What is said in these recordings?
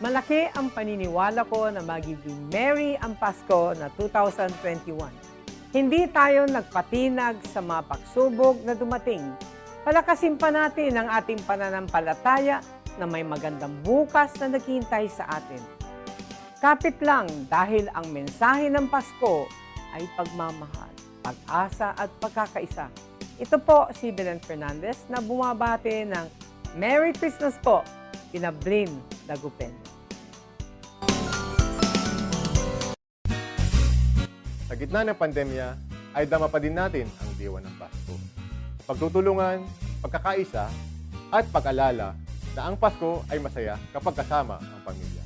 Malaki ang paniniwala ko na magiging merry ang Pasko na 2021. Hindi tayo nagpatinag sa mga pagsubok na dumating. Palakasin pa natin ang ating pananampalataya na may magandang bukas na naghihintay sa atin. Kapit lang dahil ang mensahe ng Pasko ay pagmamahal, pag-asa at pagkakaisa. Ito po si Belen Fernandez na bumabati ng Merry Christmas po, Pinablin Dagupen. Sa gitna ng pandemya, ay dama pa din natin ang diwa ng Pasko. Pagtutulungan, pagkakaisa, at pag-alala na ang Pasko ay masaya kapag kasama ang pamilya.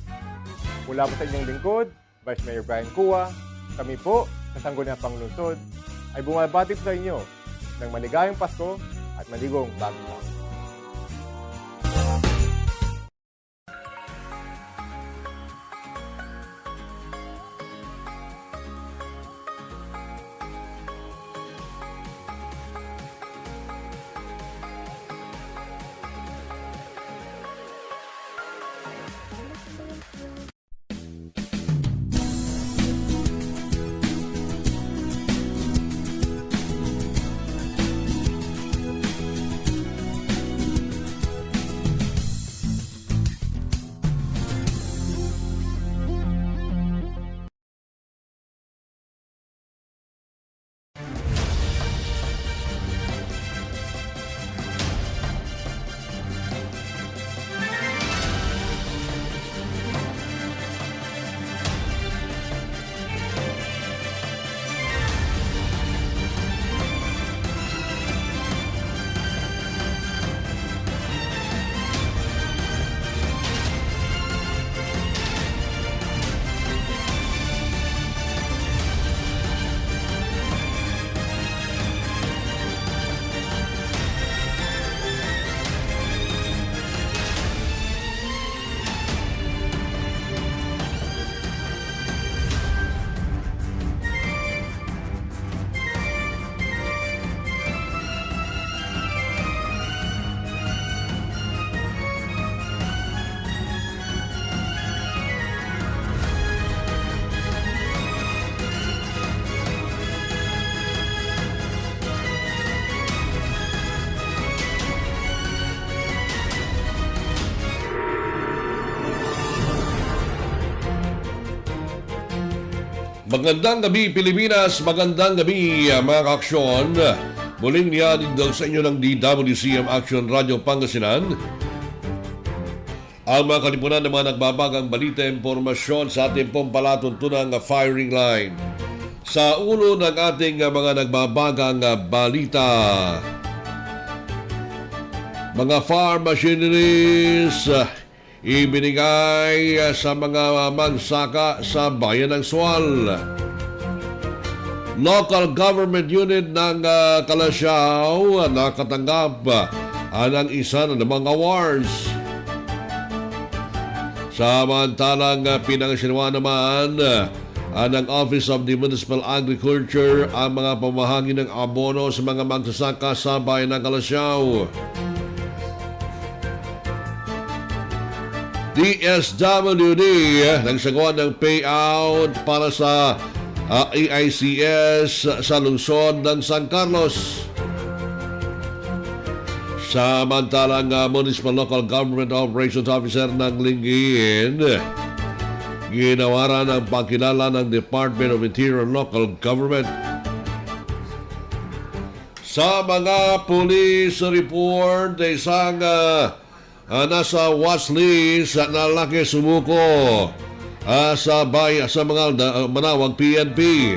Mula po sa inyong lingkod, Vice Mayor Brian Cua, kami po sa Sangguniang Panglungsod ay bumabati po sa inyo ng maligayang Pasko at maligong bagong taon. Magandang gabi Pilipinas, magandang gabi mga ka-aksyon. Muling niyanig daw sa inyo ng DWCM Aksyon Radio Pangasinan ang mga kalipunan ng mga nagbabagang balita impormasyon sa ating pong palatuntunang firing line. Sa ulo ng ating mga nagbabagang balita, mga farm machineries ibinigay sa mga magsaka sa bayan ng Sual. Local government unit ng Kalasyaw nakatanggap ng isa na namang awards. Samantalang pinangasinuan naman ng Office of the Municipal Agriculture ang mga pamahagi ng abono sa mga magsasaka sa bayan ng Kalasyaw. DSWD nagsagawa ng payout para sa AICS sa lungsod ng San Carlos. Samantalang Municipal Local Government Operations Officer ng Lingayen, ginawaran ang pagkilala ng Department of Interior and Local Government. Sa mga police report, isang nasa watch list na lalaki sumuko sa mga manawag PNP.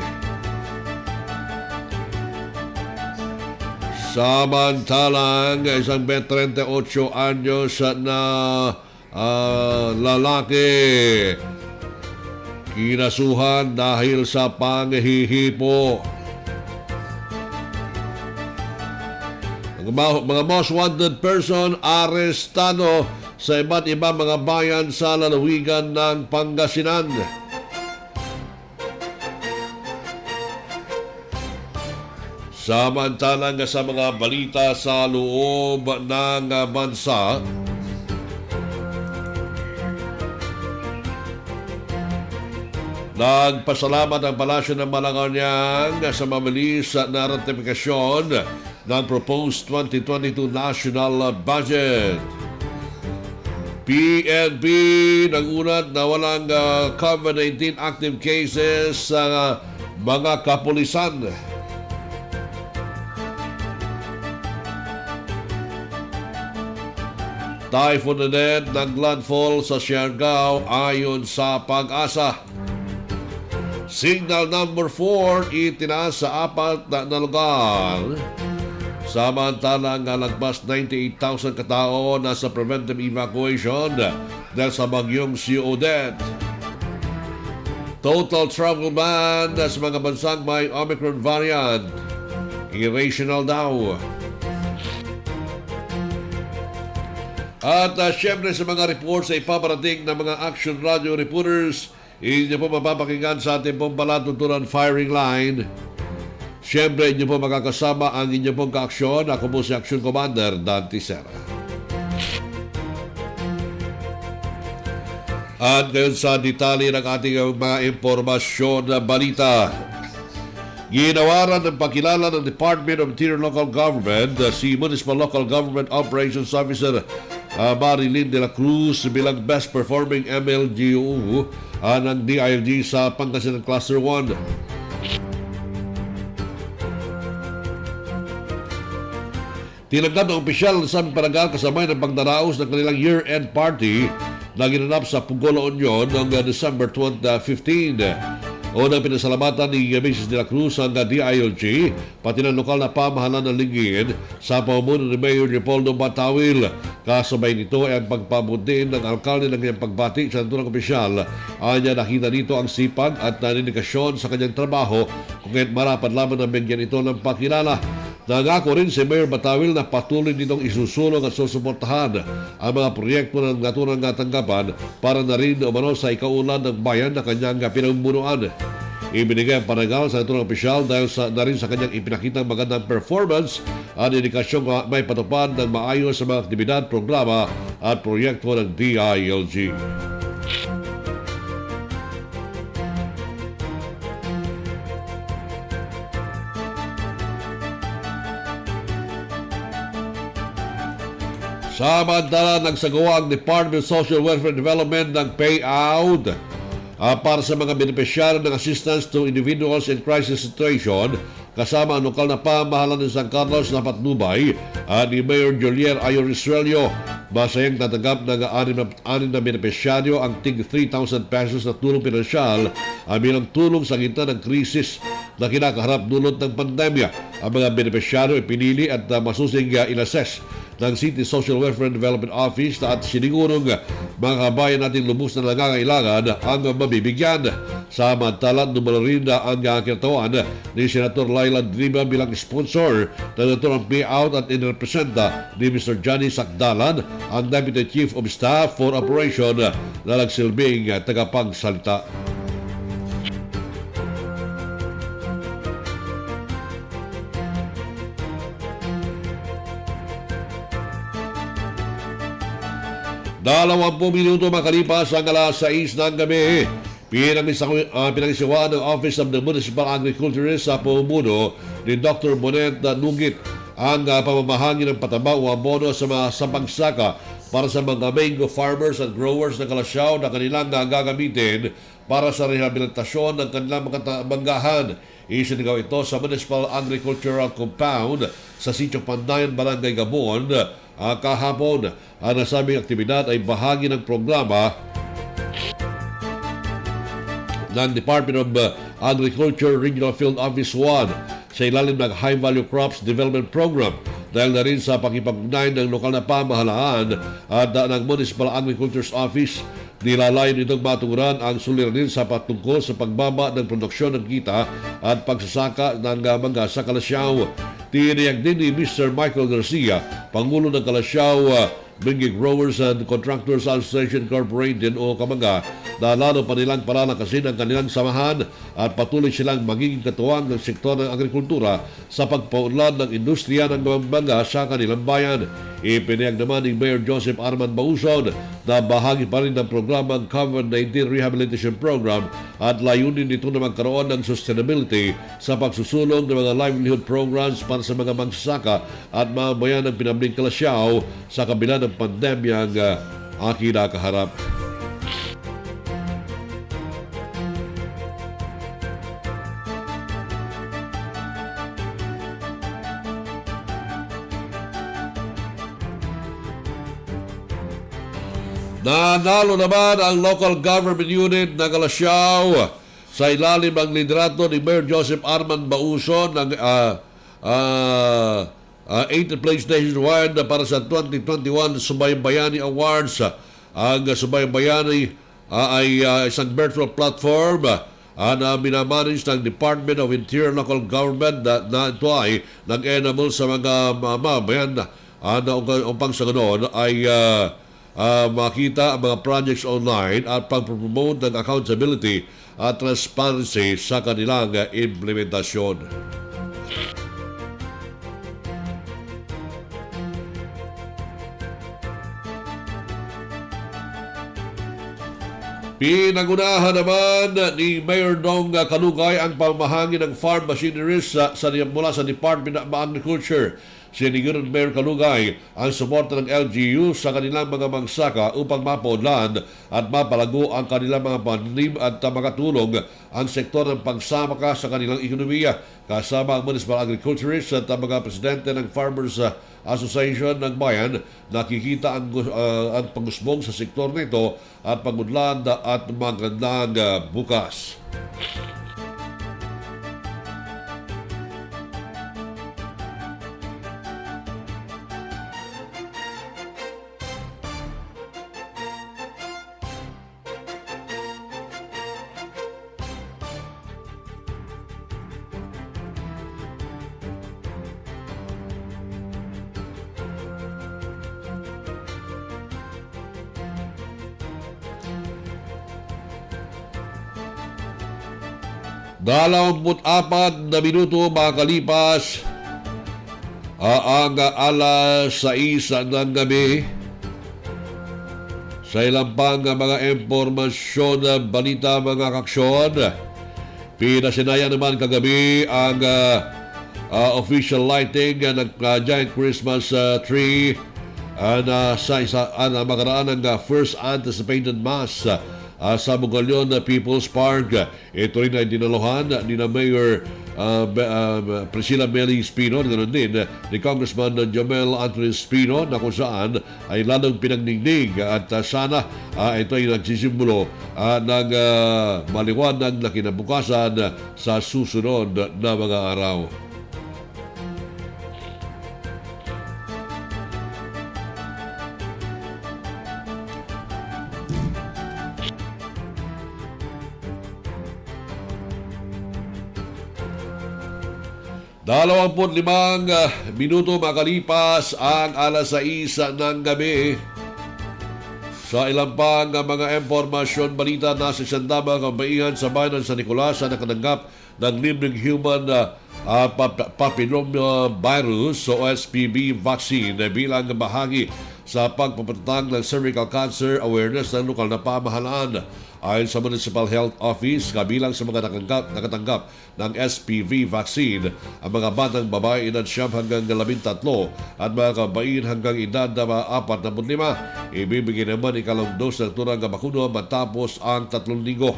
Samantalang isang 38 anyos na lalaki kinasuhan dahil sa panghihipo. Mga most wanted person arestado sa iba't ibang mga bayan sa lalawigan ng Pangasinan. Samantalang sa mga balita sa loob ng bansa, Nagpasalamat ang Palasyo ng Malacanang sa mabilis na ratifikasyon ng proposed 2022 national budget. PNP nag-unat na walang COVID-19 active cases sa mga kapulisan. Typhoon Odette naglandfall sa Siargao ayon sa Pag-asa. Signal number 4 itinaas sa 4 na lugar. Samantalang lagpas 98,000 katao na sa preventive evacuation dahil sa bagyong si Odette. Total travel ban sa mga bansang may Omicron variant. Irrational daw. At syempre sa mga reports ay ipaparating ng mga Aksyon Radio reporters, inyo po mapapakinggan sa ating pong palatuntunan firing line. Syempre inyo po makakasama ang inyo pong ka-aksyon. Ako po si Aksyon Kumander, Dante, Cera. At ngayon sa detalye ng ating mga impormasyon na balita. Ginawaran ng pakilala ng Department of Interior Local Government si Municipal Local Government Operations Officer Marilyn de la Cruz bilang Best Performing MLGO ng DILG sa Pangasinan Cluster 1. Tinanggap ng opisyal ng San Parangal kasabay ng pagdaraos ng kanilang year-end party na ginanap sa Pugola Union noong December 2015. Unang pinasalamatan ni Mrs. de la Cruz ang DILG, pati ng lokal na pamahalaan ng Linggin sa pamumuno ni Mayor Leopoldo Batawil. Kasabay nito ay ang pagpabutin ng alkalde ng kanyang pagbati sa naturang opisyal. Anya nakita dito ang sipag at dedikasyon sa kanyang trabaho kung kaya't marapat lamang na bigyan ito ng pakilala. Nangako rin si Mayor Batawil na patuloy nitong isusulong at susuportahan ang mga proyekto ng naturang tanggapan para na rin umano sa ikaulan ng bayan na kanyang pinamumunuan. Ibinigay ang parangal sa naturang opisyal dahil na rin sa kanyang ipinakitang magandang performance at indikasyong may patupad ng maayos sa mga aktibidad, programa at proyekto ng DILG. Samantala, nagsagawa ang Department of Social Welfare and Development ng payout para sa mga beneficiary ng assistance to individuals in crisis situation kasama ang lokal na pamahalaan ng San Carlos na Patnubay at ni Mayor Jolier Ayon Israelio. Masayang tatanggap ng 6 na beneficiaryo ang tig 3,000 pesos na tulong pinansyal bilang tulong sa gitna ng krisis na kinakaharap dulot ng pandemya. Ang mga beneficiaryo ay pinili at masusing inassess ng City Social Welfare and Development Office at sinigurong mga kabayan natin lubos na nangangailangan ang mabibigyan. Samantala, dumalo rin ang kinatawan ni Senator Laila Driba bilang sponsor na naturang payout at inrepresenta ni Mr. Johnny Sakdalan, ang Deputy Chief of Staff for Operation na nagsilbing tagapagsalita. Dalawang minuto makalipas ang alas 6 ng gabi. Pinangisiwaan ng Office of the Municipal Agriculturist sa pamumuno ni Dr. Bonet Nugit ang pamamahagi ng pataba o abono sa mga sapagsaka para sa mga mango farmers at growers ng Kalasyaw na kanilang gagamitin para sa rehabilitasyon ng kanilang mga banggahan. Isinigaw ito sa Municipal Agricultural Compound sa Sitio Pandayan, Barangay Gabon kahapon. Ang nasabing aktibidad ay bahagi ng programa ng Department of Agriculture Regional Field Office 1 sa ilalim ng High Value Crops Development Program dahil na rin sa pakipag-ugnayan ng lokal na pamahalaan at ng Municipal Agriculture's Office. Nilalayon itong matuguran ang suliranin sa patungkol sa pagbaba ng produksyon ng kita at pagsasaka ng mangga sa Kalasyaw. Tiniyag din ni Mr. Michael Garcia, Pangulo ng Kalasyaw Mango Growers and Contractors Association Incorporated o Kamanga, na lalo pa nilang palalakasin ang kanilang samahan at patuloy silang magiging katuwang ng sektor ng agrikultura sa pagpaunlad ng industriya ng mangga sa kanilang bayan. Ipinayag naman ni Mayor Joseph Arman Bauson na bahagi pa rin ng programang COVID-19 Rehabilitation Program at layunin nito na magkaroon ng sustainability sa pagsusulong ng mga livelihood programs para sa mga magsasaka at mamamayan ng pinabling kalasyaw sa kabila ng pandemyang kinakaharap. Nanalo naman ang local government unit ng Kalasyaw sa ilalim ng liderato ni Mayor Joseph Arman Bauson ng 8th place nationwide para sa 2021 Subaybayani Awards. Ang Subaybayani ay isang virtual platform na minamanage ng Department of Interior Local Government na ito ay nag-enable sa mga mamayan na upang sa ganoon ay makita ang mga projects online at pag-promote ng accountability at transparency sa kanilang implementasyon. Pinangunahan naman ni Mayor Dong Kalugay ang pamahagi ng farm machineries mula sa Department of Agriculture. Siniguran Mayor Kalugay ang suporta ng LGU sa kanilang mga magsaka upang mapaunlad at mapalago ang kanilang mga pananim at makatulong ang sektor ng pangsabaka sa kanilang ekonomiya. Kasama ang municipal agriculturists at ang mga presidente ng Farmers Association ng Bayan, nakikita ang pangusbong sa sektor nito at pag-unlad at magandang bukas. Dalawamput-apat na minuto makalipas ang alas 6 ng gabi. Sa ilang pang mga impormasyon na balita mga kaksyon, pinasinaya naman kagabi ang official lighting ng giant Christmas tree na makaraan ng first anticipated mass sa Bugalyon People's Park. Ito rin ay dinaluhan ni na Mayor Priscilla Meli Espino, ganoon din ni Congressman Jamel Anthony Espino, na kung saan ay lalong pinagnindig at sana ito ay nagsisimulo ng maliwanag na kinabukasan sa susunod na mga araw. Dalawamput-limang minuto makalipas ang alas 6 ng gabi. Sa ilang pang mga impormasyon balita na sa sandama kabaihan sa bayan ng San Nicolas na nakatanggap ng libreng human papillomavirus o SPV vaccine bilang bahagi sa pagpapatatag ng cervical cancer awareness ng lokal na pamahalaan. Ayon sa Municipal Health Office, kabilang sa mga nakatanggap ng SPV vaccine, ang mga batang babae edad 9 hanggang 13 at mga kabain hanggang edad 45. Ibibigay naman ikalawang dose ng turang bakuna matapos ang 3 linggo.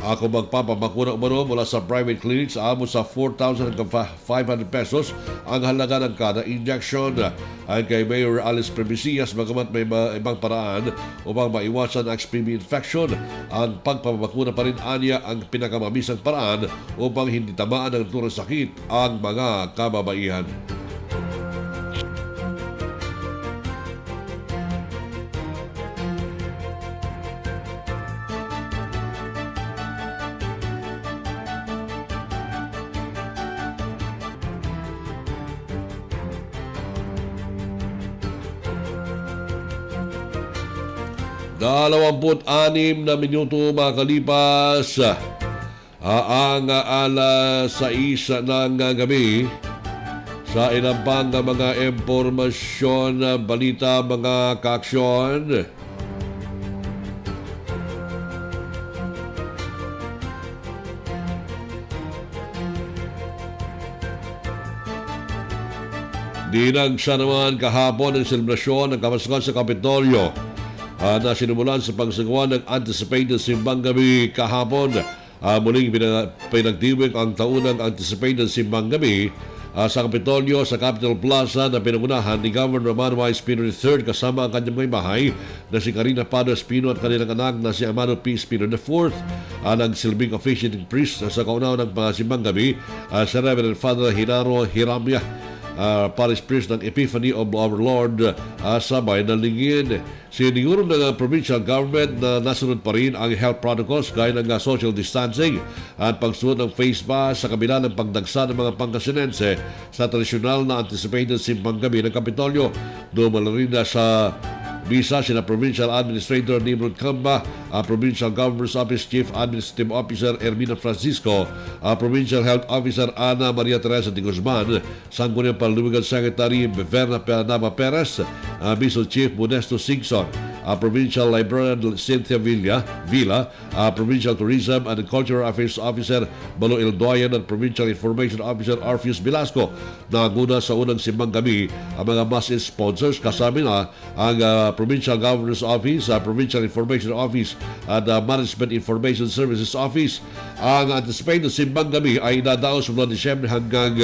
Ako magpapabakuna umano mula sa private clinics aabot sa 4,000 hanggang 500 pesos ang halaga ng kada injection. Ayon kay Mayor Alice Previsias, bagamat may ibang paraan upang maiwasan ang HPV infection, ang pagpapabakuna pa rin anya ang pinakamabisang paraan upang hindi tamaan ng turang sakit ang mga kababaihan. Dalawamput-anim na minuto makalipas ang alas 6 ng gabi. Sa ilang pang mga impormasyon, balita mga kaaksyon. Dinagsa naman kahapon ang selebrasyon ng kamaskan sa Kapitolyo na sinimulan sa pagsagawa ng anticipated simbang gabi kahapon. Muling pinagdiwig ang taunang anticipated simbang gabi sa Kapitolyo sa Capitol Plaza na pinangunahan ni Governor Amado Y. Espino III kasama ang kanyang may bahay na si Karina Pado Espino at kanilang anak na si Amado P. Espino IV. Nagsilbing officiating priest sa kaunahan ng simbang gabi si Reverend Father Hinaro Hiramya, Parish Priest ng Epiphany of our Lord sabay ng lingid. Siniguro ng provincial government na nasunod pa rin ang health protocols gaya ng social distancing at pagsuot ng face mask sa kabila ng pagdagsa ng mga Pangasinense sa tradisyonal na anticipated simbang gabi ng Kapitolyo. Dumalo rin na sa bisa sina Provincial Administrator Nimrod Camba, Provincial Governor's Office Chief Administrative Officer Ermina Francisco, Provincial Health Officer Ana Maria Teresa de Guzman, Sangguniang Panluwigan Secretary Beverna Nava Perez, Bison Chief Modesto Singson, Provincial Librarian Cynthia Villa, Provincial Tourism and Cultural Affairs Officer Balo Ildoyan at Provincial Information Officer Orpheus Velasco. Nanguna sa unang simbang gabi ang mga mass sponsors kasama na ang Provincial Governor's Office, Provincial Information Office at Management Information Services Office. Ang anticipated simbang gabi ay idadaos mula Disyembre hanggang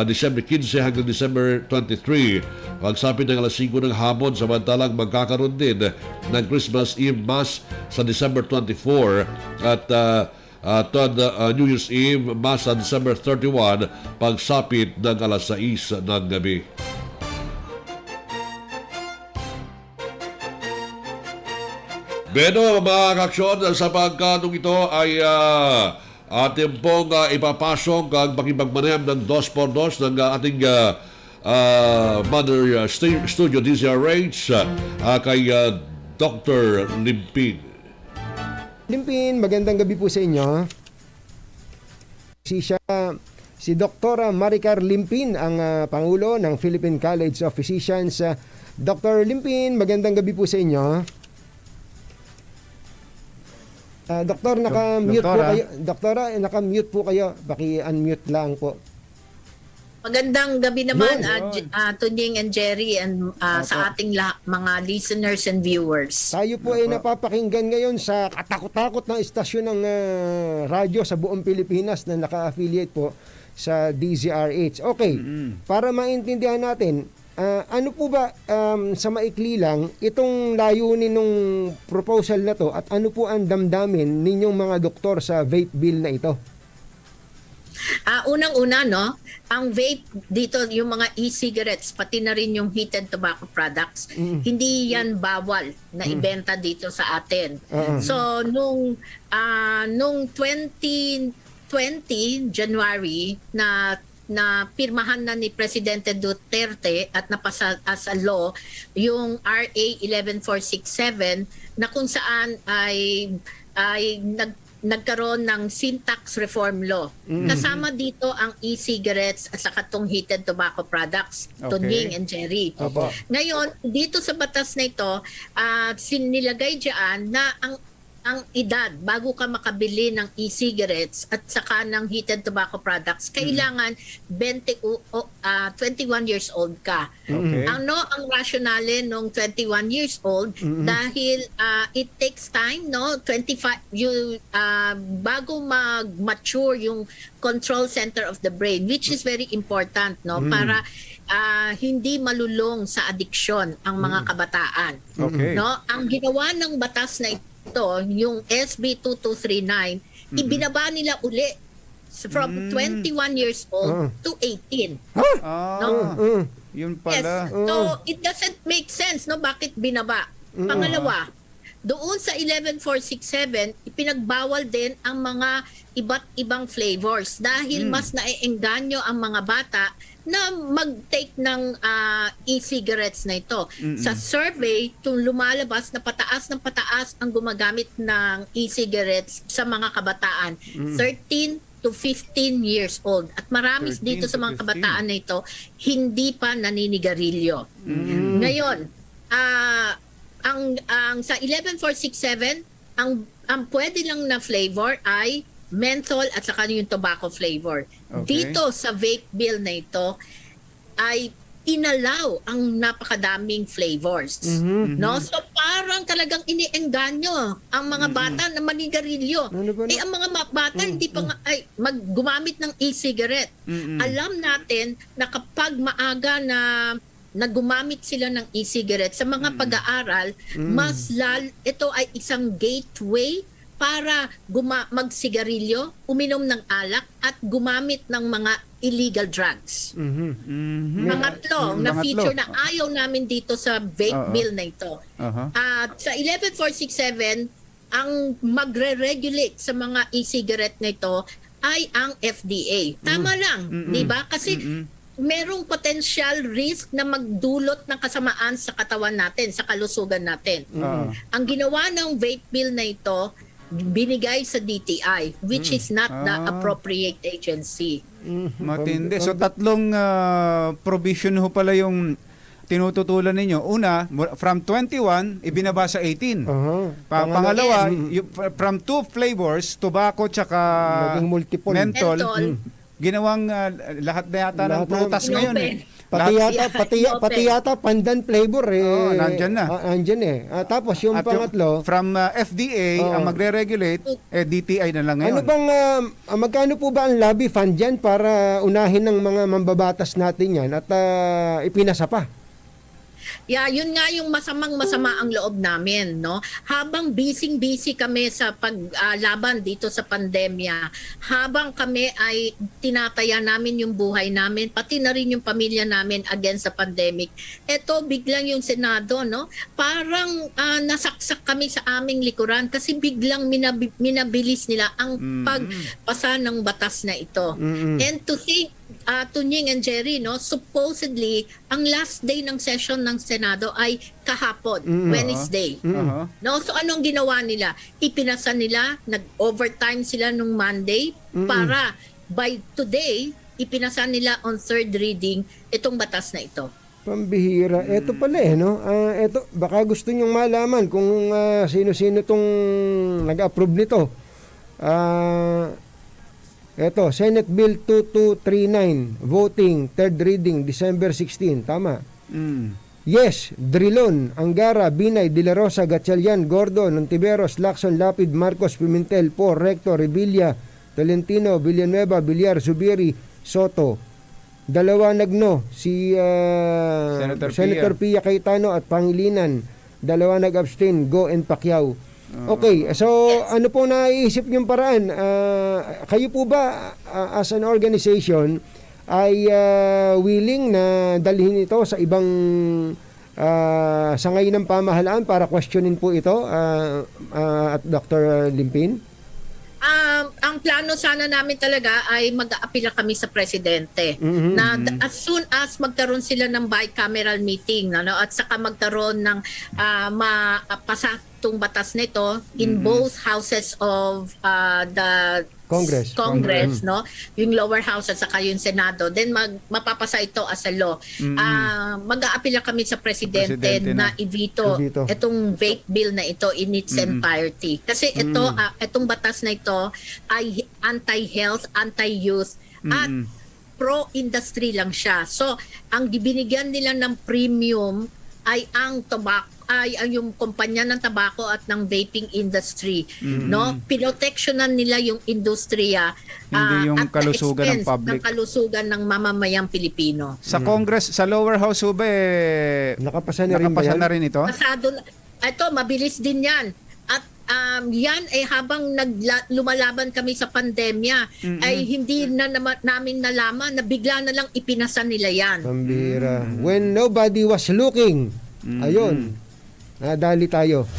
Disyembre 15 hanggang Disyembre 23. Pagsapit ng alas 5 ng hapon, samantalang magkakaroon din ng Christmas Eve Mass sa December 24 at New Year's Eve Mass sa December 31 pagsapit ng alas 6 ng gabi. Beno, mga kaaksyon, sa pagkatong ito ay ating pong ipapasok ang pakipagmanehan ng 2x2 ng ating Mother Studio DZRH kay Dr. Limpin. Limpin, magandang gabi po sa inyo. Si Dr. Maricar Limpin, ang Pangulo ng Philippine College of Physicians. Dr. Limpin, magandang gabi po sa inyo. Doktor, naka-mute po kayo. Doktora, naka-mute po kayo. Paki-unmute lang po. Magandang gabi naman, Tunying and Jerry and sa ating mga listeners and viewers. Tayo po ay napapakinggan ngayon sa katakot-takot na istasyon ng radyo sa buong Pilipinas na naka-affiliate po sa DZRH. Okay, para maintindihan natin, ano po ba sa maikli lang itong layunin ng proposal na to at ano po ang damdamin ninyong mga doktor sa vape bill na ito? Unang-una, no, ang vape dito, yung mga e-cigarettes, pati na rin yung heated tobacco products, hindi yan bawal na ibenta dito sa atin. So, nung 2020, January, na pirmahan na ni Presidente Duterte at napasa as a law yung RA 11467 na kung saan ay nagkaroon ng sin tax reform law. Kasama dito ang e-cigarettes at saka itong heated tobacco products, Tunying and Jerry. Ngayon, dito sa batas na ito, sinilagay dyan na ang edad bago ka makabili ng e-cigarettes at saka ng heated tobacco products, kailangan 21 years old ka. Ang rationale nung 21 years old dahil it takes time, no, 25 bago mag-mature yung control center of the brain, which is very important, no, para hindi malulong sa addiction ang mga kabataan. No, ang ginawa ng batas na ito, yung SB 2239, ibinaba nila uli from 21 years old to 18. No? Yun pala. Yes. So, it doesn't make sense, no? Bakit binaba? Pangalawa, doon sa 11467, ipinagbawal din ang mga iba't ibang flavors dahil mas naiengganyo ang mga bata na mag-take ng e-cigarettes na ito. Sa survey, kung lumalabas na pataas ng pataas ang gumagamit ng e-cigarettes sa mga kabataan, 13 to 15 years old. At marami 13 dito sa to mga 15. kabataan na ito, hindi pa naninigarilyo. Ngayon, ang sa 11467, ang pwede lang na flavor ay menthol at saka yung tobacco flavor. Okay. Dito sa vape bill na ito ay inalaw ang napakadaming flavors. No? So parang talagang iniengganyo ang mga bata na manigarilyo. Ano ba na- Ang mga bata hindi pa nga ay gumamit ng e-cigarette. Alam natin na kapag maaga na gumamit sila ng e-cigarette sa mga pag-aaral, ito ay isang gateway para magsigarilyo, uminom ng alak at gumamit ng mga illegal drugs. Pangatlo, na feature na ayaw namin dito sa vape bill na ito. At sa 11467, ang magre-regulate sa mga e-cigarette na ito ay ang FDA. Tama lang, di ba? Kasi merong potential risk na magdulot ng kasamaan sa katawan natin, sa kalusugan natin. Ang ginawa ng vape bill na ito, binigay sa DTI, which is not the appropriate agency. Matindi. So tatlong provision ho pala yung tinututulan ninyo. Una, from 21, ibinaba sa 18. Pangalawa, from 2 flavors, tobacco tsaka Naging multiple. menthol, Menthol. ginawang lahat na yata ng Lahat na- prutas ngayon eh. Pati yata pandan flavor eh. Oo, nandyan na. Nandyan eh. Tapos yung At pangatlo, from FDA, ang magre-regulate, DTI na lang ano ngayon. bang magkano po ba ang lobby fund dyan para unahin ng mga mambabatas natin yan at ipinasa pa? Yeah, yun nga yung masama ang loob namin, no? Habang busy kami sa paglaban dito sa pandemya, habang kami ay tinataya namin yung buhay namin, pati na rin yung pamilya namin against sa pandemic. Eto biglang yung Senado, no? Parang nasaksak kami sa aming likuran kasi biglang minabilis nila ang pagpasa ng batas na ito. And to think Tunying and Jerry, no, supposedly ang last day ng session ng Senado ay kahapon, Wednesday. No, so anong ginawa nila? Ipinasa nila, nag-overtime sila nung Monday para by today ipinasa nila on third reading itong batas na ito. Pambihira. Ito pala eh, no? Ito, baka gusto nyong malaman kung sino-sino tong nag-approve nito. Ito, Senate Bill 2239, voting, third reading, December 16. Tama. Yes, Drilon, Angara, Binay, De La Rosa, Gatchalian, Gordon, Ontiveros, Lacson, Lapid, Marcos, Pimentel, Po, Recto, Revilla, Tolentino, Villanueva, Villar, Zubiri, Soto. Dalawa nagno, si Senator Pia Cayetano at Pangilinan. Dalawa nag-abstain, Go and Pacquiao. Okay, so ano po naiisip niyong paraan? Kayo po ba as an organization ay willing na dalhin ito sa ibang sangay ng pamahalaan para questionin po ito at Dr. Limpin? Ang plano sana namin talaga ay mag-aapila kami sa presidente na as soon as magkaroon sila ng bicameral meeting, ano, at saka magkaroon ng mapasa itong batas nito in both houses of the Congress, no, yung lower house at saka yung Senado, then mapapasa ito as a law. Mag-aapila kami sa presidente na i-veto itong vape bill na ito in its entirety. Kasi itong batas na ito ay anti-health, anti-youth at pro-industry lang siya. So, ang binigyan nila ng premium ay ang tobacco, ay yung kumpanya ng tabako at ng vaping industry, no, pinoteksyonan nila yung industriya hindi yung at kalusugan ng public, ng kalusugan ng mamamayang Pilipino. Sa Congress, sa lower house ba nakapasa na rin ito? Pasado ito, mabilis din yan. At yan ay habang lumalaban kami sa pandemya ay hindi na namin nalaman na bigla na lang ipinasa nila yan. Pambira. When nobody was looking. Ayun. Nadali tayo.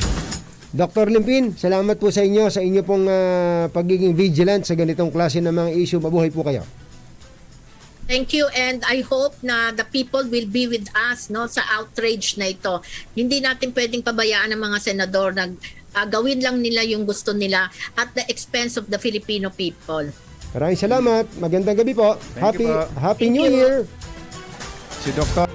Dr. Limpin, salamat po sa inyo pong pagiging vigilant sa ganitong klase ng mga issue. Mabuhay po kayo. Thank you, and I hope na the people will be with us, no, sa outrage na ito. Hindi natin pwedeng pabayaan ng mga senador na gawin lang nila yung gusto nila at the expense of the Filipino people. Maraming salamat. Magandang gabi po. Thank you po. Happy New Year. Si Dr.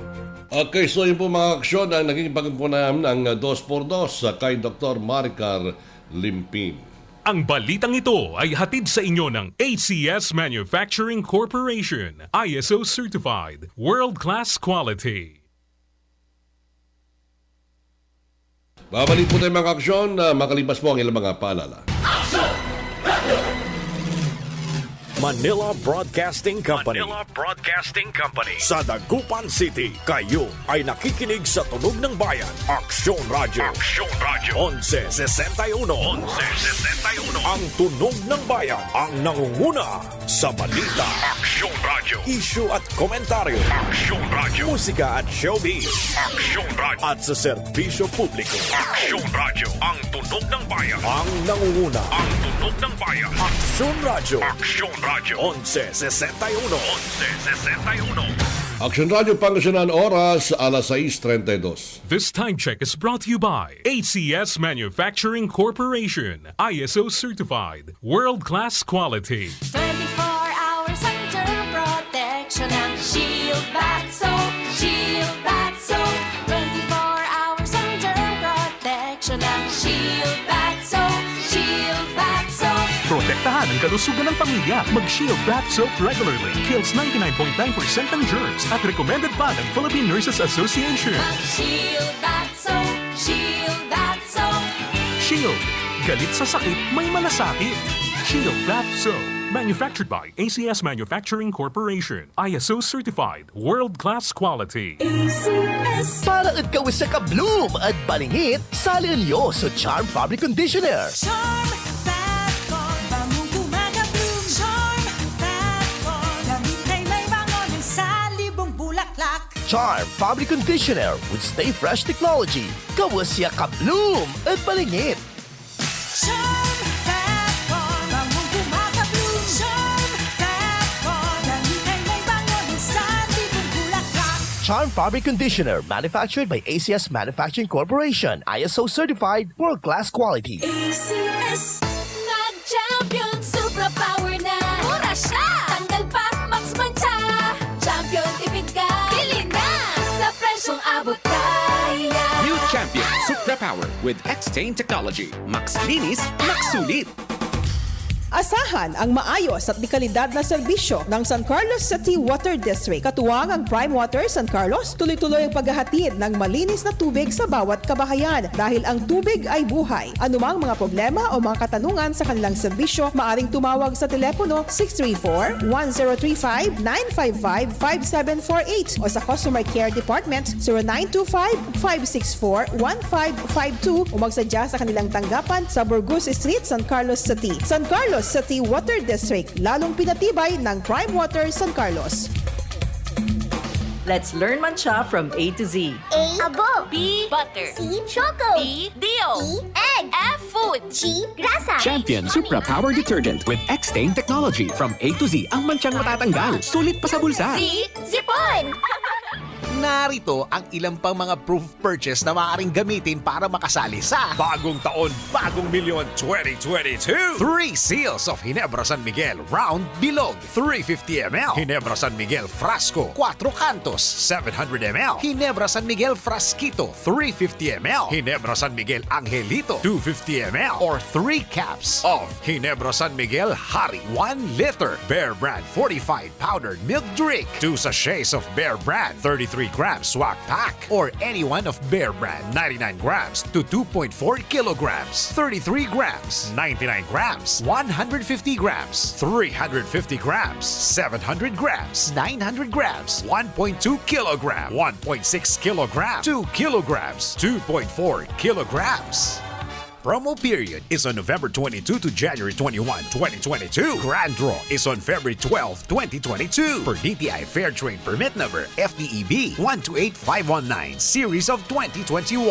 Okay, so yun po mga aksyon ang naging pagpupunan ng 2x2 kay Dr. Maricar Limpin. Ang balitang ito ay hatid sa inyo ng ACS Manufacturing Corporation, ISO Certified, World-Class Quality. Babalik po tayo mga aksyon na makalipas po ang ilang mga paalala. Manila Broadcasting Company. Sa Dagupan City, kayo ay nakikinig sa Tunog ng Bayan. Aksyon Radio. 1161. Ang Tunog ng Bayan ang nangunguna sa balita. Aksyon Radio. Issue at komentaryo. Aksyon Radio. Musika at showbiz. Aksyon Radio. At sa serbisyo publiko. Aksyon Radio. Ang Tunog ng Bayan ang nangunguna. Ang Tunog ng Bayan. Aksyon Radio. Aksyon Radio. 1161. Aksyon Radio Pangasinan, oras alas 6:32. This time check is brought to you by ACS Manufacturing Corporation, ISO Certified, World-Class Quality. 24 hours ang germ protection ng Shield Bath Soap. Shield Bath Soap. 24 hours ang germ protection ng Shield Bath Soap. Shield Bath Soap. Protektahan ang kalusugan ng pamilya. Mag-Shield Bath Soap regularly. Kills 99.9% ng germs at recommended pa ng Philippine Nurses Association. Mag-Shield Bath Soap. Shield Bath Soap. Shield. Galit sa sakit, may malasakit. Shield Bath Soap. Manufactured by ACS Manufacturing Corporation. ISO Certified. World-Class Quality. Para at kawis sa kabloom at balingit, salin nyo sa Charm Fabric Conditioner. Charm Bath Con. Bamong gumagabloom. Charm Bath Con. Damit ay may bangon ng salibong bulaklak. Charm Fabric Conditioner with Stay Fresh technology. Kawis siya kabloom at balingit. Charm Bath Con. Bamong gumagabloom. Charm Bath Con. Damit ay may bangon ng salibong bulaklak. Charm Fabric Conditioner manufactured by ACS Manufacturing Corporation. ISO certified, world-class quality. ACS. Nag-champion, super power na. Mura siya. Tanggal pa, max mancha. Champion, tipid ka. Bili na. Sa presyong abot kaya. New Champion Supra Power with X-Stain Technology. Max linis, max sulit. Asahan ang maayos at dekalidad na serbisyo ng San Carlos City Water District. Katuwang ang Prime Water San Carlos, tuloy-tuloy ang paghahatid ng malinis na tubig sa bawat kabahayan dahil ang tubig ay buhay. Anumang mga problema o mga katanungan sa kanilang serbisyo, maaring tumawag sa telepono 634-1035-555-5748 o sa Customer Care Department 0925-564-1552 o magsadya sa kanilang tanggapan sa Burgos Street, San Carlos City. San Carlos City Water District, lalong pinatibay ng Prime Water San Carlos. Let's learn mancha from A to Z. A. Abo. B. Butter. C. Choco. D. Dio. E. Egg. F. Food. G. Grasa. Champion Supra Power Detergent with X-Stain Technology. From A to Z, ang mansyang matatanggal. Sulit pa sa bulsa. C. Zipon. Narito ang ilang pang mga proof of purchase na maaaring gamitin para makasali sa Bagong Taon, Bagong Milyon 2022. 3 seals of Ginebra San Miguel Round Bilog 350 ml. Ginebra San Miguel Frasco 4 Cantos 700 ml. Ginebra San Miguel Frasquito 350 ml. Ginebra San Miguel Angelito 250 ml. Or 3 caps of Ginebra San Miguel Hari 1 liter. Bear Brand fortified powdered milk drink. 2 sachets of Bear Brand 33 grams swag pack, or any one of Bear Brand 99 grams to 2.4 kilograms, 33 grams, 99 grams, 150 grams, 350 grams, 700 grams, 900 grams, 1.2 kilogram, 1.6 kilogram, 2 kilograms, 2.4 kilograms. Promo period is on November 22 to January 21, 2022. Grand draw is on February 12, 2022. Per DTI Fair Trade Permit Number FDEB 128519 Series of 2021.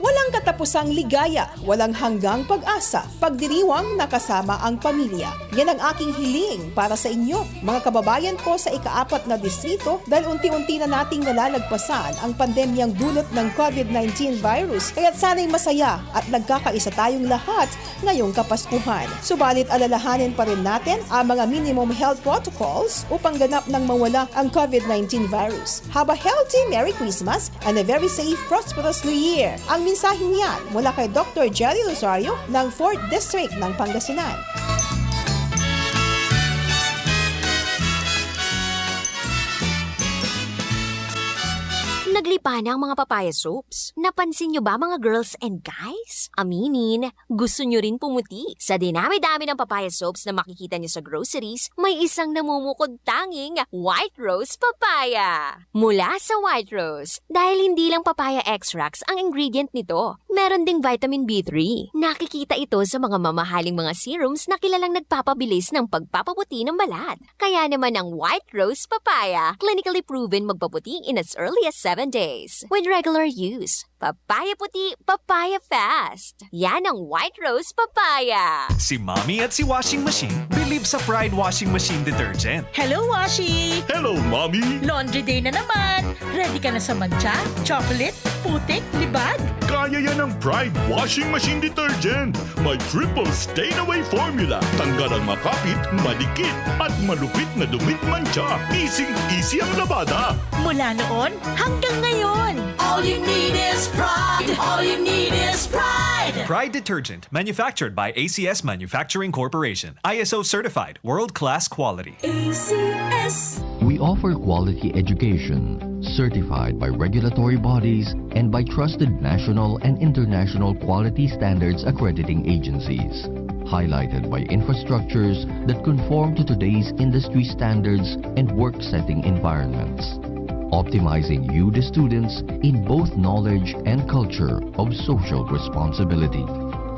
Walang Katapusang ligaya, walang hanggang pag-asa, pagdiriwang nakasama ang pamilya. Yan ang aking hiling para sa inyo, mga kababayan ko sa ika-4 na distrito dahil unti-unti na nating nalalagpasan ang pandemyang dulot ng COVID-19 virus. Kaya't sana'y masaya at nagkakaisa tayong lahat ngayong Kapaskuhan. Subalit alalahanin pa rin natin ang mga minimum health protocols upang ganap nang mawala ang COVID-19 virus. Have a healthy Merry Christmas and a very safe, prosperous New Year. Ang mensaheng yan mula kay Dr. Jerry Rosario ng 4th District ng Pangasinan. Naglipa na ang mga papaya soaps. Napansin nyo ba mga girls and guys? Aminin, gusto nyo rin pumuti. Sa dinami-dami ng papaya soaps na makikita nyo sa groceries, may isang namumukod tanging White Rose Papaya. Mula sa White Rose, dahil hindi lang papaya extracts ang ingredient nito, meron ding vitamin B3. Nakikita ito sa mga mamahaling mga serums na kilalang nagpapabilis ng pagpapaputi ng balat. Kaya naman ang White Rose Papaya, clinically proven magpaputi in as early as 7 days. With regular use, papaya puti, papaya fast. Yan ang White Rose Papaya. Si Mommy at si Washing Machine believe sa Pride Washing Machine Detergent. Hello, Washi! Hello, Mommy! Laundry day na naman! Ready ka na sa mancha, chocolate, putik, libag? Kaya yan ang Pride Washing Machine Detergent. May triple stain-away formula. Tanggal ang makapit, malikit, at malupit na dumit mancha. Easy ang labada. Mula noon hanggang ngayon. All you need is pride. All you need is pride. Pride Detergent, manufactured by ACS Manufacturing Corporation. ISO certified, world-class quality. ACS. We offer quality education, certified by regulatory bodies and by trusted national and international quality standards accrediting agencies, highlighted by infrastructures that conform to today's industry standards and work-setting environments, optimizing you, the students, in both knowledge and culture of social responsibility.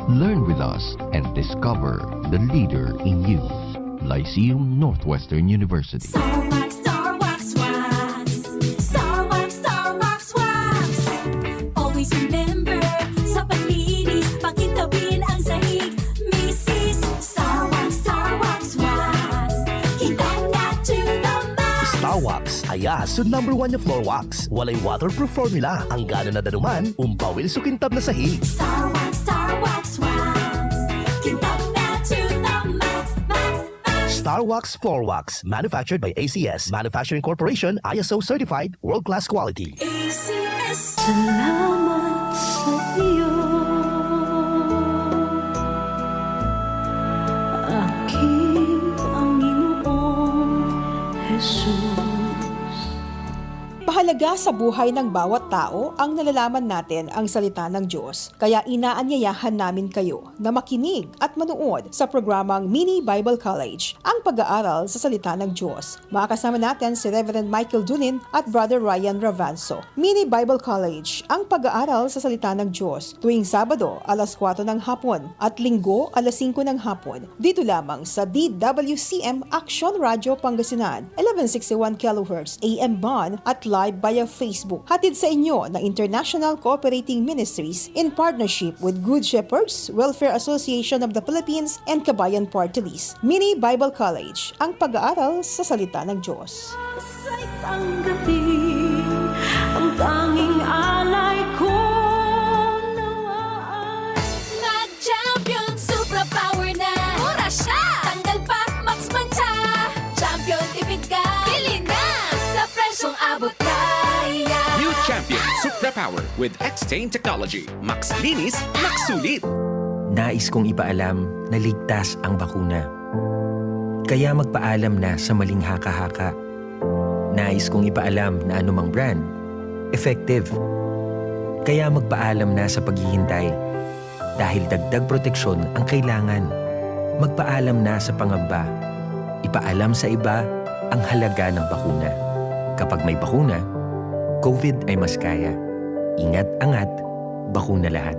Learn with us and discover the leader in you. Lyceum Northwestern University. Star Wax Wax. Star Wax Wax. Always remember, sa paglinis, pakintabin ang sahig. Mrs. Star Wax Wax. Kitang na to the max. Star Wax, ayaso #1 na floor wax. Walay waterproof formula. Ang gana na danuman, umpawil sukintab na sahig. Star Wax Wax. Kitang na to the max. Star Wax Floor Wax, manufactured by ACS Manufacturing Corporation, ISO certified, world-class quality. ACS. Salamat sa iyo. Aking Panginoong Jesus. Mahalaga sa buhay ng bawat tao ang nalalaman natin ang salita ng Diyos. Kaya inaanyayahan namin kayo na makinig at manood sa programang Mini Bible College, ang pag-aaral sa salita ng Diyos. Makakasama natin si Reverend Michael Dunin at Brother Ryan Ravanso. Mini Bible College, ang pag-aaral sa salita ng Diyos, tuwing Sabado alas 4 ng hapon at Linggo alas 5 ng hapon. Dito lamang sa DWCM Aksyon Radio Pangasinan, 1161 kHz AM band at live via Facebook. Hatid sa inyo ng International Cooperating Ministries in partnership with Good Shepherds, Welfare Association of the Philippines, and Kabayan Party List. Mini Bible College, ang pag-aaral sa salita ng Diyos. Sa'y tanggapin ang tanging alay ko. Nag-champion, super power na. Mura siya! Tanggal pa, max mancha. Champion, tipid ka. Bili na sa presyong abot kaya. New Champion Supra Power with X-Stain Technology. Max linis, max sulit. Nais kong ipaalam na ligtas ang bakuna. Kaya magpaalam na sa maling haka-haka. Nais kong ipaalam na anumang brand, effective. Kaya magpaalam na sa paghihintay. Dahil dagdag proteksyon ang kailangan. Magpaalam na sa pangamba. Ipaalam sa iba ang halaga ng bakuna. Kapag may bakuna, COVID ay mas kaya. Ingat-angat, bakuna lahat.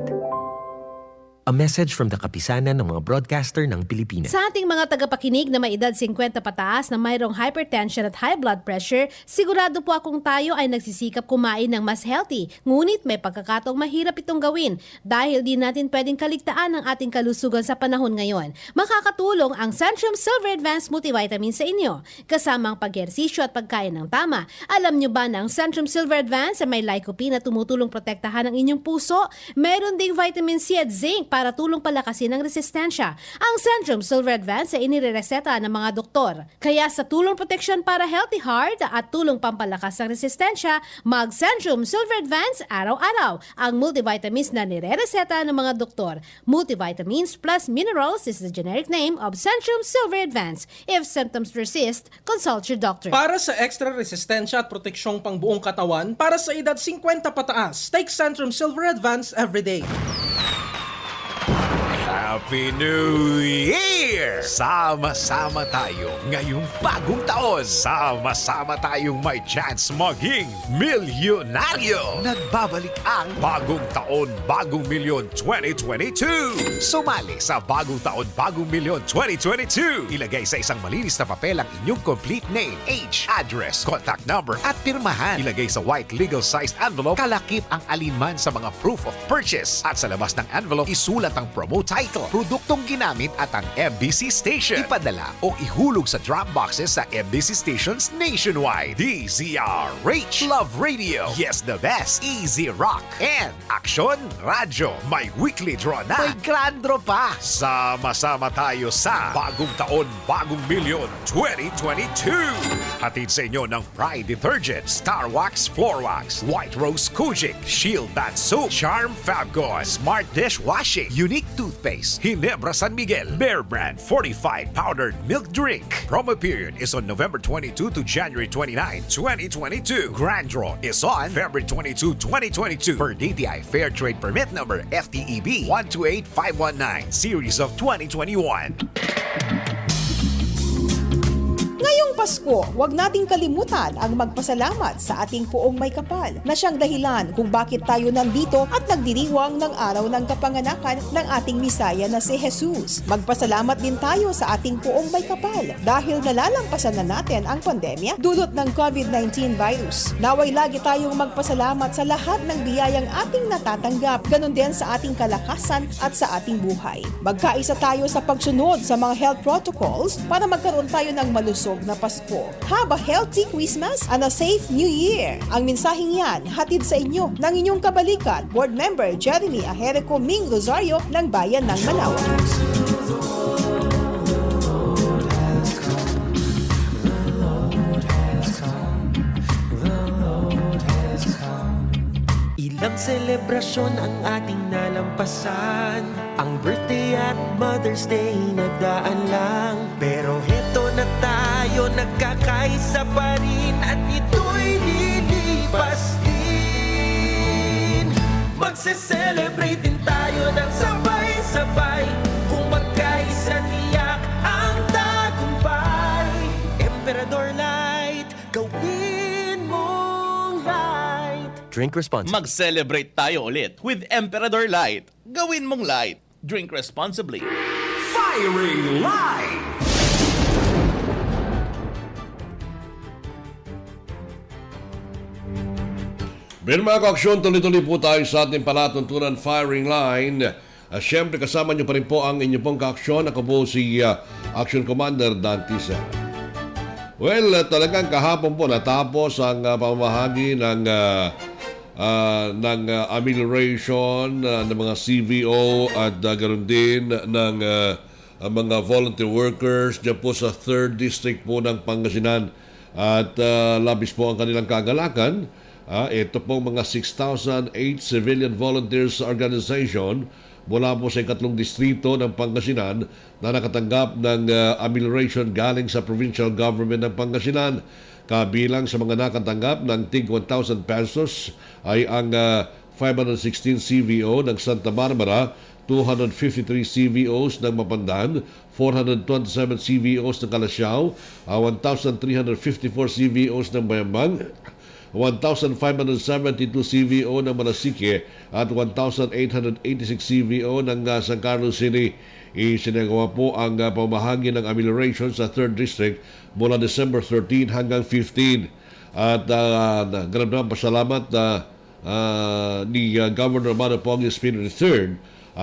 A message from the kapisanan ng mga broadcaster ng Pilipinas. Sa ating mga tagapakinig na may edad 50 pataas na mayroong hypertension at high blood pressure, sigurado po akong tayo ay nagsisikap kumain ng mas healthy. Ngunit may pagkakataong mahirap itong gawin dahil di natin pwedeng kaligtaan ang ating kalusugan sa panahon ngayon. Makakatulong ang Centrum Silver Advanced Multivitamin sa inyo. Kasama ang pag-ehersisyo at pagkain ng tama. Alam nyo ba na ang Centrum Silver Advanced ay may lycopene na tumutulong protektahan ang inyong puso? Meron ding vitamin C at zinc para tulong palakasin ang resistensya. Ang Centrum Silver Advance ay inirereseta ng mga doktor. Kaya sa tulong proteksyon para healthy heart at tulong pampalakas ng resistensya, mag-Centrum Silver Advance araw-araw. Ang multivitamins na nirereseta ng mga doktor. Multivitamins plus minerals is the generic name of Centrum Silver Advance. If symptoms persist, consult your doctor. Para sa extra resistensya at proteksyong pangbuong katawan, para sa edad 50 pataas, take Centrum Silver Advance everyday. Happy New Year! Sama-sama tayo ngayong bagong taon. Sama-sama tayong may chance maging milyonaryo. Nagbabalik ang Bagong Taon, Bagong Milyon 2022. Sumali sa Bagong Taon, Bagong Milyon 2022. Ilagay sa isang malinis na papel ang inyong complete name, age, address, contact number at pirmahan. Ilagay sa white legal-sized envelope, kalakip ang alinman sa mga proof of purchase. At sa labas ng envelope, isulat ang promo title, produktong ginamit at ang MBC station. Ipadala o ihulog sa drop boxes sa MBC stations nationwide. DZRH, Love Radio, Yes the Best, Easy Rock, and Aksyon Radyo. May weekly draw na. May grand draw pa. Sama-sama tayo sa Bagong Taon, Bagong Milyon 2022. Hatid sa inyo ng Pride Detergent, Star Wax Floor Wax, White Rose Kojic, Shield Bath Soap, Charm Fabgone, Smart Dishwashing, Unique Toothpaste, Ginebra San Miguel, Bear Brand Fortified Powdered Milk Drink. Promo period is on November 22 to January 29, 2022. Grand draw is on February 22, 2022 per DTI Fair Trade Permit number FTEB 128519 series of 2021. Ngayong Pasko, huwag nating kalimutan ang magpasalamat sa ating Poong May Kapal na siyang dahilan kung bakit tayo nandito at nagdiriwang ng araw ng kapanganakan ng ating Misaya na si Jesus. Magpasalamat din tayo sa ating Poong May Kapal dahil nalalampasan na natin ang pandemya dulot ng COVID-19 virus. Naway lagi tayong magpasalamat sa lahat ng biyayang ating natatanggap, ganun din sa ating kalakasan at sa ating buhay. Magkaisa tayo sa pagsunod sa mga health protocols para magkaroon tayo ng malusog na Pasko. Have a healthy Christmas and a safe New Year. Ang mensaheng yan, hatid sa inyo ng inyong kabalikat, Board Member Jeremy Ahereco Ming Rosario ng Bayan ng Manaoag. Ilang selebrasyon ang ating nalampasan. Ang birthday at Mother's Day nagdaan lang. Pero heto na tayo, nagkakaisa pa rin. At ito'y lilipas din. Magse-celebrate din tayo ng sabay-sabay. Kung magkaisa tiyak ang tagumpay. Emperador Light, gawin mong light. Drink responsibly. Mag-celebrate tayo ulit with Emperador Light. Gawin mong light. Drink responsibly. Firing Line! Pero mga ka-aksyon, tuloy-tuloy po tayo sa ating palatuntunan Firing Line. Siyempre kasama niyo pa rin po ang inyong pong ka-aksyon. Ako po si Aksyon Kumander Dante. Well, talagang kahapon po natapos ang pamamahagi ng amelioration ng mga CVO at ganoon din ng mga volunteer workers dyan po sa 3rd District po ng Pangasinan. At labis po ang kanilang kagalakan. Ito pong mga 6,008 civilian volunteers organization mula po sa 3 distrito ng Pangasinan na nakatanggap ng amelioration galing sa provincial government ng Pangasinan. Kabilang sa mga nakatanggap ng tig 1,000 pesos ay ang 516 CVO ng Santa Barbara, 253 CVOs ng Mapandan, 427 CVOs ng Calasiao, 1,354 CVOs ng Bayambang, 1,572 CVO ng Manasike at 1,886 CVO ng San Carlos City. Isinagawa po ang pamahagi ng amelioration sa 3rd District mula December 13 hanggang 15. At ganun naman pasalamat ni Governor Mano Pogi Espino III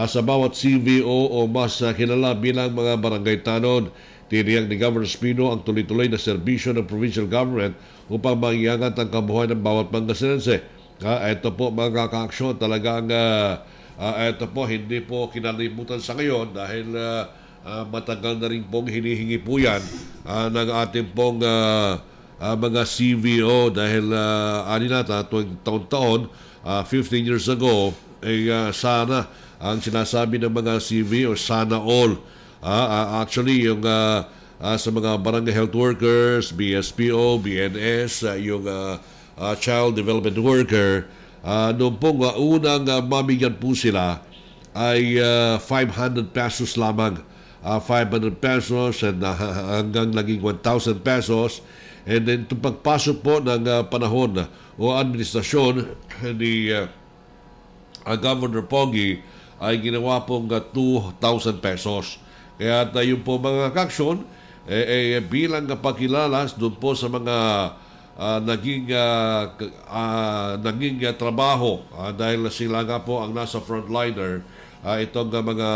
sa bawat CVO o mas kilala bilang mga barangay tanod. Tiniyak ni Governor Espino ang tuloy-tuloy na serbisyo ng provincial government upang maiangat ang kabuhayan ng bawat Pangasinense. Ito po mga kaaksyon, talagang ito po hindi po kinalimutan sa ngayon dahil matagal na rin pong hinihingi po yan ng ating pong mga CVO dahil aninata taon-taon 15 years ago sana ang sinasabi ng mga CVO sana all. Actually yung sa mga barangay health workers, BSPO, BNS, yung child development worker, noong pong unang mabigyan po sila ay 500 pesos lamang. 500 pesos and hanggang naging 1,000 pesos. And then itong pagpasok po ng panahon o administrasyon ni Governor Pogi ay ginawa pong 2,000 pesos. Kaya yung po mga kaksyon, bilang pagkilala doon po sa mga naging trabaho dahil sila nga po ang nasa frontliner, itong mga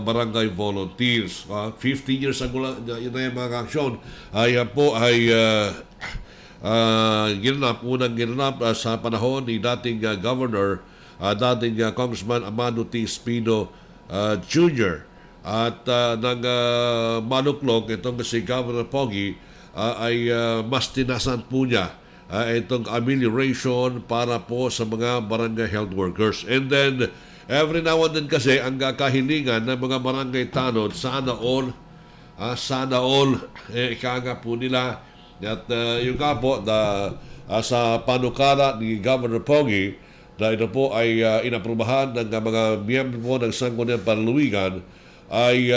barangay volunteers. 50 years ago yun na yung mga kaksyon. Yan po ay unang ginanap sa panahon ni dating Governor, dating Congressman Amado T. Espino Jr. At nang manuklog itong si Governor Pogi ay mas tinasan po niya itong amelioration para po sa mga barangay health workers. And then every now and then kasi ang kahilingan ng mga barangay tanod, sana all ikaga po nila. At yung nga po sa panukala ni Governor Pogi na ito po ay inaprubahan ng mga miyembro po ng Sangguniang Panlalawigan ay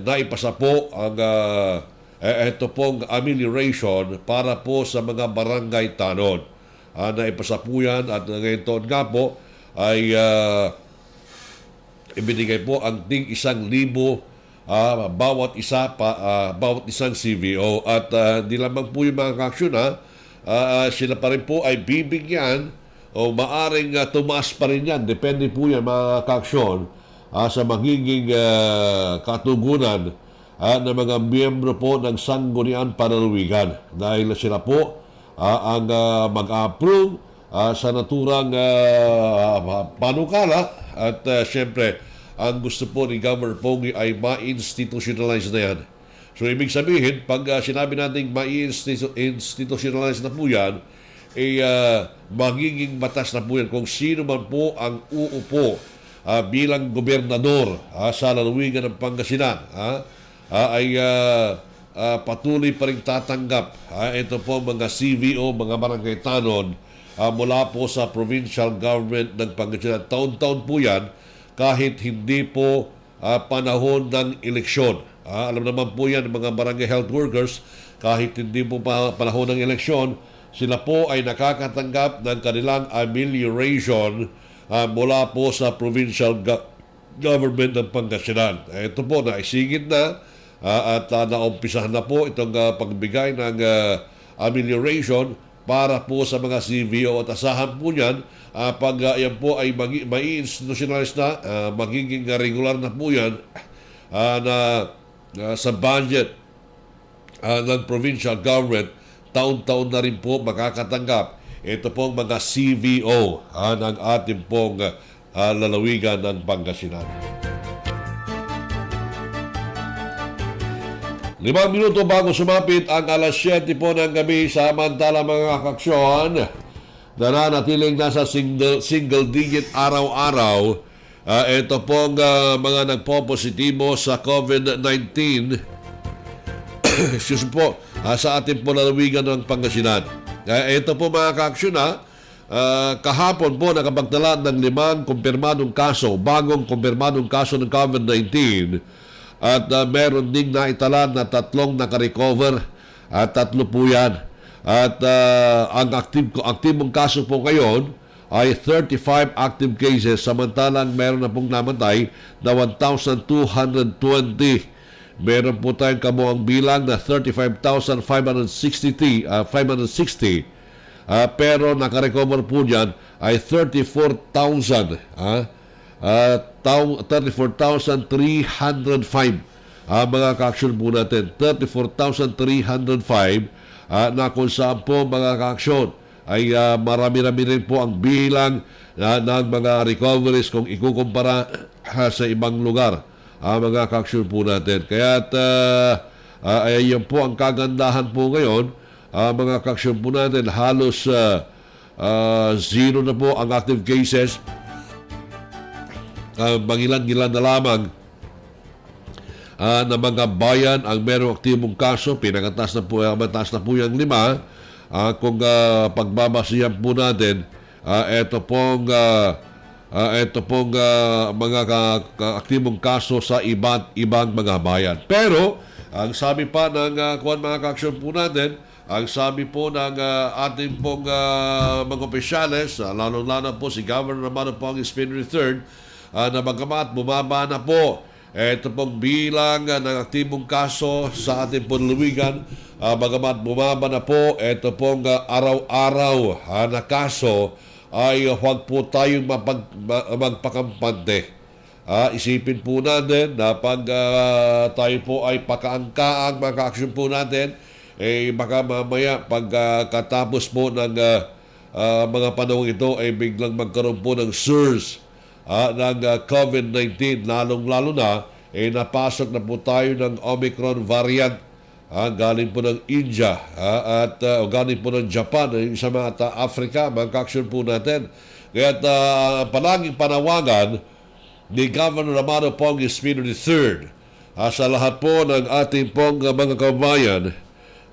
naipasa po ang ito pong amelioration para po sa mga barangay tanod. Naipasa po yan at ngayon taon nga po ay ibinigay po ang ting 1,000 bawat isang CVO. At di lamang po yung mga kaksyon sila pa rin po ay bibigyan o maaring tumaas pa rin yan. Depende po yan mga kaaksyon sa magiging katugunan ng mga miyembro po ng Sangguniang Panlalawigan. Dahil sila po ang mag-approve sa naturang panukala at siyempre ang gusto po ni Governor Pogi ay ma-institutionalize na yan. So ibig sabihin, pag sinabi natin ma-institutionalize na po yan, magiging batas na po yan kung sino man po ang uupo bilang gobernador sa lalawigan ng Pangasinan ay patuloy pa rin tatanggap ito po mga CVO, mga barangay tanod mula po sa provincial government ng Pangasinan. Taon-taon po yan kahit hindi po panahon ng eleksyon. Alam naman po yan mga barangay health workers, kahit hindi po panahon ng eleksyon, sila po ay nakakatanggap ng kanilang amelioration mula po sa provincial government ng Pangasinan. Ito po, naisigit na at naumpisahan na po itong pagbigay ng amelioration para po sa mga CVO at asahan po niyan pag yan po ay mai-institutionalize na, magiging regular na po yan sa budget ng provincial government. Taon-taon na rin po makakatanggap ito pong mga CVO ng ating pong lalawigan ng Pangasinan. 5 minuto bago sumapit ang alas 7 po ng gabi, samantala mga kaksyon, nananatiling nasa single digit araw-araw ito pong mga nagpo-positibo sa COVID-19 excuse po, sa ating po lalawigan ng Pangasinan. Ito po mga kaaksyon kahapon po nakapagtala ng 5 kumpirmadong kaso, bagong kumpirmadong kaso ng COVID-19 at meron ding naitala na 3 nakarecover at 3 po yan At ang aktibong kaso po ngayon ay 35 active cases, samantalang meron na pong namatay na 1,220. Meron po tayong kabuang bilang na 35,560. Pero nakarecover po dyan ay 34,305 mga ka-aksyon po natin. 34,305 na kung saan po mga ka-aksyon ay marami-rami rin po ang bilang ng mga recoveries kung ikukumpara sa ibang lugar. Mga ka-aksyon po natin. Kaya yan po ang kagandahan po ngayon. Mga ka-aksyon po natin, halos zero na po ang active cases. Mangilan-gilan na lamang na mga bayan ang merong aktibong kaso. Pinakatas na po yung 5. Kung pagbabasihan po natin, ito pong mga aktibong kaso sa iba't ibang mga bayan. Pero ang sabi pa ng mga ka-aksyon po natin, ang sabi po ng ating pong mga opisyales, lalo-lalo po si Governor Romano Pangasinan III, na bagamat bumaba na po ito pong bilang ng aktibong kaso sa ating punluwigan, bagamat bumaba na po ito pong araw-araw na kaso, ay huwag po tayong magpakampante. Isipin po natin na pag tayo po ay pakaangkaang mga ka-aksyon po natin, baka mamaya pagkatapos po ng mga panahon ito ay biglang magkaroon po ng SARS ng COVID-19, lalong-lalo na napasok na po tayo ng Omicron variant galing po ng India at galing po ng Japan, sa mga Africa, mga ka-aksyon po natin. Kaya palaging panawagan ni Governor Romano Pangasinan III sa lahat po ng ating pong mga kababayan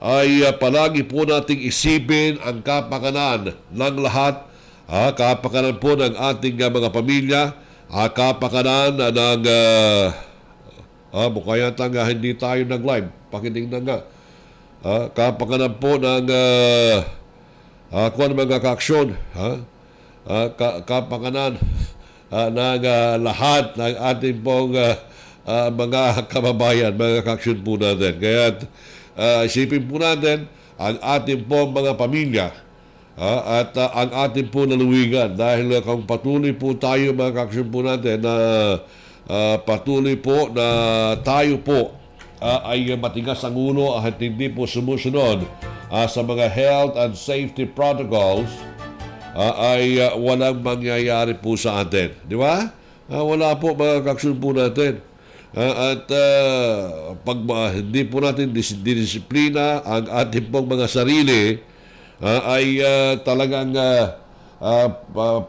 ay palagi po nating isipin ang kapakanan ng lahat, kapakanan po ng ating mga pamilya, kapakanan ng mukha yata nga hindi tayo nag-live, pakitingnan nga, kapakanan po ng mga ka-aksyon, kapakanan ng lahat ng ating pong mga kababayan, mga ka-aksyon po natin. Kaya isipin po natin ang ating pong mga pamilya at ang ating po naluwigan, dahil kung patuloy po tayo mga ka-aksyon po natin na patuloy po na tayo po ay matigas ang ulo at hindi po sumusunod sa mga health and safety protocols, ay walang mangyayari po sa atin. Di ba? Wala po mga ka-aksyon po natin. At pag hindi po natin disiplina ang ating pong mga sarili, ay talagang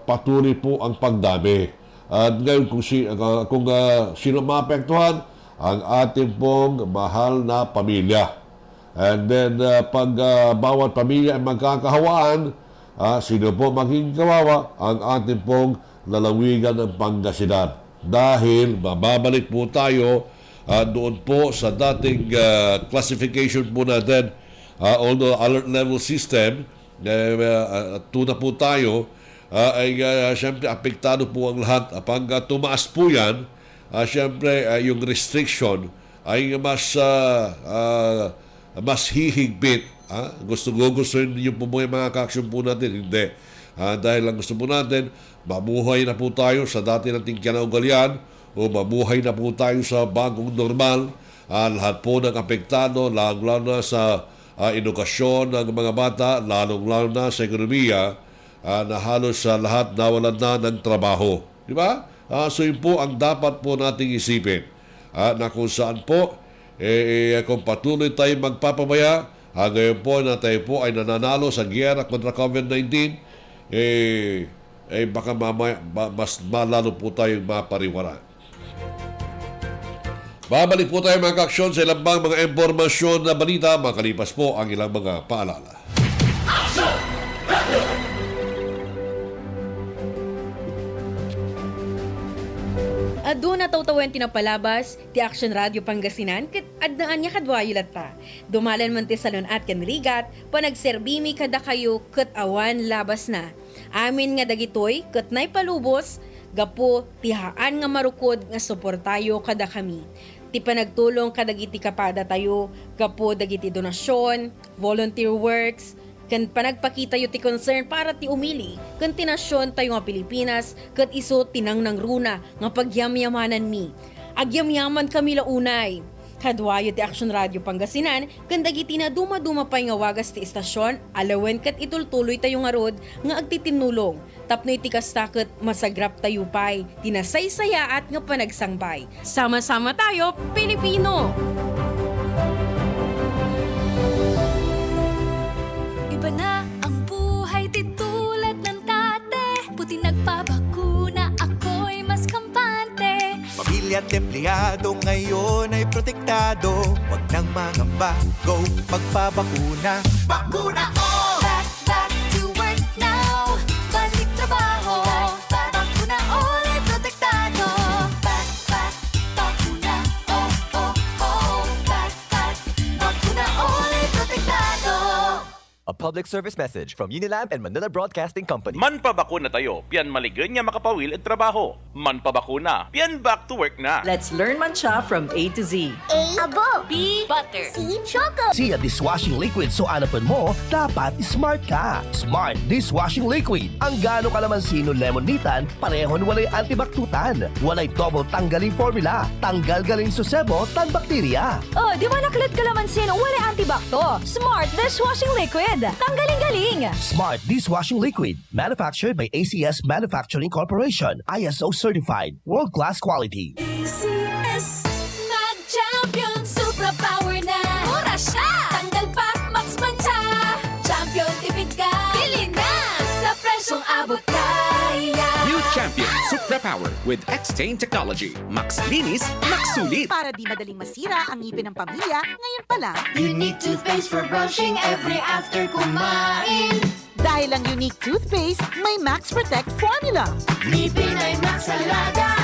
patuloy po ang pagdami. At ngayon kung sino maapektuhan, ang ating pong mahal na pamilya. And then pag bawat pamilya ay magkakahawaan, sino po maging kawawa? Ang ating pong lalawigan ng Pangasinan. Dahil mababalik po tayo doon po sa dating classification po natin, although alert level system, tuna po tayo, ay siyempre apektado po ang lahat. Pag tumaas po yan, siyempre yung restriction ay mas hihigpit. Gusto niyo po mga ka-aksyon po natin? Hindi. Dahil lang gusto po natin, mabuhay na po tayo sa dati nating kinaugalian o mabuhay na po tayo sa bagong normal. Lahat po ng apektado, lalo na sa edukasyon ng mga bata, lalo na sa ekonomiya, na halos sa lahat nawalan na ng trabaho. Di ba? So yun po ang dapat po nating isipin. Na kung saan po, kung patuloy tayo magpapabaya, ngayon po na tayo po ay nananalo sa giyera kontra COVID-19, baka mas malalo po tayong mapariwara. Babalik po tayo mga ka-aksyon sa ilang mga impormasyon na balita, makalipas po ang ilang mga paalala. Doon na tawtawan tinapalabas, ti Aksyon Radio Pangasinan, kat adnaan niya kadwayo latta. Dumalan man ti salon at kanrigat, panagserbimi kada kayo kat awan labas na. Amin nga dagitoy, kat nay palubos, gapo tihaan nga marukod nga suportayo kada kami. Ti panagtulong kadagiti kapada tayo, gapo dagiti donasyon, volunteer works, kan panagpakita yu ti concern para ti umili, kan tinasyon tayo nga Pilipinas, kat iso tinang nang runa, nga pagyamyamanan mi. Agyamyaman kami launay. Kadwayo ti Aksyon Radio Pangasinan, kan dagiti na duma-duma pa'y nga wagas ti istasyon, alawen kat itultuloy tayo nga rod, nga agtitinulong. Tapnoy ti kastakot, masagrap tayo pa'y, tinasaysaya at nga panagsangbay. Sama-sama tayo, Pilipino! Iba na ang buhay di tulad ng dati. Buti nagpabakuna, ako'y mas kampante. Pamilya at empleyado ngayon ay protektado. Huwag nang mangamba, go magpabakuna. Bakuna all! Back to work now. Balik trabaho. Bakuna all ay protektado. Bakuna, oh. Bakuna all ay protektado. A public service message from Unilam and Manila Broadcasting Company. Man pabakuna tayo, pian maligyan nga makapawil at trabaho. Man pabakuna, pian back to work na. Let's learn mancha from A to Z. A, abo. B, butter. C, choco. Siya dishwashing liquid so anapan mo, dapat smart ka. Smart dishwashing liquid. Ang gano kalamansin lemonitan, parehon walay antibaktutan. Walay double tanggaling formula. Tanggal galing susebo, tan bakterya. Oh, di ba naklit kalamansin walay antibakto? Smart dishwashing liquid. Tanggaling-galing. Smart dishwashing liquid. Manufactured by ACS Manufacturing Corporation. ISO certified. World-class quality. ACS. Mag-champion, super power na. Mura siya. Tanggal pa, max mancha. Champion, tipid ka. Bili na. Sa presyong abot kaya. New Champion Supra Power with X-Stain Technology. Max linis, max sulit. Para di madaling masira ang ngipin ng pamilya, ngayon pa lang. Unique toothpaste for brushing every after kumain. Dahil ang unique toothpaste, may Max Protect formula. Ngipin ay Max Alaga.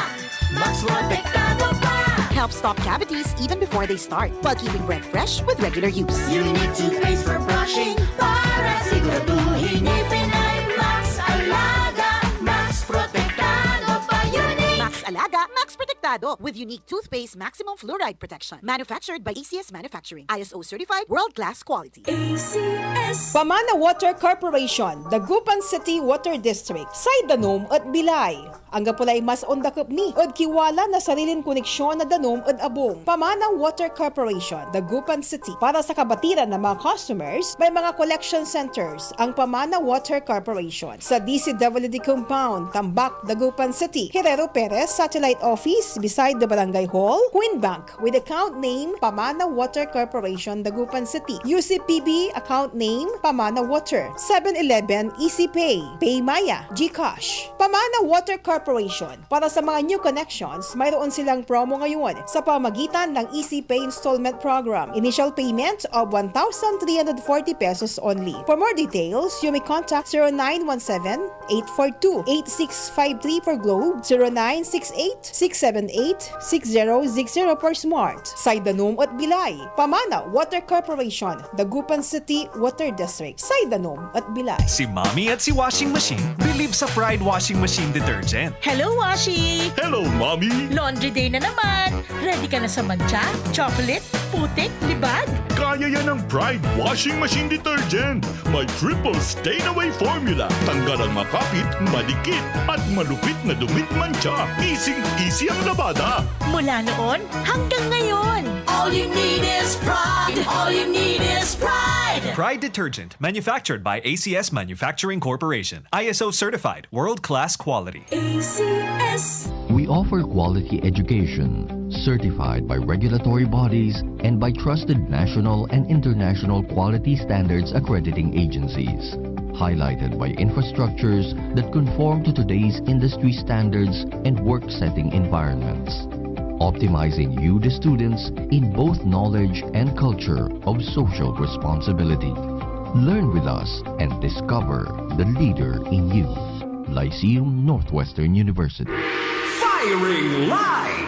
Max Protektado pa. Helps stop cavities even before they start, while keeping breath fresh with regular use. Unique toothpaste for brushing para siguraduhin ngipin ay Max Alaga. Max Protektado pa. Unique. Max Alaga, Max Protektado with unique toothpaste maximum fluoride protection. Manufactured by ACS Manufacturing. ISO certified world-class quality. ACS. Pamana Water Corporation, Dagupan City Water District, Saydanom at Bilay. Ang gapulay mas ondakop ni od kiwala na sarilin koneksyon na danom od abong. Pamana Water Corporation, Dagupan City. Para sa kabatiran ng mga customers, may mga collection centers ang Pamana Water Corporation. Sa DCWD Compound, Tambak, Dagupan City. Herrero Perez Satellite Office beside the Barangay Hall. Queen Bank with account name Pamana Water Corporation, Dagupan City. UCPB account name Pamana Water. 7-Eleven Easy Pay. Paymaya, GCash. Pamana Water Corporation. Para sa mga new connections, mayroon silang promo ngayon sa pamagitan ng Easy Pay Installment Program. Initial payment of 1,340 pesos only. For more details, you may contact 0917-842-8653 for Globe, 0968-678-6060 for Smart. Saydanom at Bilay. Pamana Water Corporation, Dagupan City Water District. Saydanom at Bilay. Si Mommy at si Washing Machine believe sa Pride Washing Machine Detergent. Hello, Washi! Hello, Mommy! Laundry day na naman. Ready ka na sa mancha, chocolate, putik, libag? Kaya yan ang Pride Washing Machine Detergent. May triple stain-away formula. Tanggal ang makapit, malikit, at malupit na dumit mancha. Easy ang labada. Mula noon hanggang ngayon. All you need is pride. All you need is pride. Pride Detergent, manufactured by ACS Manufacturing Corporation. ISO certified, world-class quality. ACS. We offer quality education, certified by regulatory bodies and by trusted national and international quality standards accrediting agencies, highlighted by infrastructures that conform to today's industry standards and work-setting environments, optimizing you, the students, in both knowledge and culture of social responsibility. Learn with us and discover the leader in you. Lyceum Northwestern University. 5 Firing Line!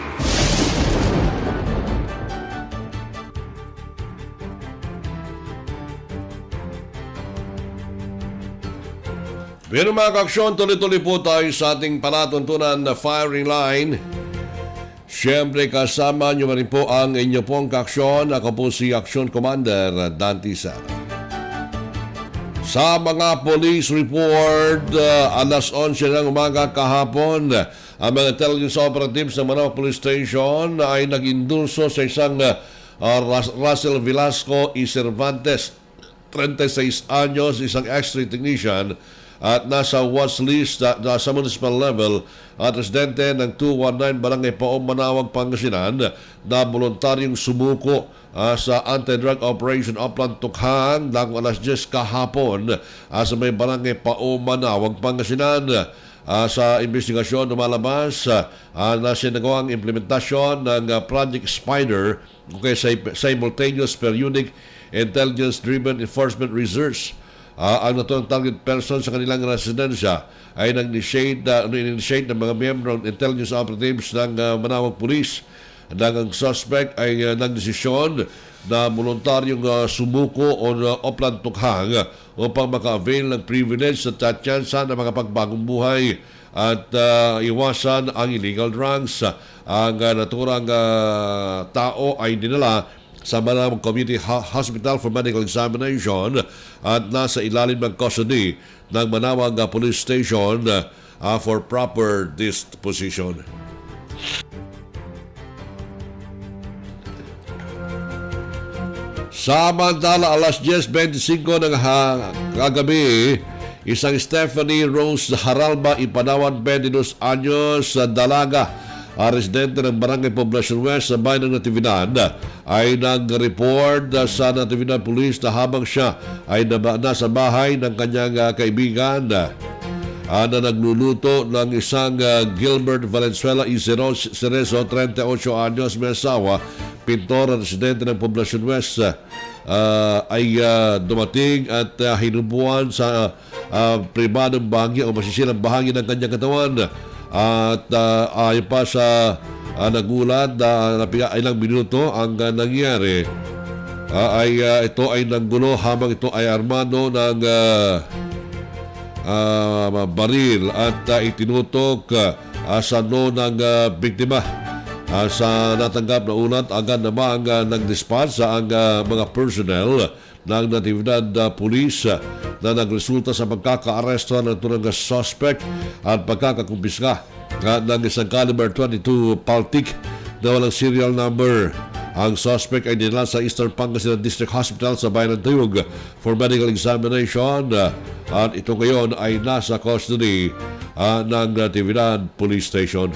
Pero mga kaaksyon, tuloy-tuloy po tayo sa ating palatuntunan na firing line. Siyempre kasama nyo rin po ang inyo pong kaaksyon. Ako po si Aksyon Kumander, Dante. Sa mga police report, alas 11 ng umaga kahapon, ang mga intelligence operatives ng Manawag Police Station ay nag-indulso sa isang Russell Velasco y Cervantes, 36 anyos, isang X-ray technician at nasa watch list sa municipal level at residente ng 219 Barangay Paong, Manawag, Pangasinan na voluntaryong sumuko sa anti-drug operation Upland Tukhang ng alas 10 kahapon sa may Barangay Paong, Manawag, Pangasinan. Sa investigasyon lumalabas na sinagawang implementasyon ng Project Spider okay, Simultaneous Periodic Intelligence-Driven Enforcement Research. Ang natuang target person sa kanilang residensya ay nag-initiate ng mga miyembro ng intelligence operatives ng Manawag Police. Ang suspect ay nagdesisyon na voluntaryong sumuko o Upland Tukhang upang maka-avail ng privilege at tsansa na makapagbagong buhay at iwasan ang illegal drugs. Ang naturang tao ay dinala sa Manawag Community Hospital for medical examination at nasa ilalim ng custody ng Manawag Police Station for proper disposition. Samantala, alas 10:25 ng kagabi, isang Stephanie Rose Haralba Ipanawan, 22 anyos, dalaga, residente ng Barangay Poblacion West sa bayan ng Natividad, ay nag-report sa Natividad Police na habang siya ay nasa bahay ng kanyang kaibigan na nagluluto ng isang Gilbert Valenzuela y Cerezo, 38 anyos, may asawa, pintor at residente ng Poblacion West, ay dumating at hinubuan sa pribadong bahagi o masisilang bahagi ng kanyang katawan. At ayon pa sa nagulat na ilang minuto ang nangyari, ito ay nanggulo habang ito ay armado ng baril at itinutok sa no ng biktima. Sa natanggap na ulat, agad namang nag-dispatch ang mga personnel ng Natividad Police na nagresulta sa pagkaka-aresto ng tunang suspect at pagkakakumpiska ng isang caliber 22 Paltic na walang serial number. Ang suspect ay dinala sa Eastern Pangasinan District Hospital sa bayan ng Tayug for medical examination at ito ngayon ay nasa custody ng Natividad Police Station.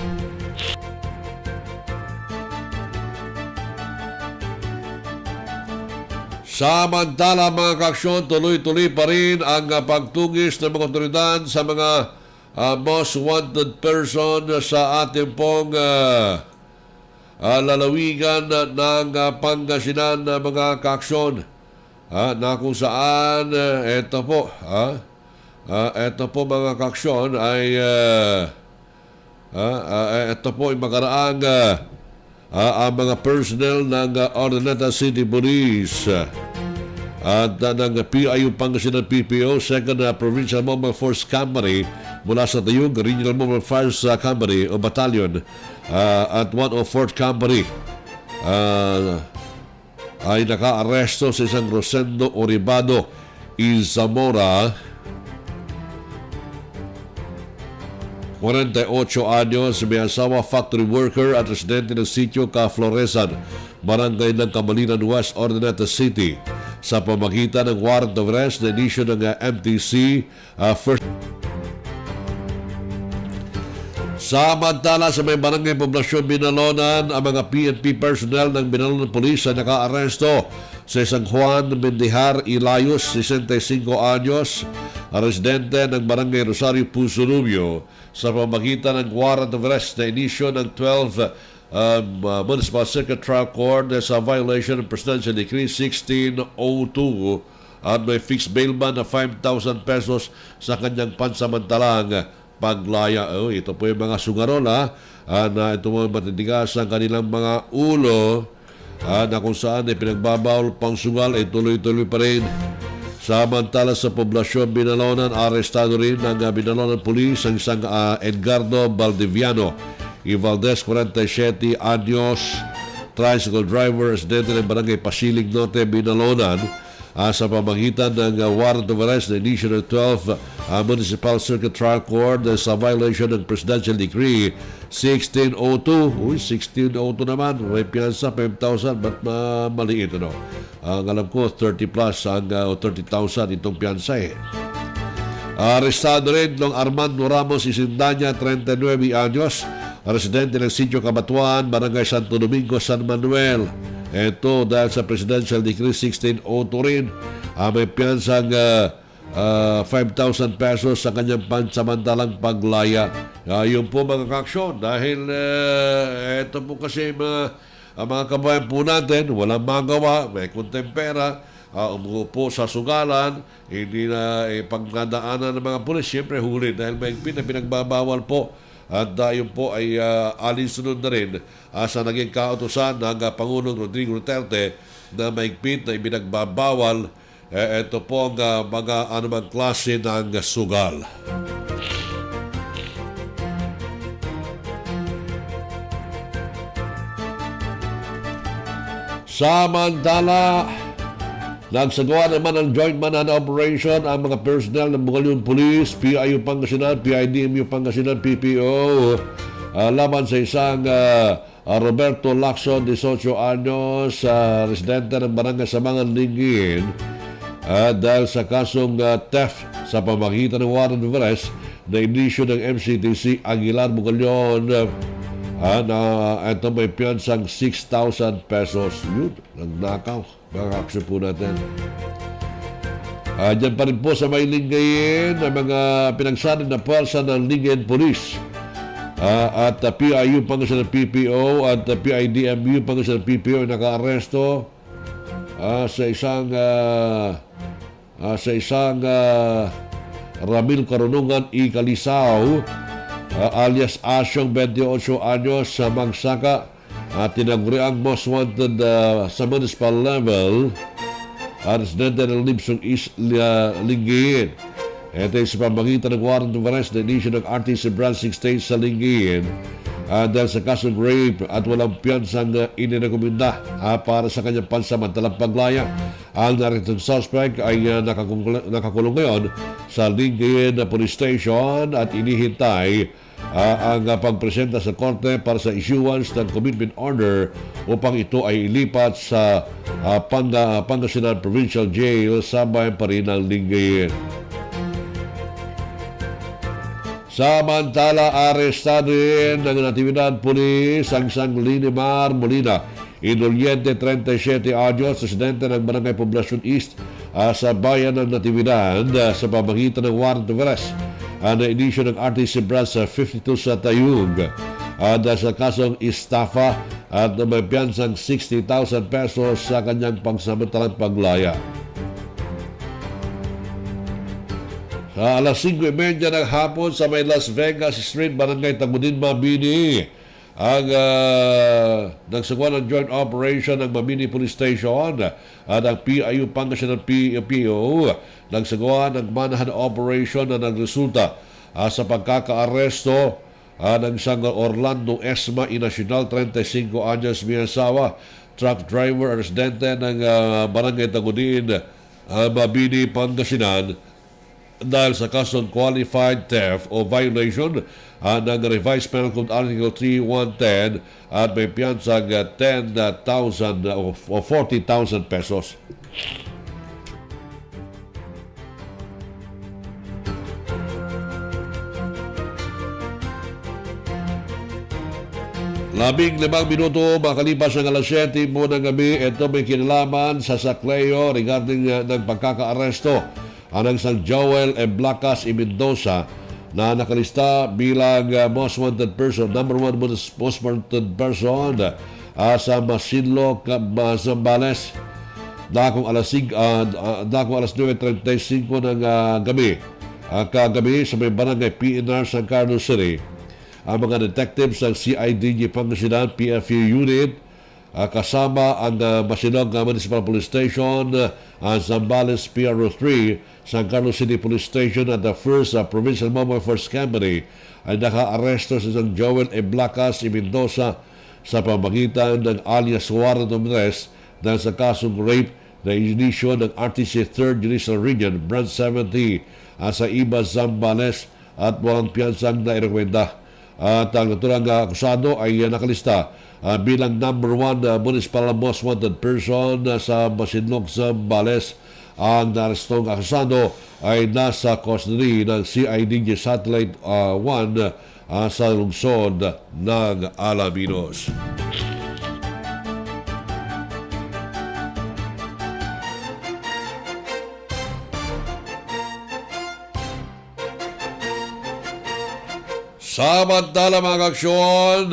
Samantala mga kaaksyon, tuloy-tuloy pa rin ang pagtugis ng mga otoridad sa mga most wanted person sa ating pong lalawigan ng Pangasinan na mga kaaksyon. Na kung saan ito po mga kaaksyon ay ito po ay makaraang ang mga personnel ng Ordinata City Police at ng PIU Pangasinan PPO, 2nd Provincial Mobile Force Company mula sa Tayug, Regional Mobile Force Company o Battalion at 104th Company ay naka-aresto sa isang Rosendo Oribado Izamora, 48 anyos, may asawa, factory worker at residente ng sitio Floresan, barangay ng Kamalinan West, Ordinata City, sa pamagitan ng warrant of arrest na inisyo ng MTC first. Samantala sa may barangay Poblasyon Binalonan, ang mga PNP personnel ng Binalonan Police ay naka-aresto sa isang Juan Mendihar Ilayos, 65 anyos, residente ng barangay Rosario Pusurubio, sa pamagitan ng warrant of arrest na inisyo ng 12 Municipal Circuit Trial Court sa violation ng Presidential Decree 1602 at may fixed bail ban na 5,000 pesos sa kanyang pansamantalang paglaya. Ito po yung mga sugarola na ito mga matitigas ang kanilang mga ulo na kung saan ay pinagbabawal pang sugal ay tuloy-tuloy pa rin. Samantala sa poblasyon Binalonan, arestado rin ng Binalonan Police ang isang Edgardo Valdiviano y Valdez, 47 anyos, tricycle driver, residente ng barangay Pasiling Norte, Binalonan, sa pamagitan ng warrant of arrest na inisyo ng 12 Municipal Circuit Trial Court sa violation ng Presidential Decree 1602. 1602 naman. May piyansa, 5,000. Ba't maliit, ano? Ang alam ko, 30 plus, 30,000 itong piyansa eh. Arestado rin ng Armando Ramos Isindanya, 39 anyos, residente ng Sitio Cabatuan, Barangay Santo Domingo, San Manuel. Ito dahil sa Presidential Decree 1602 rin, may piyansang 5,000 pesos sa kanyang pansamantalang paglaya. Yun po mga kaaksyon, dahil ito po kasi mga kabayan po natin, walang magawa, may kontempera, umupo sa sugalan, hindi na pagdadaanan ng mga pulis, siyempre huli dahil may pinagbabawal po. At yun po ay alinsunod na rin sa naging kautusan ng Pangulong Rodrigo Duterte na maigpit na ibinagbabawal ito po ang mga anumang klase ng sugal. Samantala, nagsagawa naman ng joint manhunt operation ang mga personnel ng Bukalyon Police, PIU Pangasinan, PIDMU Pangasinan, PPO, laban sa isang Roberto Lacson, 18 anyos, residente ng Barangay Samangan, Linggin, dahil sa kasong theft sa pamagitan ng warrant of arrest na inisyu ng MCTC Aguilar, Bukalyon, na ito may piyansang 6,000 pesos. Yun, nagnakaw. Mga aksyon po natin. Diyan pa rin po sa may Lingayen ang mga pinagsanin na pwersa ng Lingayen Police at PIU Pangasinan PPO at PIDMU Pangasinan PPO ay naka-aresto sa isang Ramil Karunungan Ikalisaw alias Asyong, 28 anyos, sa Magsaka, tinaguriang most wanted sa municipal level, residente ng Libsong East, Lingayen. Ito ay sa pamagitan ng warrant of arrest na inisyu ng RTC Branch 68 sa Lingayen dahil sa kasong rape at walang piyansang inirekomenda para sa kanyang pansamantalang paglaya. Ang naritong suspect ay nakakulong ngayon sa Lingayen Police Station at inihintay ang pagpresenta sa korte para sa issuance ng commitment order upang ito ay ilipat sa Pangasinan Provincial Jail sa bayan pa rin ng Lingayen. Samantala, arestado rin ng Natividad Police ang isang Linimar Molina, Indoliente, 37 anyos, residente ng Barangay Poblacion East sa bayan ng Natividad sa pamagitan ng warrant of arrest na inisyu ng RTC Branch 52 sa Tayug dahil sa kasong estafa at may piyansang 60,000 pesos sa kanyang pangsamantalang paglaya. Sa alas 5:30 ng hapon sa may Las Vegas Street, Barangay Tagudin, Mabini, ang nagsagawa ng joint operation ng Mabini Police Station at ang PIU Pangasinan PPO nagsagawa ng manhunt operation na nagresulta sa pagkakaaresto ng isang Orlando Esma Inasyonal, 35 anyos, may asawa, truck driver, residente ng Barangay Tagudin, Mabini, Pangasinan, dahil sa kasong qualified theft o violation ng Revised Penal Code Article 3110 at may piyansang 10,000 o 40,000 pesos. Labing 5 minuto makalipas ang alas 7 mo ng gabi, ito may kinalaman sa sakleo regarding ng pagkakaaresto ang isang Joel E. Blacas i Mendoza na nakalista bilang most wanted person, number 1 most wanted person sa Masinloc, Zambales, dakong alas 9:35 ng gabi. Kagabi sa may barangay PNR San Carlos City, ang mga detectives ng CIDG Pangasinan PFU Unit kasama ang Masinog Municipal Police Station, Zambales PRO 3, San Carlos City Police Station at the 1st Provincial Mobile Force Company ay naka-aresto sa isang Joel E. Blacas Mendoza sa pamagitan ng alias warrant of arrest dahil sa kasong rape na inisyo ng RTC 3rd Judicial Region Branch 70 sa Iba, Zambales at walang piyansang na irekwenta. At ang naturang akusado ay nakalista bilang number 1 municipal most wanted person sa Masinloc, Zambales. Ang narestong akusado ay nasa custody ng CIDG Satellite 1 sa lungsod ng Alaminos. Samantala mga aksyon,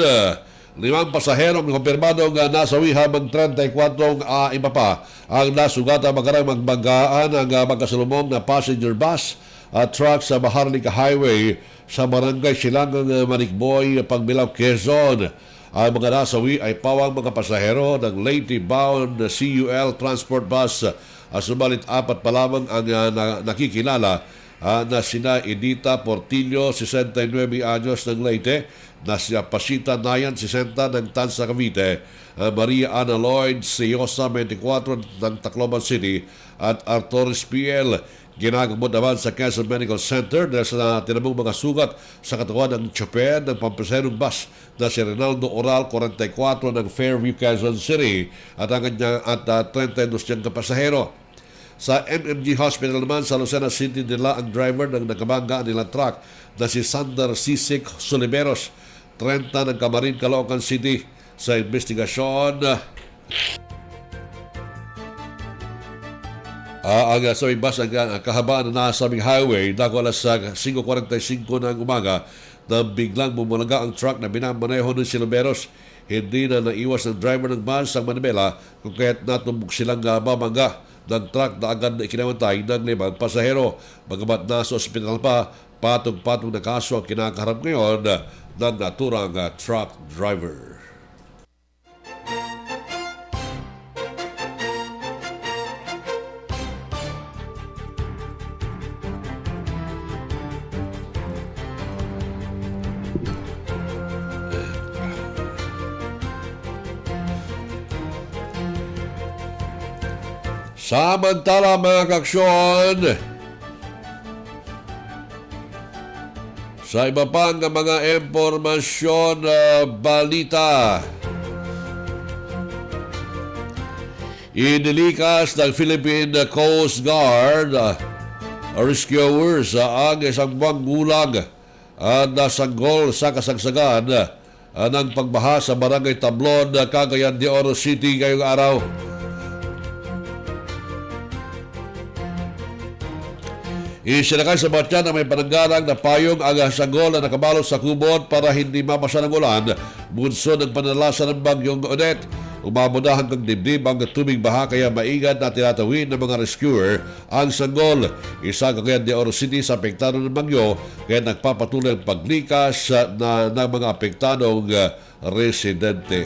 5 pasaherong kumpirmadong nasawi habang 34 iba pa ang nasugata magarang magbanggaan ang magkasalumong na passenger bus at truck sa Maharlika Highway sa barangay Silangang Manikboy, Pangbilao, Quezon. Ang mga nasawi ay pawang mga pasahero ng Leyte-bound CUL transport bus. Subalit 4 pa lamang ang nakikilala na sina Edita Portillo, 69 anyos ng Leyte, na si Pasita Nayan, 60 ng Tansa, Cavite, Maria Ana Lloyd, Siosa, 24 ng Tacloban City, at Artores PL. Ginagamot naman sa Quezon Medical Center dahil sa tinamong mga sugat sa katawan ng tsoper ng pampaserong bus na si Rinaldo Oral, 44 ng Fairview, Quezon City, at ang kanyang 32 niyang kapasahero. Sa MMG Hospital naman sa Lucena City nila ang driver ng nakabanggaan nilang truck na si Sander Sisik Soliveros, 30 ng Camarin, Caloocan City. Sa investigasyon, ang sabing bus ang kahabaan na nasabing highway dako alas 5:45 ng umaga na biglang bumulaga ang truck na binamaneho ng Soliveros. Hindi na naiwas ng driver ng bus ang Manibela kung kaya't natumbok silang babangga ng truck na agad na ikinawantay ng 5 pasahero. Bagamat nasa ospital pa, patong-patong na kaso ang kinakaharap ngayon ng naturang truck driver. Samantala mga kaksyon, sa iba pang mga impormasyon balita, inilikas ng Philippine Coast Guard rescuers ang isang buwang gulang na sanggol sa kasagsagan ng pagbaha sa Barangay Tablon, Cagayan de Oro City ngayong araw. Isinakay sa batyan na may pananggalang na payong ang sanggol na nakabalot sa kubot para hindi mabasa ng ulan. Bunso ng panalasa ng bagyong Odette. Umamunahan ng dibdib ang tubig baha kaya maingat na tinatawid ng mga rescuer ang sanggol. Isa Cagayan de Oro City sa apektado ng bagyo kaya nagpapatuloy ang paglikas ng mga apektadong residente.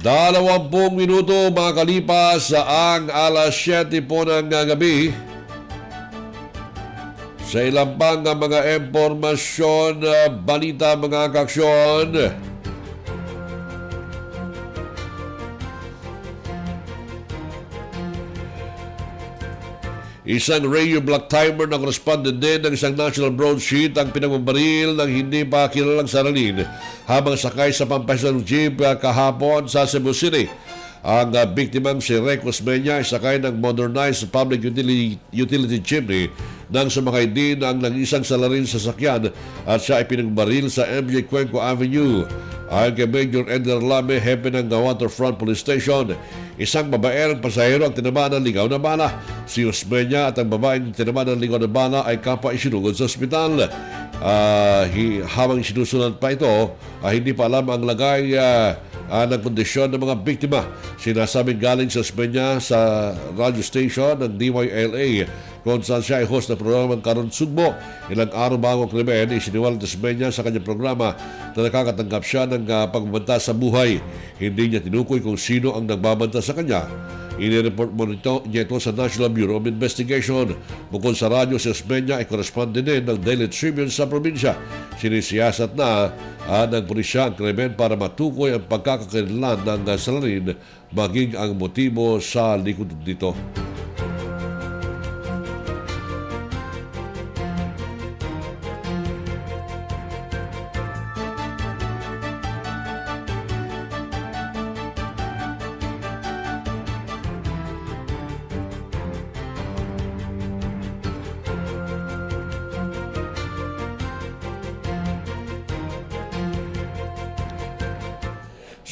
Dalawampung minuto makalipas ang alas 7 po ng gabi. Sa ilang pang mga impormasyon, balita mga kaksyon. Isang radio black timer na correspondent din ng isang national broadsheet ang pinagbabaril ng hindi pa kilalang saralin habang sakay sa pampasanong jeep kahapon sa Cebu City. Ang biktimang si Recus Menya ay sakay ng modernized public utility jeepney nang sumakay din ang nag-isang salarin sa sakyan at siya ay pinagbaril sa MJ Cuenco Avenue. Ayon kay Major Edgar Lame, hepe ng Waterfront Police Station, isang babaerang pasahero ang tinamaan ng ligaw na bala. Si Osmeña at ang babaeng tinamaan ng ligaw na bala ay kapwa isinugod sa ospital. Habang sinusunod pa ito, hindi pa alam ang lagay ng kondisyon ng mga biktima. Sinasabing galing sa Osmeña sa radio station ng DYLA kung saan siya ay host ng programang Karon Sugbo. Ilang araw bago ang krimen, isiniwalat ni Osmeña sa kanyang programa na nakakatanggap siya ng pagbabanta sa buhay. Hindi niya tinukoy kung sino ang nagbabanta sa kanya. Inireport mo niya ito sa National Bureau of Investigation. Bukod sa radyo, si Osmeña ay korespondent din ng Daily Tribune sa probinsya. Sinisiyasat na ng pulisya ang krimen para matukoy ang pagkakakilanlan ng salarin maging ang motibo sa likod dito.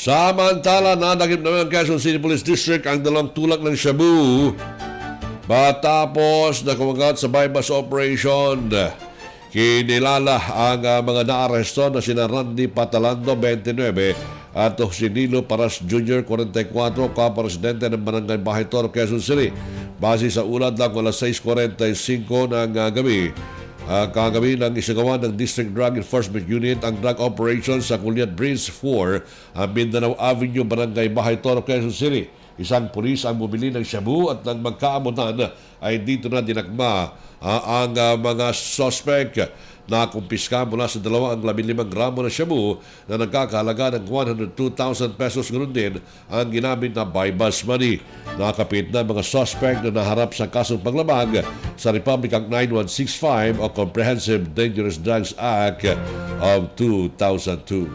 Samantala, nadagip naman ang Quezon City Police District ang dalawang tulak ng shabu matapos na kumagat sa bypass operation. Kinilala ang mga naaresto na sina Randy Patalando, 29, at Josinilo Paras Jr., 44, kapresidente ng Barangay Bahitor, Quezon City. Base sa ulat lang alas 6:45 ng gabi. Kagabi nang isagawa ng District Drug Enforcement Unit ang drug operation sa Culiat Bridge 4, Mindanao Avenue, Barangay Bahay Toro, Quezon City. Isang pulis ang bumili ng shabu at nang magkaabutan ay dito na dinakma ang mga suspect. Nakumpiska mula sa 215 gramo na shabu na nagkakahalaga ng 102,000 pesos. Ganoon din ang ginamit na bypass money. Nakapit na mga suspect na naharap sa kasong paglabag sa Republic Act 9165 o Comprehensive Dangerous Drugs Act of 2002.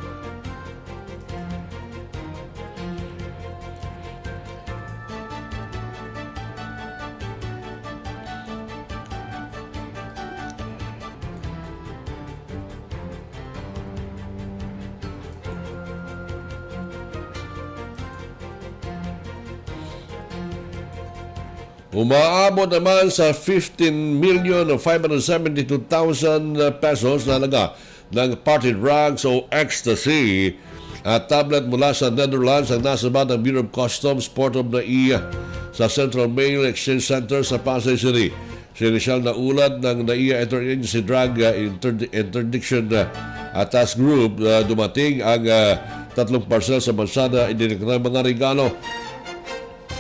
Umaabot naman sa 15,572,000 pesos na halaga ng party drugs o ecstasy at tablet mula sa Netherlands ang nasabat ng Bureau of Customs Port of NAIA sa Central Mail Exchange Center sa Pasay City. Sinisyal na ulat ng NAIA Interagency Drug Interdiction Task Group, dumating ang 3 parcel sa bansa na inilikang mga regalo.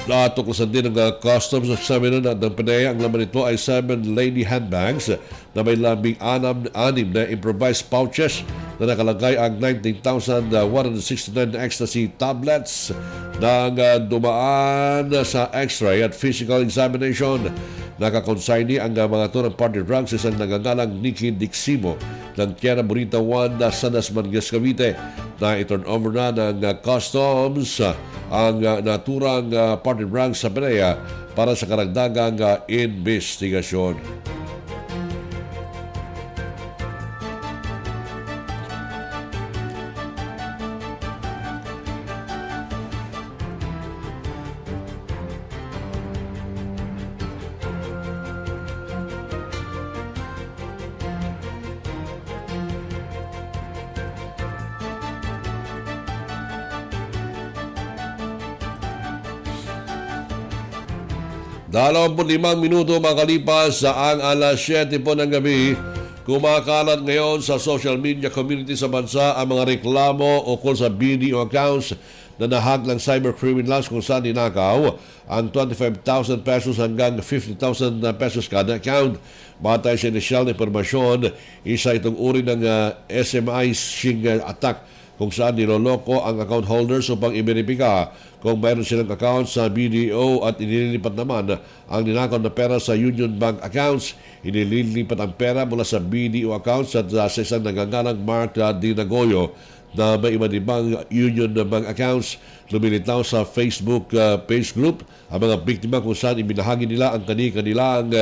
Natuklasan din ng customs examiner at ng PNEA ang laman nito ay 7 lady handbags na may labing 6 na improvised pouches na nakalagay ang 19,169 ecstasy tablets na dumaan sa x-ray at physical examination. Nakakonsigni ang mga ito ng party drugs sa isang nagangalang Nikki Diximo ng Cera Bonita 1 sa Dasmariñas, Cavite na i-turn over na ng customs ang naturang party drugs sa PNEA para sa karagdagang investigasyon. Dalawang 5 minuto makalipas sa ang alas 7 po ng gabi, kumakalat ngayon sa social media community sa bansa ang mga reklamo ukol sa BDO accounts na nahack ng cybercriminals kung saan ninakaw ang 25,000 pesos hanggang 50,000 pesos kada account. Batay sa inisyal na impormasyon, isa itong uri ng SMI-shing attack kung saan niloloko ang account holders upang i-verifika kung mayroon silang account sa BDO at inililipat naman ang ninakaw na pera sa Union Bank accounts. Inililipat ang pera mula sa BDO accounts at sa isang nagangalang Mark Dinagoyo na may iba't ibang Union Bank accounts. Lumilitaw sa Facebook page group ang mga biktima kung saan ibinahagi nila ang kanilang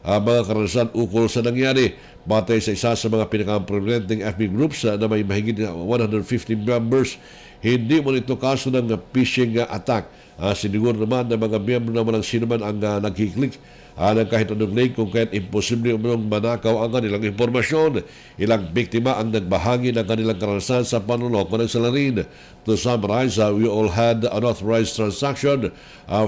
ang mga karanasan ukol sa nangyari. Batay sa isa sa mga pinaka-prominenteng FB groups na may mahigit 150 members, hindi mo nito kaso ng phishing attack. Siniguro naman ng mga miyembro na walang sino man ang nagkiklik ng kahit anong link kung kahit imposible umunong manakaw ang kanilang impormasyon. Ilang biktima ang nagbahagi ng kanilang karanasan sa panloloko ng salarin. To summarize, we all had unauthorized transaction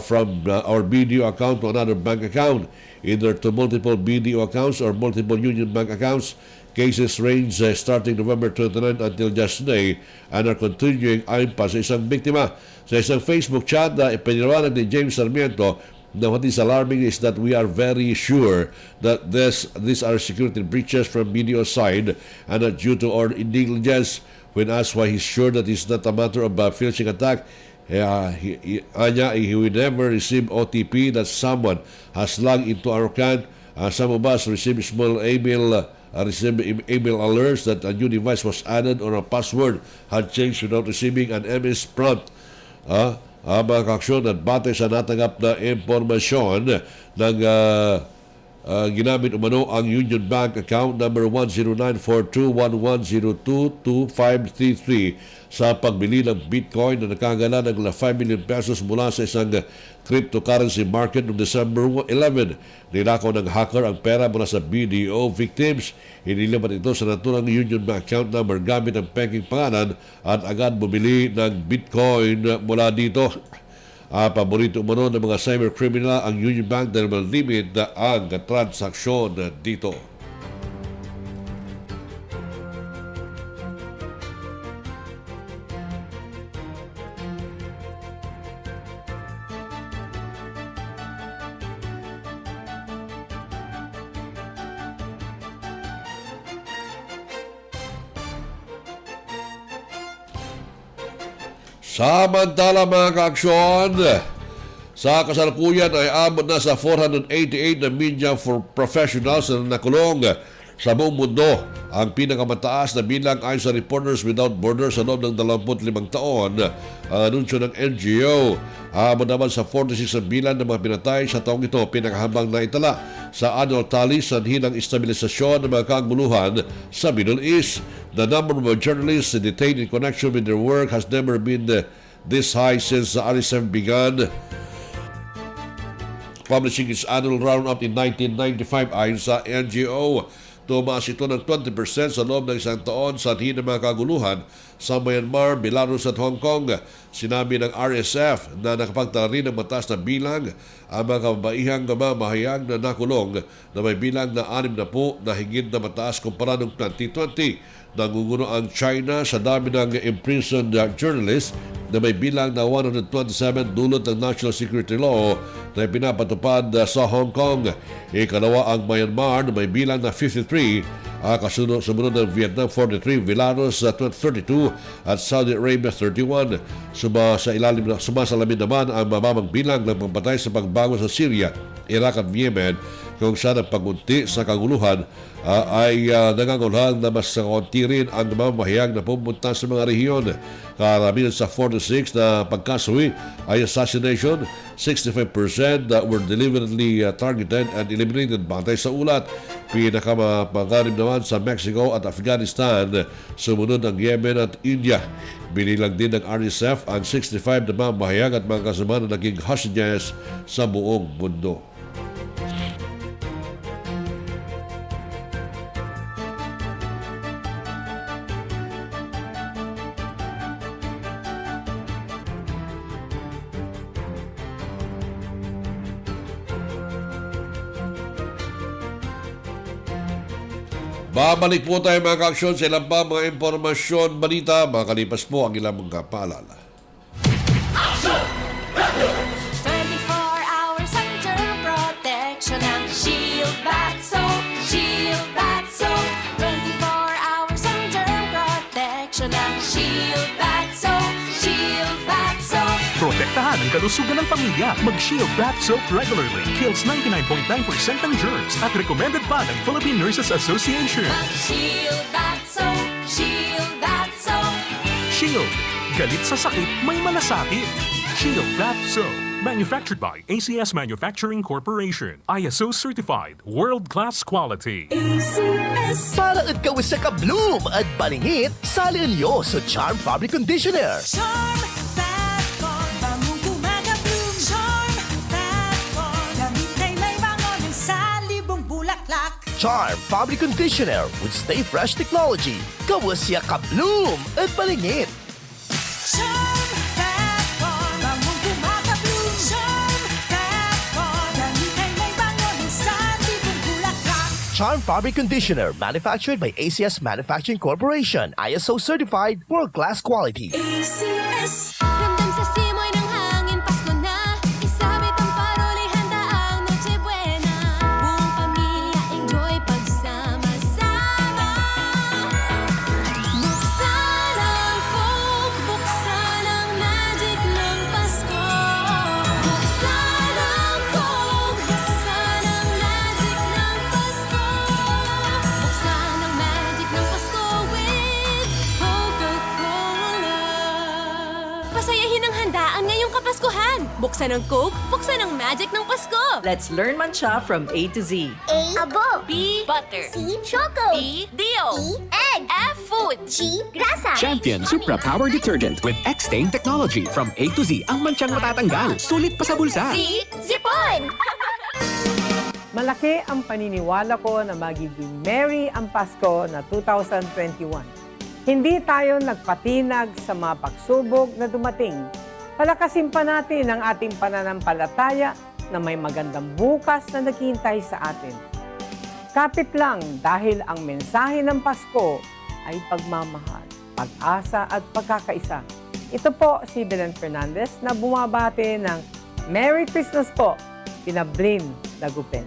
from our BDO account to another bank account, either to multiple BDO accounts or multiple Union Bank accounts. Cases range starting November 29 until just today and are continuing ayon pa sa isang biktima. Sa isang Facebook chat na ipinirawanan ni James Sarmiento na what is alarming is that we are very sure that these are security breaches from BDO side and not due to our negligence. When asked why he's sure that it's not a matter of phishing attack, he will never receive OTP that someone has logged into our account. Some of us receive small email alerts that a new device was added or a password had changed without receiving an MS prompt. Mga kaaksyon at batay sa natanggap na impormasyon ng ginamit umano ang Union Bank account number 1094211022533 sa pagbili ng Bitcoin na nakagala ng 5 million pesos mula sa isang cryptocurrency market noong December 11. Ninakaw ng hacker ang pera mula sa BDO victims. Inilipat ito sa naturang Union Bank account number gamit ang peking pangalan at agad bumili ng Bitcoin mula dito. Paborito umano ng mga cybercriminal ang Union Bank dahil malimit ang transaksyon dito. Samantala mga kaaksyon, sa kasalukuyan ay abot na sa 488 na media for professionals na nakulong sa buong mundo. Ang pinakamataas na bilang ayon sa Reporters Without Borders sa loob ng 25 taon. Ang anunsyo ng NGO, abot naman sa 46 na bilang ng mga pinatay sa taong ito, pinakahambang na itala sa annual tally sa hinang estabilisasyon ng mga kaguluhan sa Middle East. The number of journalists detained in connection with their work has never been this high since the RSF began publishing its annual roundup in 1995 ayon sa NGO. Tumaas ito ng 20% sa loob ng isang taon sa hinang mga kaguluhan sa Myanmar, Belarus at Hong Kong. Sinabi ng RSF na nakapagtala rin ng mataas na bilang ang mga kababaihang mamahayag na nakulong na may bilang na 60 na higit na mataas kumpara noong 2020. Nangunguno ang China sa dami ng imprisoned journalists na may bilang na 127 dulot ng National Security Law na pinapatupad sa Hong Kong. Ikalawa ang Myanmar na may bilang na 53, sumunod ng Vietnam 43, Belarus 32 at Saudi Arabia 31. Sumasalamin naman ang mababang bilang ng pampatay sa pagbago sa Syria, Iraq at Yemen kung saan ang pagunti sa kaguluhan ay nangangulhang na mas kaunti rin ang mamahayag na pumunta sa mga rehiyon. Karamihan sa 46 na pagkasuhi ay assassination, 65% were deliberately targeted and eliminated batay sa ulat. Pinakamapanganib naman sa Mexico at Afghanistan, sumunod ang Yemen at India. Binilang din ng RSF ang 65 na mamahayag at mga kasama na naging hostages sa buong mundo. Babalik po tayo mga kaaksyon sa ilang pa mga impormasyon, balita, makalipas po ang ilang mga paalala. 24 hours under protection ng Shield Bath Soap. Shield Bath Soap. 24 hours under protection ng Shield Bath Soap. Shield Bath Soap. Protektahan ang kalusugan ng pamilya. Mag-Shield Bath Soap regularly. Kills 99.9% ng germs at recommended pa ng Philippine Nurses Association. Shield Bath Soap. Shield Bath Soap. Shield. Galit sa sakit, may malasakit. Shield Bath Soap. Manufactured by ACS Manufacturing Corporation. ISO certified. World-class quality. Para at kawis sa kabloom at balingit, salin nyo sa Charm Fabric Conditioner. Charm Fat Corn, bangong gumagabloom. Charm Fat Corn, damit ay may bango ng salibong bulaklak. Charm Fabric Conditioner with Stay Fresh technology. Kawis siya kabloom at balingit. Charm Fat Corn, bangong gumagabloom. Charm Fat Corn, damit ay may bango ng salibong bulaklak. Charm Fabric Conditioner, manufactured by ACS Manufacturing Corporation. ISO certified, world-class quality. ACS. Ramdam sa simoy ng hangin, Pasko na. Isabit ang paroli, handa ang Noche Buena. Buong pamilya, enjoy pagsama-sama. Buksan ang Coke, buksan ang magic ng Pasko. Buksan ang Coke, buksan ang magic ng Pasko. Buksan ang magic ng Pasko with Coca-Cola. Pasayahin ang handaan ngayong Kapaskuhan. Buksan ang Coke, buksan ang magic ng Pasko. Let's learn mancha from A to Z. A. Abo. B. Butter. C. Choco. D. Dio. E. Egg. F. Food. G. Grasa. Champion Supra Power Detergent with X-Stain Technology. From A to Z ang manchang matatanggal. Sulit pa sa bulsa. Z. Zipon. Malaki ang paniniwala ko na magiging merry ang Pasko na 2021. Hindi tayo nagpatinag sa mga pagsubok na dumating. Palakasin pa natin ang ating pananampalataya na may magandang bukas na naghihintay sa atin. Kapit lang dahil ang mensahe ng Pasko ay pagmamahal, pag-asa at pagkakaisa. Ito po si Belen Fernandez na bumabati ng Merry Christmas po, Pinablin Lagupen.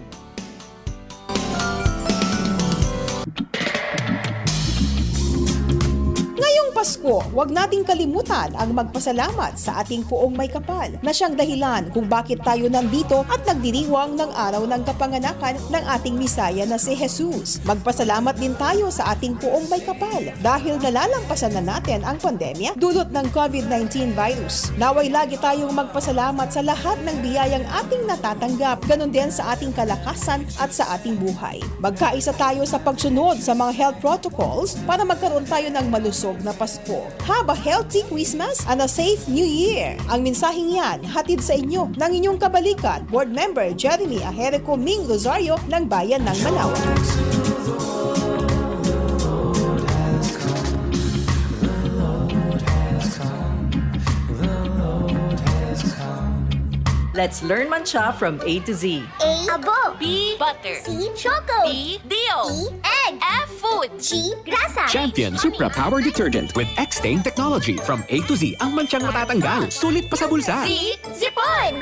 Ngayong Pasko, huwag nating kalimutan ang magpasalamat sa ating Poong May Kapal na siyang dahilan kung bakit tayo nandito at nagdiriwang ng araw ng kapanganakan ng ating Misaya na si Jesus. Magpasalamat din tayo sa ating Poong May Kapal dahil nalalampasan na natin ang pandemya dulot ng COVID-19 virus. Naway lagi tayong magpasalamat sa lahat ng biyayang ating natatanggap, ganun din sa ating kalakasan at sa ating buhay. Magkaisa tayo sa pagsunod sa mga health protocols para magkaroon tayo ng malusog na Pasko. Have a healthy Christmas and a safe New Year. Ang mensaheng yan, hatid sa inyo ng inyong kabalikat, Board Member Jeremy Ajereco Ming Rosario ng Bayan ng Manawa. Let's learn mancha from A to Z. A. Abo. B. Butter. C. Choco. D. Dio. E. Egg. F. Food. G. Grasa. Champion Supra Power Detergent with X-Stain Technology. From A to Z ang manchang matatanggal. Sulit pa sa bulsa. Z. Zipon.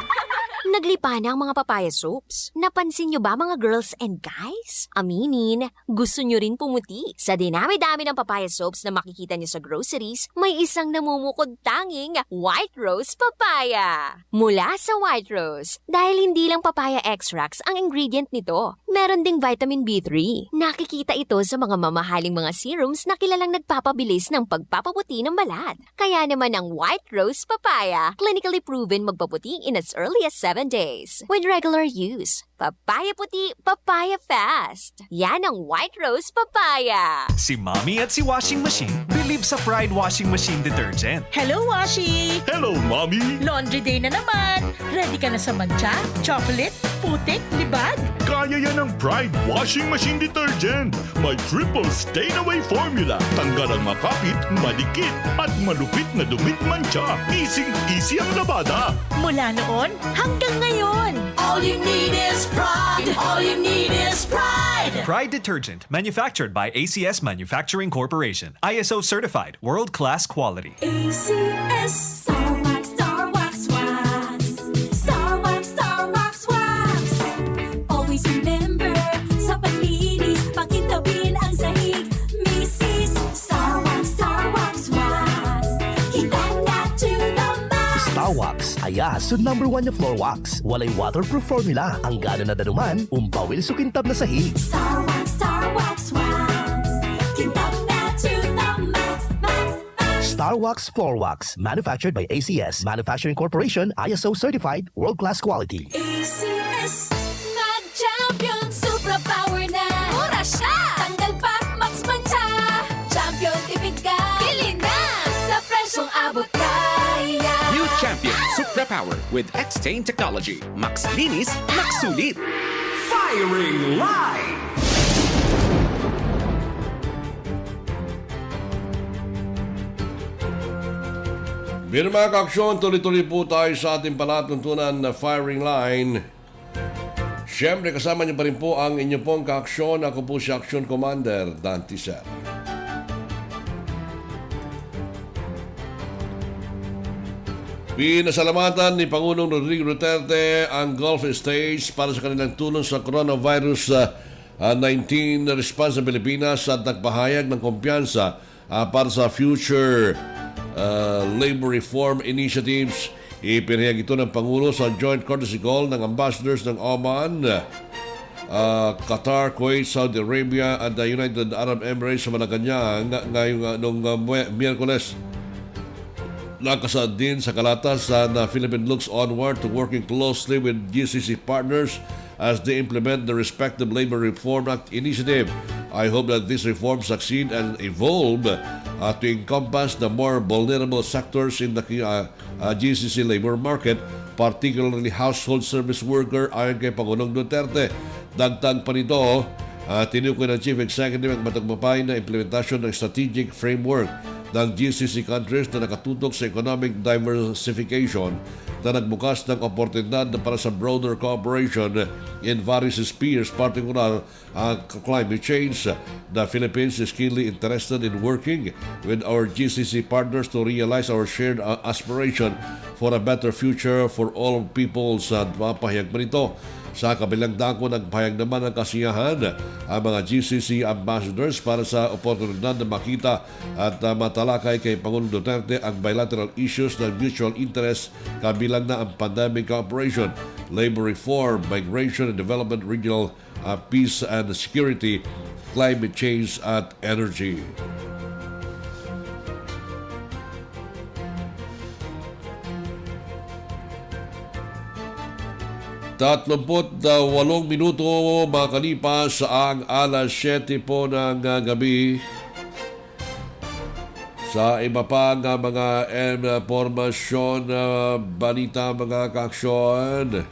Naglipa na ang mga papaya soaps. Napansin nyo ba mga girls and guys? Aminin, gusto nyo rin pumuti. Sa dinami-dami ng papaya soaps na makikita nyo sa groceries, may isang namumukod tanging White Rose Papaya. Mula sa White Rose, dahil hindi lang papaya extracts ang ingredient nito, meron ding vitamin B3. Nakikita ito sa mga mamahaling mga serums na kilalang nagpapabilis ng pagpapaputi ng balat. Kaya naman ang White Rose Papaya, clinically proven magpaputi in as early as 7 days. With regular use, papaya puti, papaya fast. Yan ang White Rose Papaya. Si Mommy at si Washing Machine believe sa Pride Washing Machine Detergent. Hello, Washi! Hello, Mommy! Laundry day na naman. Ready ka na sa mancha, chocolate, putik, libag? Kaya yan ang Pride Washing Machine Detergent. May triple stain-away formula. Tanggal ang makapit, madikit, at malupit na dumit mancha. Easy ang labada. Mula noon hanggang ngayon. All you need is pride. All you need is pride. Pride Detergent, manufactured by ACS Manufacturing Corporation. ISO certified, world-class quality. ACS. Star Wax, Star Wax, Wax. Star Wax, Star Wax, Wax. Always remember, sa paglinis, pakintabin ang sahig. Mrs. Star Wax, Star Wax, Wax. Kita na to the max. Star Wax, ayaso #1 na floor wax. Walay waterproof formula. Ang gana na danuman, umpawil sukintab na sahig. Star Wax, Star Wax, Wax. Kintab na to the max, max, max. Star Wax Floor Wax, manufactured by ACS Manufacturing Corporation, ISO certified, world-class quality. ACS Mag-champion, super power na. Mura siya. Tanggal pa, max mancha. Champion, tipid ka. Bili na sa presyong abot kaya. New Champion Supra Power with X-Stain technology. Max linis, max sulit. Firing line! Pero mga kaaksyon, tuloy-tuloy po tayo sa ating palatuntunan na firing line. Siyempre, kasama niyo pa rin po ang inyong pong kaaksyon. Ako po si Aksyon Kumander, Dante, Cera. Pinasalamatan ni Pangulong Rodrigo Duterte ang Gulf States para sa kanilang tulong sa coronavirus 19 response sa Pilipinas at nagpahayag ng kumpiyansa para sa future labor reform initiatives. Ipinahayag ito ng Pangulo sa joint courtesy call ng ambassadors ng Oman, Qatar, Kuwait, Saudi Arabia at the United Arab Emirates sa Malacanang ngayong Miyerkules. Nakasaad din sa kalatas na Philippines looks onward to working closely with GCC partners as they implement the respective Labor Reform Act initiative. I hope that this reform succeed and evolve to encompass the more vulnerable sectors in the GCC labor market, particularly household service worker, ayon kay Pangulong Duterte. Dagdag pa nito, tinukoy ng Chief Executive ang matagumpay na implementasyon ng strategic framework ng GCC countries na nakatutok sa economic diversification na nagbukas ng oportunidad para sa broader cooperation in various spheres, particular climate change. The Philippines is keenly interested in working with our GCC partners to realize our shared aspiration for a better future for all peoples. At mapahayag pa nito. Sa kabilang dako, nagpahayag naman ng kasiyahan ang mga GCC ambassadors para sa oportunidad na makita at matalakay kay Pangulong Duterte ang bilateral issues ng mutual interest kabilang na ang pandemic cooperation, labor reform, migration and development, regional peace and security, climate change at energy. Walong minuto makalipas ang alas 7 po ng gabi. Sa iba pa nga mga informasyon, balita mga kaaksyon.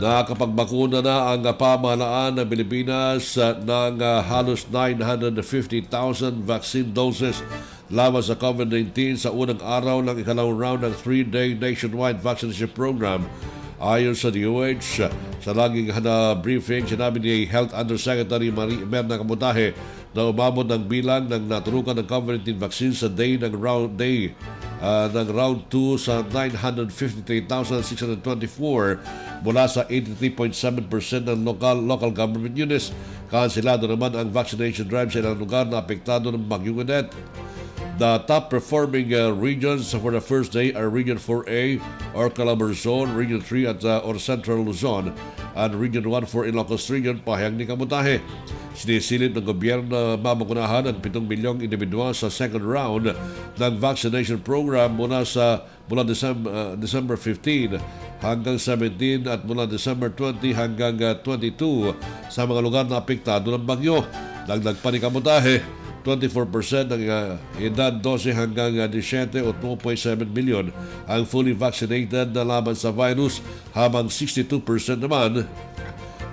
Nakapagbakuna na ang pamahalaan ng Pilipinas ng halos 950,000 vaccine doses laban sa COVID-19 sa unang araw ng ikalawang round ng 3-day nationwide vaccination program. Ayon sa DOH, sa laging briefing, sinabi ni Health Undersecretary Merna Kabutahe na umabot ng bilang ng naturukan ng COVID-19 vaccine sa round 2 sa 953,624 mula sa 83.7% ng local government units. Kansilado naman ang vaccination drive sa ilang lugar na apektado ng bagyong Odette. The top-performing regions for the first day are Region 4A or Calabarzon, Region 3 at or Central Luzon, and Region 1 for Ilocos Region, pahayag ni Kabutahe. Sinisilip ng gobyerno na mabakunahan ang 7 milyong individual sa second round ng vaccination program mula December 15 hanggang 17 at mula December 20 hanggang 22 sa mga lugar na apektado ng bagyo. Dagdag pa ni Kabutahe, 24% ng edad 12 hanggang 17 o 2.7 milyon ang fully vaccinated na laban sa virus, habang 62% naman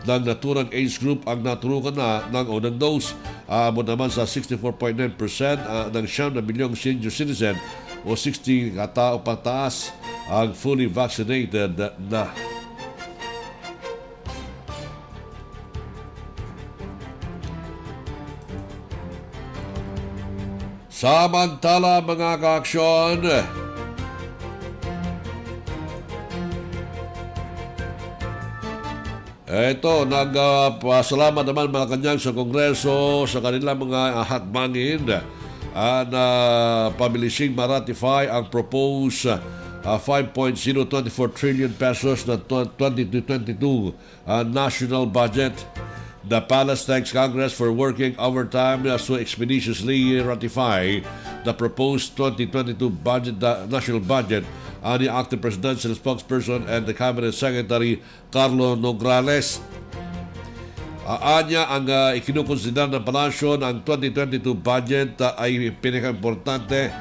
ng naturang age group ang naturukan na ng unang dose. Aabot naman sa 64.9% ng 9 milyong senior citizen o 60 katao pataas ang fully vaccinated na. Samantala mga kaaksyon, nagpasalamat naman mga kanyang sa Kongreso sa kanilang mga hakbangin na pabilising maratify ang proposed 5.024 trillion pesos na 2022 national budget. The palace thanks Congress for working overtime to expeditiously ratify the proposed 2022 national budget. Ani acting presidential spokesperson and the cabinet secretary Carlo Nograles. Anya ang ikinukonsider ng palasyo ng 2022 budget ay pinaka-importante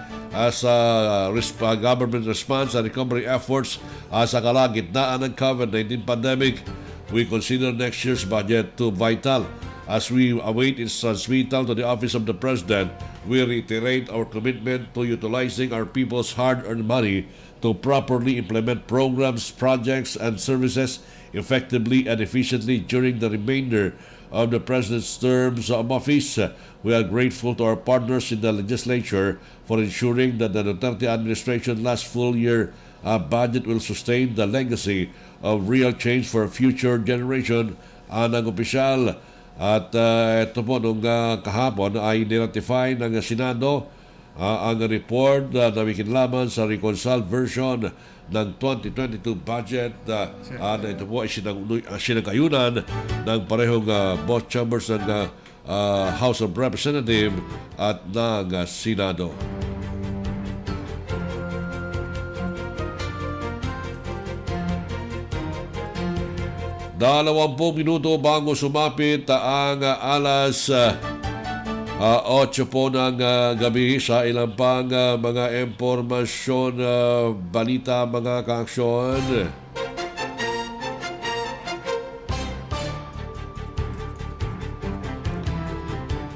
sa government response and recovery efforts sa kalagitnaan ng COVID-19 pandemic. We consider next year's budget too vital. As we await its transmittal to the Office of the President, we reiterate our commitment to utilizing our people's hard-earned money to properly implement programs, projects, and services effectively and efficiently during the remainder of the President's terms of office. We are grateful to our partners in the legislature for ensuring that the Duterte administration last full year budget will sustain the legacy of real change for a future generation. Ang opisyal at ito po nung kahapon ay niratify ng Senado ang report na nakikinlaman sa reconciled version ng 2022 budget. Ito po ay sinagayunan ng parehong both chambers ng House of Representatives at ng Senado. 20 minuto bago sumapit ang alas 8 po ng gabi sa ilang pang mga impormasyon, balita, mga kaaksyon.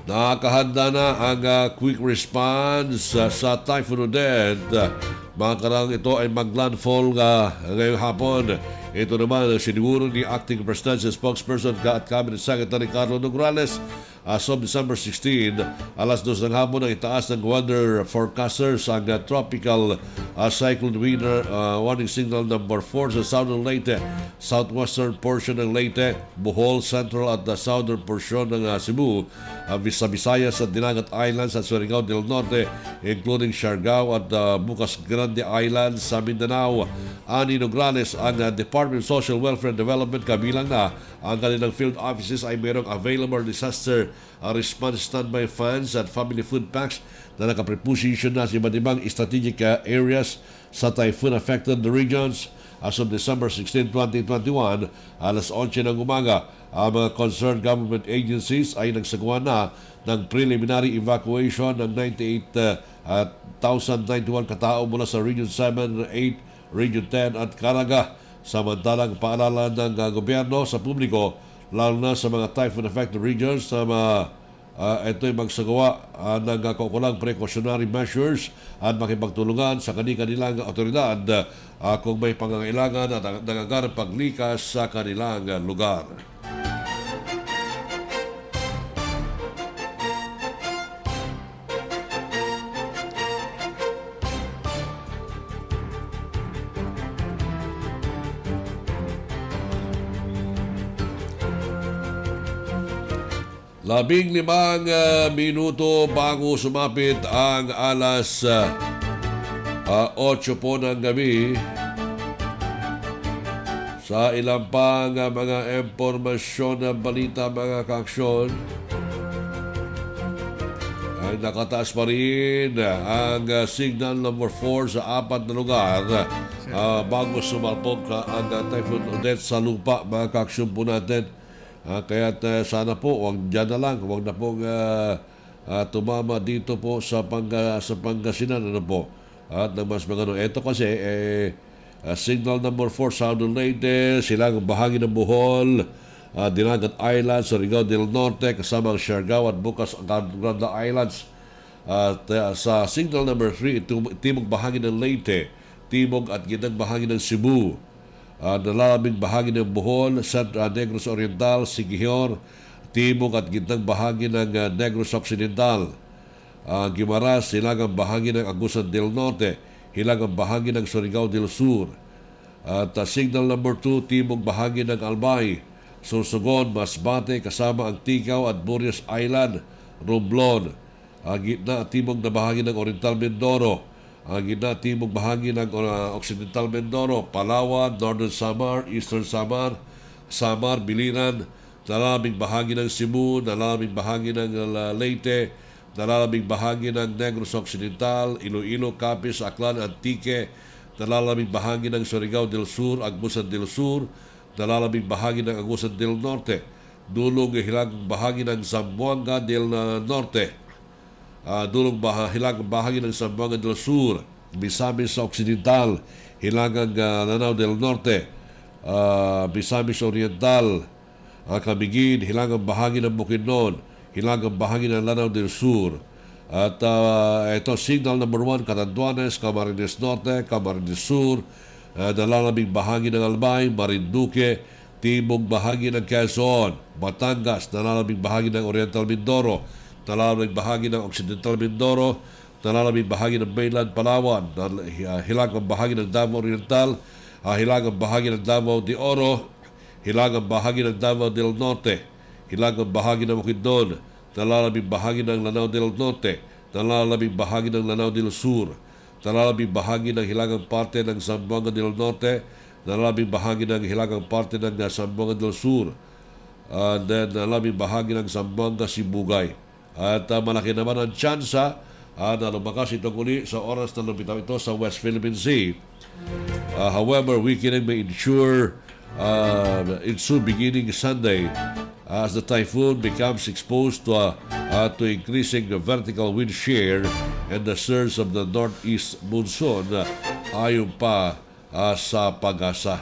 Nakahanda na ang quick response sa Typhoon Odette. Mga karang ito ay maglandfall ngayong hapon. Ito naman ang siniguro ni Acting Presidential Spokesperson at Cabinet Secretary Carlo Nograles. As of December 16, alas 2 ng hapon ang itaas ng weather forecasters ang tropical cyclone warning signal number 4 sa southern Leyte, southwestern portion ng Leyte, Bohol, central at the southern portion ng Cebu, sa Visayas at Dinagat Islands at Surigao del Norte, including Siargao at Bukas Grande Islands sa Mindanao. Ani Nograles, ang Department of Social Welfare and Development, kabilang na ang kanilang field offices ay mayroong available disaster response standby funds at family food packs na nakapreposition na sa iba't ibang strategic areas sa typhoon-affected regions. As of December 16, 2021, alas 11 ng umaga, ang mga concerned government agencies ay nagsagawa na ng preliminary evacuation ng 98,091 katao mula sa Region 7, 8, Region 10 at Caraga. Samantalang paalala ng gobyerno sa publiko, lalo na sa mga typhoon-affected regions, ito'y magsagawa ng kaukulang precautionary measures at makipagtulungan sa kanilang otoridad kung may pangangailangan at nangagarang paglikas sa kanilang lugar. Labing limang minuto bago sumapit ang alas 8 po ng gabi. Sa ilang pang mga impormasyon na balita, mga kaaksyon, ay nakataas pa rin ang signal number 4 sa 4 na lugar bago sumalpok ang Typhoon Odette sa lupa, mga kaaksyon po natin. Kaya sana po, huwag dyan na lang, huwag na pong tumama dito po sa Pangasinan, ano po. At mas magano, ito kasi, signal number 4, Southern Leyte, silang bahagi ng Bohol, Dinagat Islands, Surigao del Norte, kasama ang Siargao at Bukas Grande Islands. Sa signal number 3, timog bahagi ng Leyte, timog at gitnang bahagi ng Cebu, nalalabing bahagi ng Bohol, Negros Oriental, Siquijor, timog at gitnang bahagi ng Negros Occidental, Guimaras, hilagang bahagi ng Agusan del Norte, hilagang bahagi ng Surigao del Sur. At signal number 2, timog bahagi ng Albay, Sorsogon, Masbate, kasama ang Ticao at Burias Island, Romblon, gitna at timog na bahagi ng Oriental Mindoro, ang gitna timog bahagi ng Occidental Mindoro, Palawan, Northern Samar, Eastern Samar, Samar, Biliran, nalalabing bahagi ng Cebu, nalalabing bahagi ng Leyte, nalalabing bahagi ng Negros Occidental, Iloilo, Capiz, Aklan, Antique, nalalabing bahagi ng Surigao del Sur, Agusan del Sur, nalalabing bahagi ng Agusan del Norte, dulong hilagang bahagi ng Zamboanga del Norte, hilagang bahagi ng Zamboanga del Sur, Misamis Occidental, hilagang Lanao del Norte, Misamis Oriental, Camiguin, hilagang bahagi ng Bukidnon, hilagang bahagi ng Lanao del Sur. At ito, signal number 1, Catanduanes, Camarines Norte, Camarines Sur, nalalabing bahagi ng Albay, Marinduque, timog bahagi ng Quezon, Batangas, nalalabing bahagi ng Oriental Mindoro, nalalabing bahagi ng Occidental Mindoro, nalalabing bahagi ng Mainland Palawan, hilagang bahagi ng Davao Oriental, hilagang bahagi ng Davao de Oro, hilagang bahagi ng Davao del Norte, hilagang bahagi ng Bukidnon, nalalabing bahagi ng Lanao del Norte, nalalabing bahagi ng Lanao del Sur, nalalabing bahagi ng hilagang parte ng Zamboanga del Norte, nalalabing bahagi ng hilagang parte ng Zamboanga del Sur, and then nalalabing bahagi ng Zamboanga Sibugay. At malaki naman ang tsansa na lumakas itong uli sa oras na lumitaw ito sa West Philippine Sea. However, weakening may ensure it's beginning Sunday as the typhoon becomes exposed to increasing the vertical wind shear and the surge of the northeast monsoon ayon pa sa pag-asa.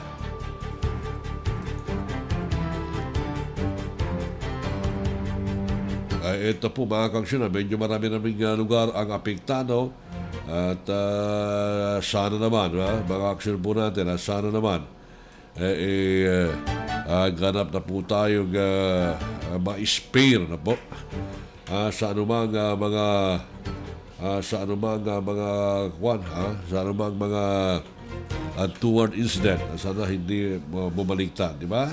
Ito po mga kaksyon, medyo marami-raming lugar ang apektado at sana naman, mga aksyon po natin, sana naman ganap na po tayong ma-spare na po sa anumang mga sa anumang mga untoward incident. Sana hindi bumaliktad, di ba?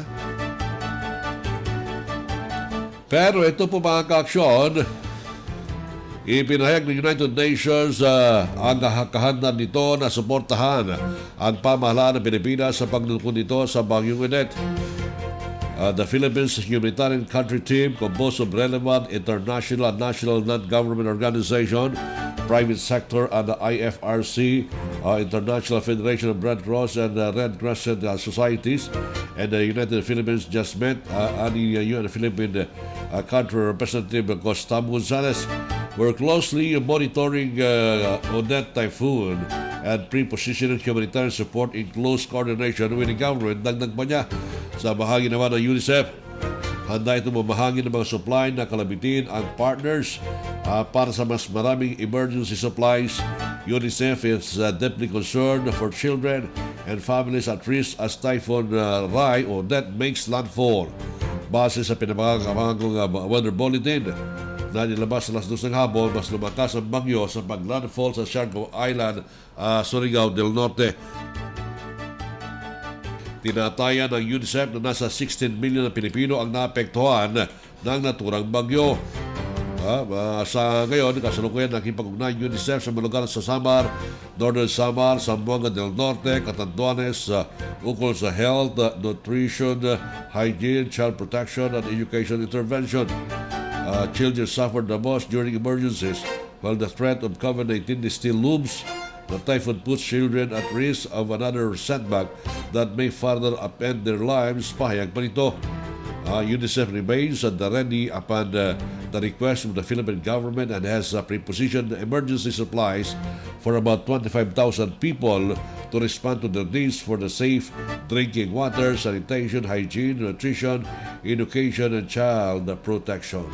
Pero ito po mga ka-aksyon, ipinahayag ng United Nations ang kahandan nito na suportahan ang pamahalaan ng Pilipinas sa paglulukod nito sa bagyong Odette. The Philippines Humanitarian Country Team, composed of relevant international and national non-government organization, private sector, and the IFRC, International Federation of Red Cross and Red Crescent Societies, and the United Philippines just met ani UN Philippine Country Representative Costam Gonzalez. We're closely monitoring Odette Typhoon and pre-positioning humanitarian support in close coordination with the government. Dagdag pa niya, sa bahagi naman ng UNICEF, handa ito mamahagi ng mga supply na kalabitin ang partners para sa mas maraming emergency supplies. UNICEF is deeply concerned for children and families at risk as Typhoon Rai o Odette makes landfall. Base sa pinapakakabangong weather bulletin na nilabas sa alas 2 ng hapon, mas lumakas ang bagyo sa pag-landfall sa Siargao Island, Surigao del Norte. Tinataya ng UNICEF na nasa 16 million na Pilipino ang naapektuhan ng naturang bagyo. Sa ngayon, kasalukuyan nakipag-ugnay UNICEF sa mga lugar sa Samar, Northern Samar, Zamboanga del Norte, Catanduanes, ukol sa health, nutrition, hygiene, child protection, and education intervention. Children suffered the most during emergencies, while the threat of COVID-19 still looms. The typhoon puts children at risk of another setback that may further upend their lives. Pahayag pa nito. UNICEF remains at the ready upon the request of the Philippine government and has prepositioned emergency supplies for about 25,000 people to respond to their needs for the safe drinking water, sanitation, hygiene, nutrition, education, and child protection.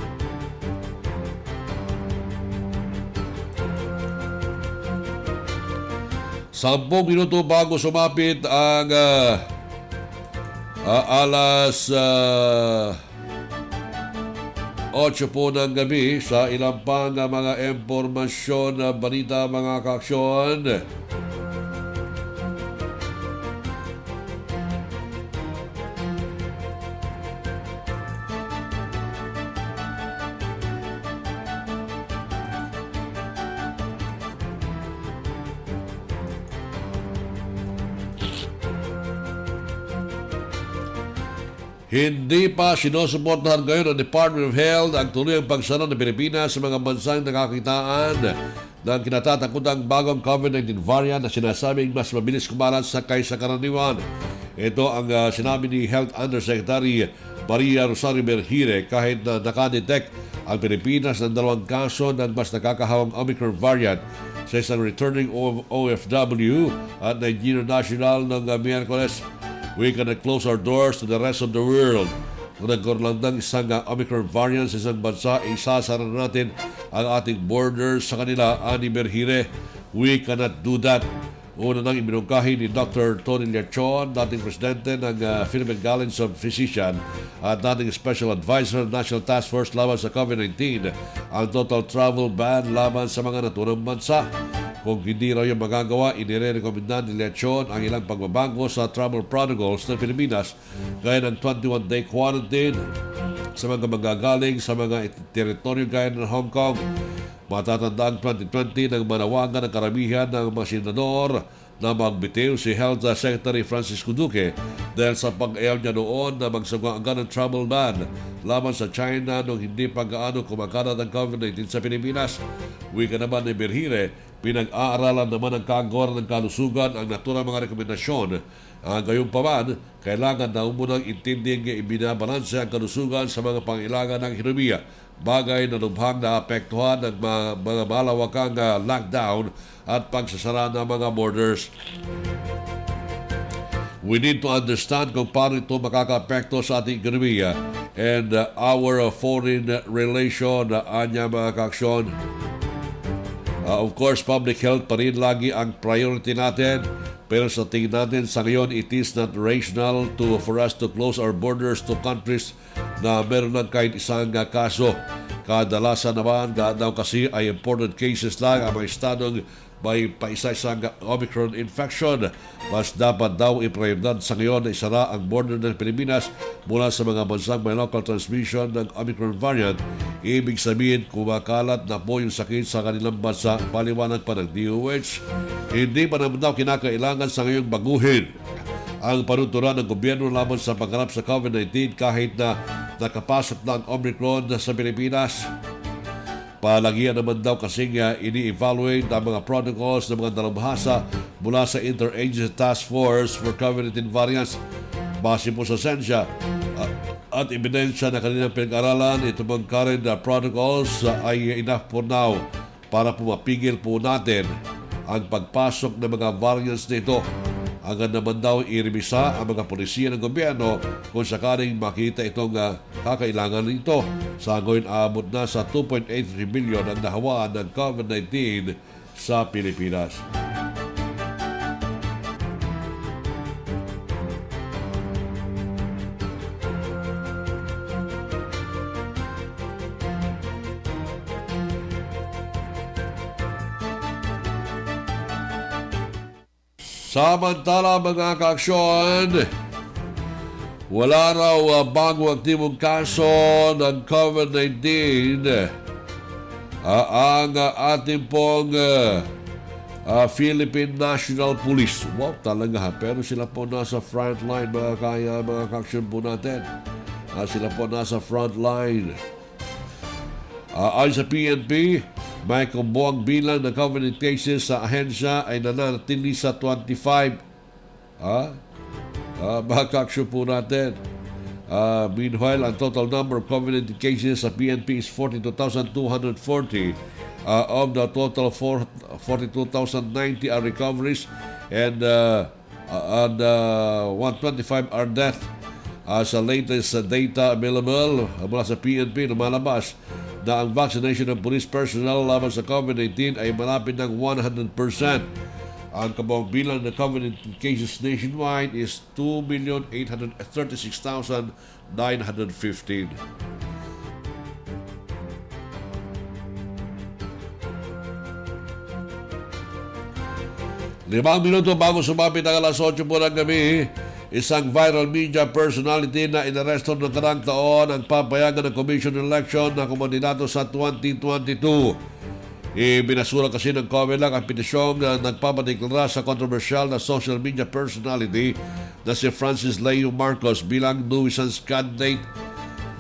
10 minuto bago sumapit ang alas 8 po ng gabi sa ilang pang mga impormasyon na balita mga kaaksyon. Hindi pa sinusuportahan ngayon ng Department of Health ang tuluyang pagsara ng Pilipinas sa mga bansang nakakitaan ng kinatatakutang bagong COVID-19 variant na sinasabing mas mabilis kumalat sa kaysa karaniwan. Ito ang sinabi ni Health Undersecretary Maria Rosario Berhire kahit na nakadetect ang Pilipinas ng 2 kaso ng mas nakakahawang Omicron variant sa isang returning OFW at Nigerian national ng Miyerkules. We cannot close our doors to the rest of the world. Kung nagkaroon lang ng isang Omicron variant sa isang bansa, isasara natin ang ating borders sa kanila, ani Berhire. We cannot do that. Una nang iminungkahi ni Dr. Tony Lechon, dating presidente ng Philippine College of Physicians at dating Special Advisor ng National Task Force laban sa COVID-19, ang total travel ban laban sa mga naturang bansa. Kung hindi raw yung magagawa, inirekomenda ni Lechon ang ilang pagbabago sa travel protocols ng Pilipinas gaya ng 21-day quarantine sa mga magagaling sa mga teritoryo gaya ng Hong Kong. Matatandaan 2020 nang manawagan ang karamihan ng mga senador na magbitiw si Health Secretary Francisco Duque dahil sa pag-ayaw niya noon na magsagawa ng travel ban laban sa China nung hindi pa gaano kumakalat ang COVID-19 sa Pilipinas. Wika naman ni Berhire, pinag-aaralan naman ng kagawad ng kalusugan ang naturang mga rekomendasyon. Gayunpaman, kailangan na umunang intindihin nga ibinabalanse ang kalusugan sa mga pangailangan ng ekonomiya, bagay na lubhang naapektuhan ng mga malawakang lockdown at pagsasara ng mga borders. We need to understand kung paano ito makaka-apekto sa ating ekonomiya and our foreign relation, anya mga kaaksyon. Of course, public health pa rin lagi ang priority natin. Pero sa tingin natin sa ngayon, it is not rational for us to close our borders to countries na meron ng kahit isang kaso. Kadalasan naman, daw kasi ay imported cases lang ang mga estadong may paisa-isang Omicron infection. Mas dapat daw iprioridad sa ngayon na isara ang border ng Pilipinas mula sa mga bansang may local transmission ng Omicron variant. Ibig sabihin, kumakalat na po yung sakit sa kanilang bansa, paliwanag pa ng DOH. Hindi pa naman daw kinakailangan sa ngayong baguhin ang panuturan ng gobyerno laban sa pagharap sa COVID-19 kahit na nakapasok na ang Omicron sa Pilipinas. Palagian naman daw kasi ini-evaluate ang mga protocols ng mga dalubhasa mula sa Interagency Task Force for COVID-19 Variants. Base po sa sensya at ebidensya na kanilang pinag-aralan, ito mga current protocols ay enough for now para pumapigil po natin ang pagpasok ng mga variants nito. Agad naman daw irebisa ang mga polisiya ng gobyerno kung sakaling makita itong kakailangan nito. Sa ngayon, aabot na sa 2.83 billion ang nahawaan ng COVID-19 sa Pilipinas. Samantala mga kaaksyon, wala raw bagong aktibong kaso ng COVID-19 ang ating pong Philippine National Police. Wow, talaga pero sila po nasa front line mga kaaksyon po natin. Sila po nasa front line. Ayon sa PNP, may kumbuang bilang ng COVID-19 cases sa ahensya ay nananatili sa 25. Makakaksyon po natin. Meanwhile, ang total number of COVID-19 cases sa PNP is 42,240. Of the total, 42,090 are recoveries and 125 are death. Sa latest data available mula sa PNP, lumalabas na ang vaccination ng police personnel laban sa COVID-19 ay malapit ng 100%. Ang kabuang bilang ng COVID-19 cases nationwide is 2,836,915. 5 minuto bago sumapit ang alas 8 po ng gabi, isang viral media personality na inaresto ng karang taon ang papayagan ng Commission Election na kumandidato sa 2022. Ibinasura kasi ng COMELEC ang petisyong na nagpapadeklara sa kontrobersyal na social media personality na si Francis Leo Marcos bilang nuisance candidate.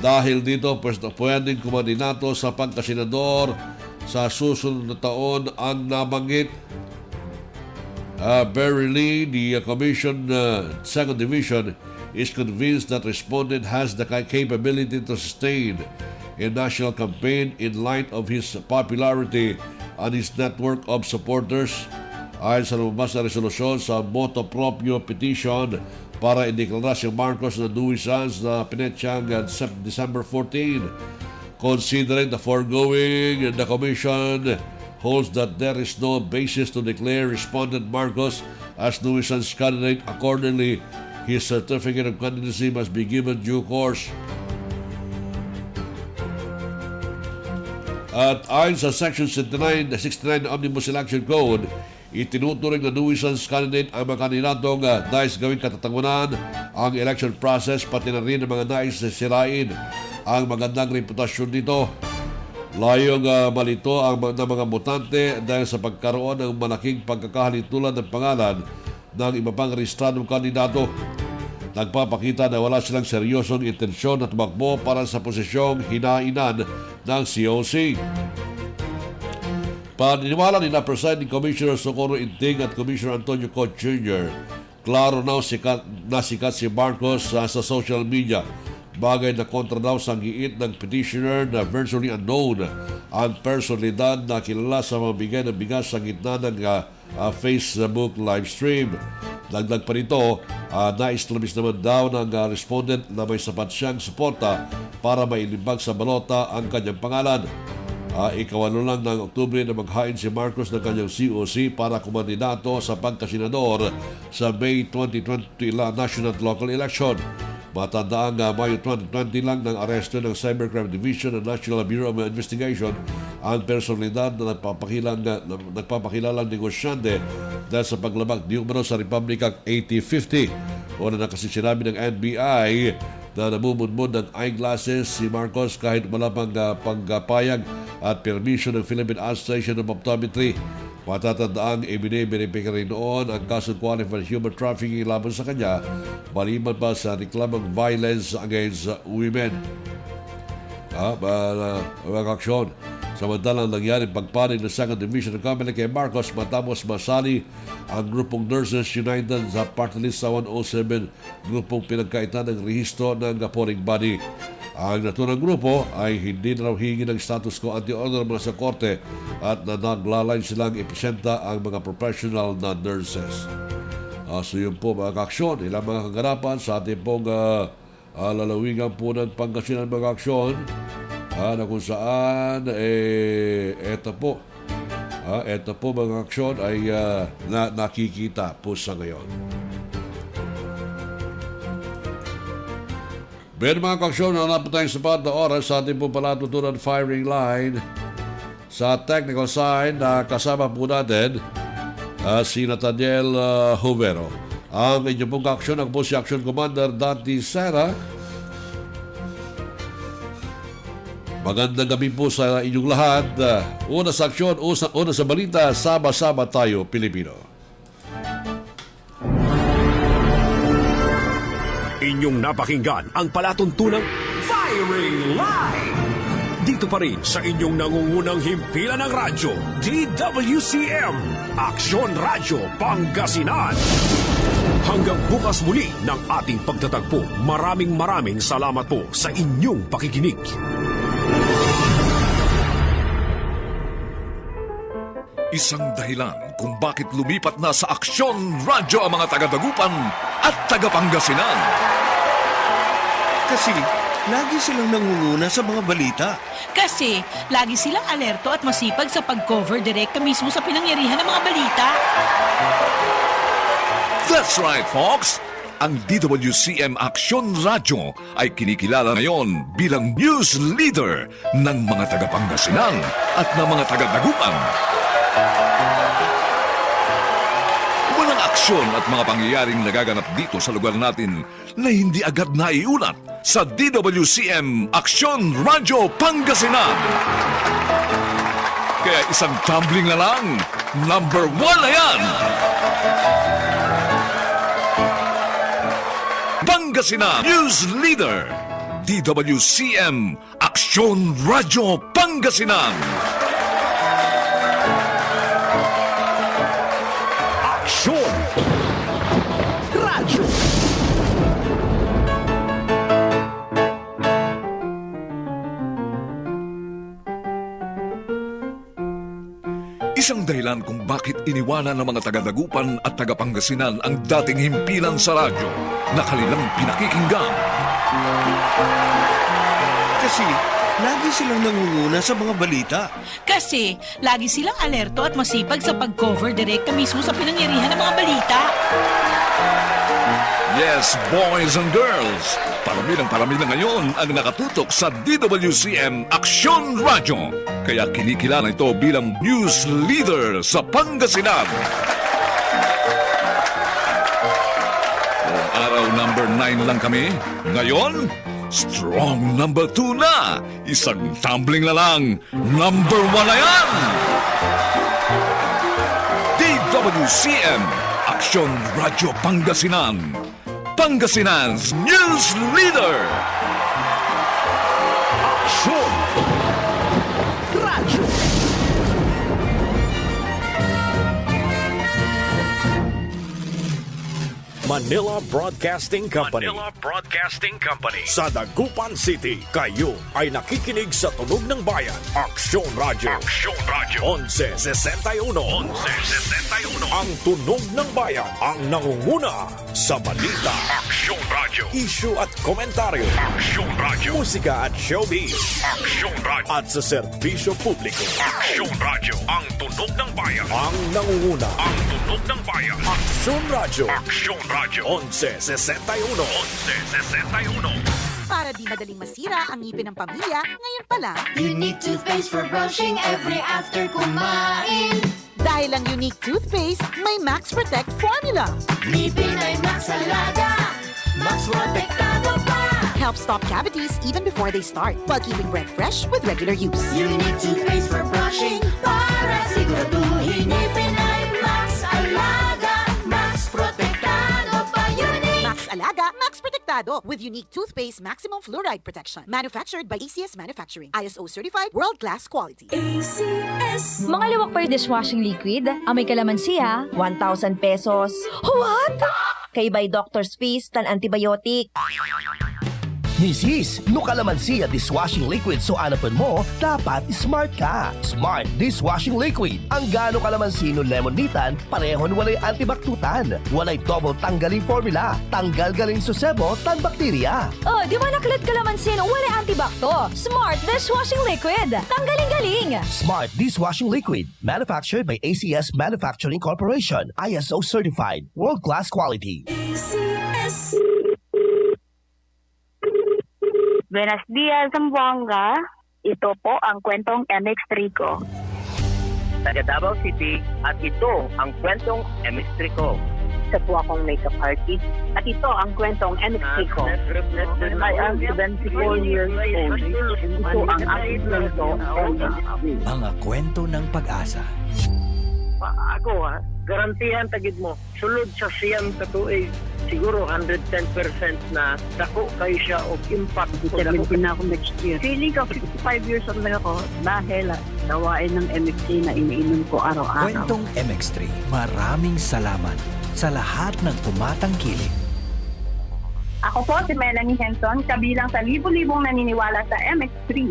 Dahil dito, pwedeng kumandidato sa pagkasenador sa susunod na taon ang nabanggit. Verily, the Commission 2nd Division is convinced that respondent has the capability to sustain a national campaign in light of his popularity and his network of supporters. Ayon sa lumabas na resolusyon sa motu proprio petition para ideklara si Marcos na nuisance na pinetsyang December 14. Considering the foregoing, the Commission holds that there is no basis to declare respondent Marcos as nuisance candidate. Accordingly, his certificate of candidacy must be given due course. At ayon sa Section 69 Omnibus Election Code, itinuturing na nuisance candidate ang mga kandidatong nais gawing katatawanan ang election process, pati na rin ang mga nais sirain ang magandang reputasyon nito. Layong malito ang mga botante dahil sa pagkaroon ng malaking pagkakahalintulad ng pangalan ng iba pang rehistradong kandidato. Nagpapakita na wala silang seryosong intensyon at tumakbo para sa posisyong hinainan ng COC. Paniniwala ni Presiding Commissioner Socorro Inting at Commissioner Antonio Cot Jr., klaro na sikat si Marcos sa social media. Bagay na kontra daw sa giit ng petitioner na virtually unknown ang personalidad na kilala sa mga bigay ng bigas sa gitna ng Facebook live stream. Dagdag pa rito, nais-labis naman daw ng respondent na may sapat siyang suporta para mailibag sa balota ang kanyang pangalan. Ikawalo lang ng Oktubre na maghain si Marcos ng kanyang COC para kumandidato sa pagkasenador sa May 2020 National Local Election. Matandaang Mayo 2020 lang ng aresto ng Cybercrime Division ng National Bureau of Investigation ang personalidad na nagpapakilalang negosyante dahil sa paglabag di umano sa Republic Act 8050. O na kasi sinabi ng NBI na namumudmod ng eyeglasses si Marcos kahit wala pang pagpayag at permission ng Philippine Association of Optometry. Matatandaang ibinibiripika rin noon ang kasong qualified human trafficking laban sa kanya, maliban pa sa reklamang violence against women. Mga aksyon. Samantalang nangyari pagpanig ng 2nd Division ng Company kay Marcos matapos masali ang grupong Nurses United sa party list sa 107, grupong pinagkaitan ng rehistro ng polling body. Ang naturang grupo ay hindi na raw hingi ng status quo anti-order mula sa korte at naglaline silang ipresenta ang mga professional na nurses. So yun po mga aksyon, ilang mga kaganapan sa ating pong lalawigan po ng Pangasinan mga aksyon na kung saan eto po mga aksyon ay nakikita po sa ngayon. Pero mga kaksyon, hanap po tayong sapat na oras sa ating po palatutunan firing line. Sa technical side, kasama po natin si Nathaniel Jovero. Ang inyong pong kaksyon, ang po si Aksyon Kumander Dante Cera. Magandang gabi po sa inyong lahat. Una sa aksyon, una sa balita, sama-sama tayo, Pilipino. Inyong napakinggan ang palatuntunang Firing Line! Dito pa rin sa inyong nangungunang himpilan ng radyo, DWCM, Aksyon Radyo Pangasinan. Hanggang bukas muli ng ating pagtatagpo, maraming salamat po sa inyong pakikinig. Isang dahilan kung bakit lumipat na sa Aksyon Radyo ang mga taga-Dagupan at taga-Pangasinan. Kasi lagi silang nangunguna sa mga balita. Kasi lagi silang alerto at masipag sa pag-cover direkta mismo sa pinangyarihan ng mga balita. That's right, folks! Ang DWCM Aksyon Radyo ay kinikilala ngayon bilang news leader ng mga taga-Pangasinan at ng mga taga-Dagupan. Walang aksyon at mga pangyayaring nagaganap dito sa lugar natin na hindi agad naiulat sa DWCM Aksyon Radyo Pangasinan. Kaya isang tumbling na lang, #1 na yan! Pangasinan. News Leader, DWCM, Aksyon Radyo Pangasinan. Aksyon Radyo. Isang dahilan kung bakit iniwanan ng mga taga-Dagupan at taga-Pangasinan ang dating himpilan sa radyo na kanilang pinakikinggan. Kasi lagi silang nangunguna sa mga balita. Kasi lagi silang alerto at masipag sa pag-cover direkta mismo sa pinangyarihan ng mga balita. Yes, boys and girls, parami na ngayon ang nakatutok sa DWCM Aksyon Radyo. Kaya kinikilala ito bilang News Leader sa Pangasinan. Noong araw number 9 lang kami, ngayon, strong number 2 na. Isang tumbling na lang, number 1 na yan! DWCM Aksyon Radyo Pangasinan. Pangasinan's News Leader. Aksyon Radyo. Manila Broadcasting Company. Sa Dagupan City, kayo ay nakikinig sa Tunog ng Bayan. Aksyon Radyo. 1161. Ang Tunog ng Bayan ang nangunguna sa balita. Aksyon Radyo. Issue at komentaryo. Aksyon Radyo. Musika at showbiz. Aksyon Radyo. At sa serbisyo publiko. Aksyon Radyo. Ang Tunog ng Bayan ang nangunguna. Ang Tunog ng Bayan. Aksyon Radyo. Aksyon Radyo. 1161. Para di madaling masira ang ngipin ng pamilya, ngayon pa lang, Unique toothpaste for brushing every after kumain. dahil ang unique toothpaste may Max Protect formula. Ngipin ay Max Alaga, Max Protektado pa. Helps stop cavities even before they start, while keeping breath fresh with regular use. Unique toothpaste for brushing para siguraduhin ngipin ay Max Alaga, Max Protektado pa. Unique Max Alaga, Max Protektado with unique toothpaste maximum fluoride protection. Manufactured by ACS Manufacturing. ISO certified world-class quality. ACS. Mga liwak dishwashing liquid, amoy kalamansiya, 1,000 pesos. What? Kay by doctor's fees tan antibiotic. Misis, no kalamansi at dishwashing liquid so anapon mo, dapat smart ka. Smart dishwashing liquid. Ang gano kalamansi no lemon nitan, parehon walay antibaktutan. Walay double tanggaling formula. Tanggal galing susebo tan bakterya. Oh, di ba naklat kalamansin wala antibacto? Smart dishwashing liquid. Tanggaling-galing. Smart dishwashing liquid. Manufactured by ACS Manufacturing Corporation. ISO certified. World-class quality. ACS. Buenos dias, Zamboanga. Ito po ang kwentong MX3 ko. Taga Davao City at ito ang kwentong MX3 ko. Isa po akong makeup artist at ito ang kwentong MX3 ko. I am 74 years old. Ito ang aking kwento. Mga kwento ng pag-asa. Ako garantihan tagid mo. Sulod sa siyam sa tuig. Siguro 110% na dako kayo siya o impact. 70 na ako next year. Feeling ko 55 years old na ako dahil gawain ng MX3 na iniinom ko araw-araw. Kwentong MX3. Maraming salamat sa lahat ng tumatangkilik. Ako po si Melanie Henson, kabilang sa libo-libong naniniwala sa MX3.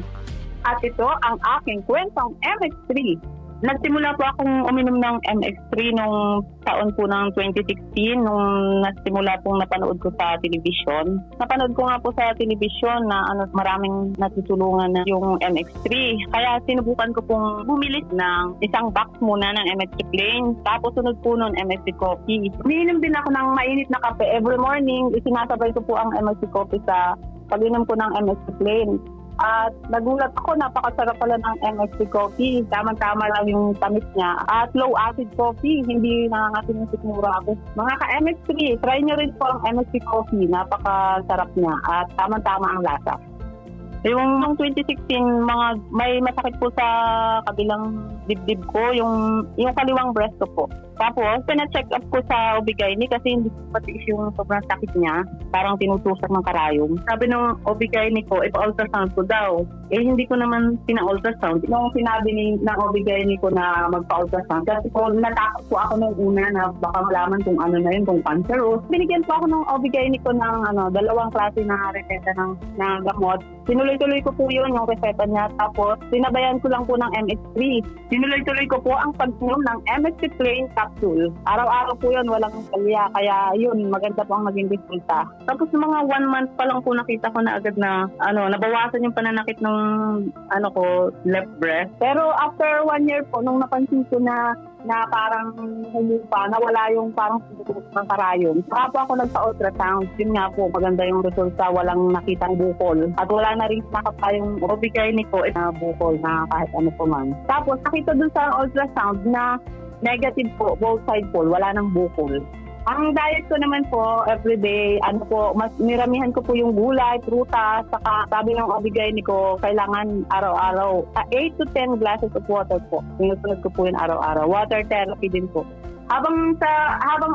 At ito ang aking kwentong MX3. Nagsimula po akong uminom ng MX3 nung taon po ng 2016 nung nagsimula pong napanood ko sa telebisyon. Napanood ko nga po sa telebisyon na maraming natutulungan na yung MX3. Kaya sinubukan ko pong bumili ng isang box muna ng MX3 plain. Tapos sunod po nun MX3 coffee. Umiinom din ako ng mainit na kape every morning. Isinasabay ko po ang MX3 coffee sa pag-inom ko ng MX3 plain. At nagulat ako, napakasarap pala ng MX3 coffee. Tama-tama lang yung tamis niya. At low acid coffee, hindi nangangatin yung sikmura ako. Mga ka-MX3, try nyo rin po ang MX3 coffee. Napakasarap niya at tama-tama ang lasa. Yung noong 2016, may masakit po sa kabilang dibdib ko, yung kaliwang breast ko po. Tapos, pina-check up ko sa OB-GYN kasi hindi ko patiis yung sobrang sakit niya. Parang tinutusok ng karayom. Sabi ng OB-GYN ko, ipa-ultrasound ko daw. Hindi ko naman pina-ultrasound. Nung sinabi ng OB-GYN ko na magpa-ultrasound, kasi po natakot po ako nung una na baka malaman kung ano na yun, kung cancerous. Binigyan po ako ng OB-GYN ko ng dalawang klase na reseta ng gamot. Sinuloy-tuloy ko po yun, yung reseta niya. Tapos, sinabayan ko lang po ng MX3. Sinuloy-tuloy ko po ang pag-inom ng MX3 plain capsule. Araw-araw po yun, walang kalya. Kaya yun, maganda po ang naging resulta. Tapos, mga 1 month pa lang po nakita ko na agad na nabawasan yung pananakit ng left breast. Pero after 1 year po, nung napansin ko na parang humupa, nawala yung parang ng karayom. Saka po ako nagpa-ultrasound. Yun nga po, maganda yung resulta, walang nakitang bukol. At wala na rin nakapa yung OB-GYN ko na bukol na kahit ano po man. Tapos nakita dun sa ultrasound na negative po, both side po, wala nang bukol. Ang diet ko naman po, everyday, mas niramihan ko po yung gulay, prutas, saka sabi ng OB-GYN ko, kailangan araw-araw, 8 to 10 glasses of water po. Sinusunod ko po yun araw-araw. Water therapy din po. Habang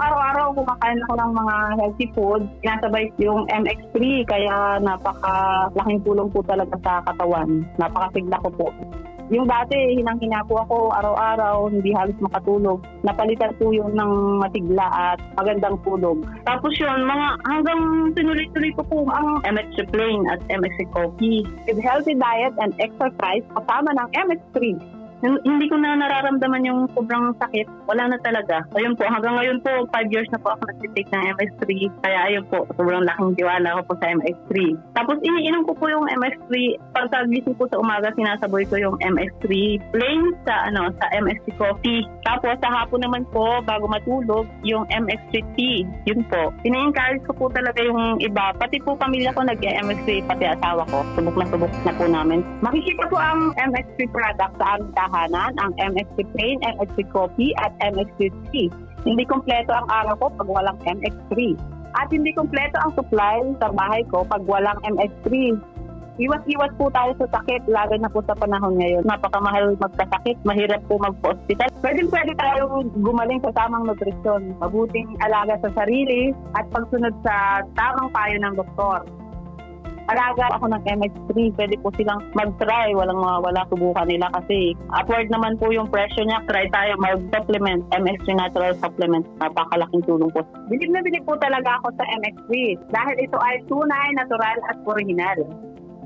araw-araw kumakain ako ng mga healthy food, sinasabay yung MX3, kaya napakalaking tulong po talaga sa katawan. Napakasigla ko po. Yung dati, hinang-hina po ako araw-araw, hindi halos makatulog. Napalitan po yun ng matigla at magandang tulog. Tapos yun, hanggang sinulit-tuloy ko po ang MX plain at MX coffee. With healthy diet and exercise, kasama ng MX3. Hindi ko na nararamdaman yung sobrang sakit. Wala na talaga. Ayun po, hanggang ngayon po, 5 years na po ako nag-take ng MX3. Kaya ayun po, sobrang laking tiwala ko po sa MX3. Tapos iniinom ko po yung MX3. Pagkagising po sa umaga, sinasaboy ko yung MX3 plain sa MX3 coffee. Tapos sa hapon naman po, bago matulog, yung MX3 tea. Yun po. Pina-encourage ko po talaga yung iba. Pati po pamilya ko nag-MX3, pati asawa ko. Subok na po namin. Makikita po ang MX3 product sa aming tahanan, ang MX3 plain, MX3 coffee, at MX3 tea. Hindi kompleto ang araw ko pag walang MX3. At hindi kompleto ang supply sa bahay ko pag walang MX3. Iwas-iwas po tayo sa sakit, lalo na po sa panahon ngayon. Napakamahal magkasakit, mahirap po magpa-hospital. Pwede tayo gumaling sa tamang nutrisyon, mabuting alaga sa sarili, at pagsunod sa tamang payo ng doktor. Alaga ako ng MX3, pwede po silang mag-try, wala subukan nila kasi upward naman po yung presyo niya. Try tayo mag-supplement, MX3 natural supplement, napakalaking tulong po. Bilib na bilib po talaga ako sa MX3 dahil ito ay tunay, natural at original.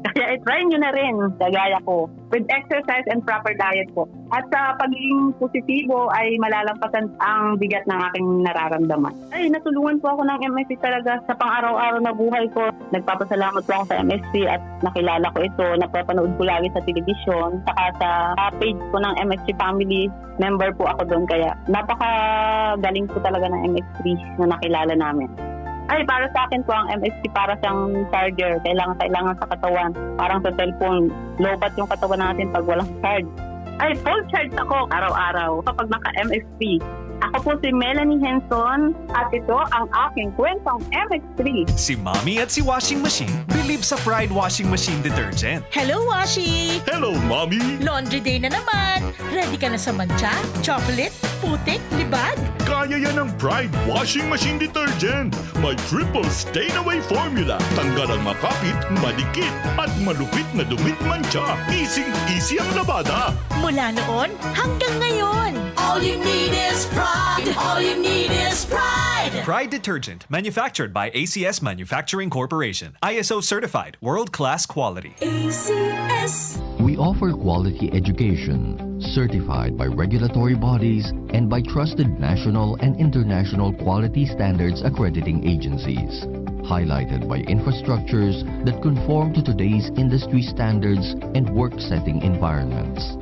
Kaya i-try nyo na rin, kagaya ko, with exercise and proper diet po. At sa pagiging positibo ay malalampasan ang bigat ng aking nararamdaman. Ay, natulungan po ako ng MSC talaga sa pang-araw-araw na buhay ko. Nagpapasalamat po ako sa MSC at nakilala ko ito. Napapanood ko lagi sa telebisyon. Saka sa page ko ng MSC Family, member po ako doon. Kaya napakagaling po talaga ng MSC na nakilala namin. Ay, para sa akin po ang MSC para siyang charger. Kailangan sa katawan. Parang sa cellphone. Lobat yung katawan natin pag walang charge. Ay, full charge ako araw-araw kapag naka-MSC. Ako po si Melanie Henson at ito ang aking kwentong MX3. Si Mommy at si Washing Machine believe sa Pride Washing Machine Detergent. Hello, Washi! Hello, Mommy! Laundry day na naman. Ready ka na sa mancha, chocolate, putik, libag? Kaya yan ang Pride Washing Machine Detergent. May triple stain-away formula. Tanggal ang makapit, madikit, at malupit na dumit mancha. Easy ang labada. Mula noon hanggang ngayon. All you need is pride. All you need is pride. Pride Detergent, manufactured by ACS Manufacturing Corporation. ISO certified, world-class quality. ACS. We offer quality education, certified by regulatory bodies and by trusted national and international quality standards accrediting agencies. Highlighted by infrastructures that conform to today's industry standards and work-setting environments.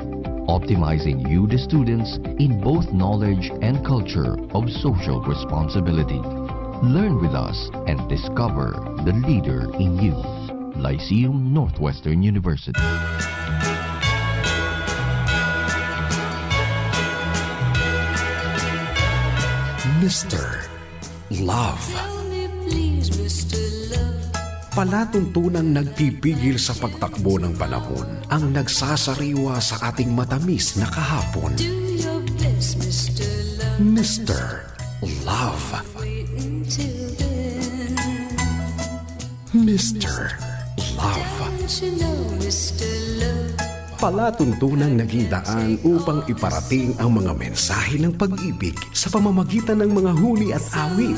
Optimizing you, the students, in both knowledge and culture of social responsibility. Learn with us and discover the leader in you. Lyceum Northwestern University. Mr. Love. Palatuntunang nagpipigil sa pagtakbo ng panahon ang nagsasariwa sa ating matamis na kahapon. Do your best, Mr. Love. Mr. Love. Mr. Love. Palatuntunang naging daan upang iparating ang mga mensahe ng pag-ibig sa pamamagitan ng mga huni at awit.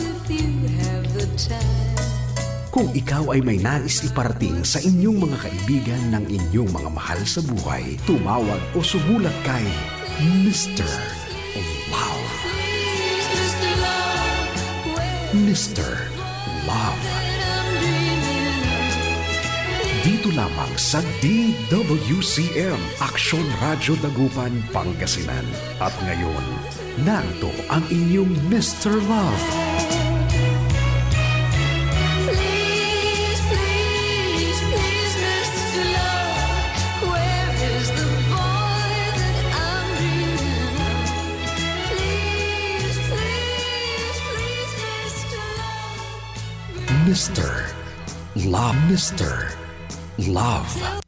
Kung ikaw ay may nais iparating sa inyong mga kaibigan ng inyong mga mahal sa buhay, tumawag o sumulat kay Mr. Love. Mr. Love. Dito lamang sa DWCM, Aksyon Radyo Dagupan, Pangasinan. At ngayon, narito ang inyong Mr. Love. Mr. Love. Mr. Love.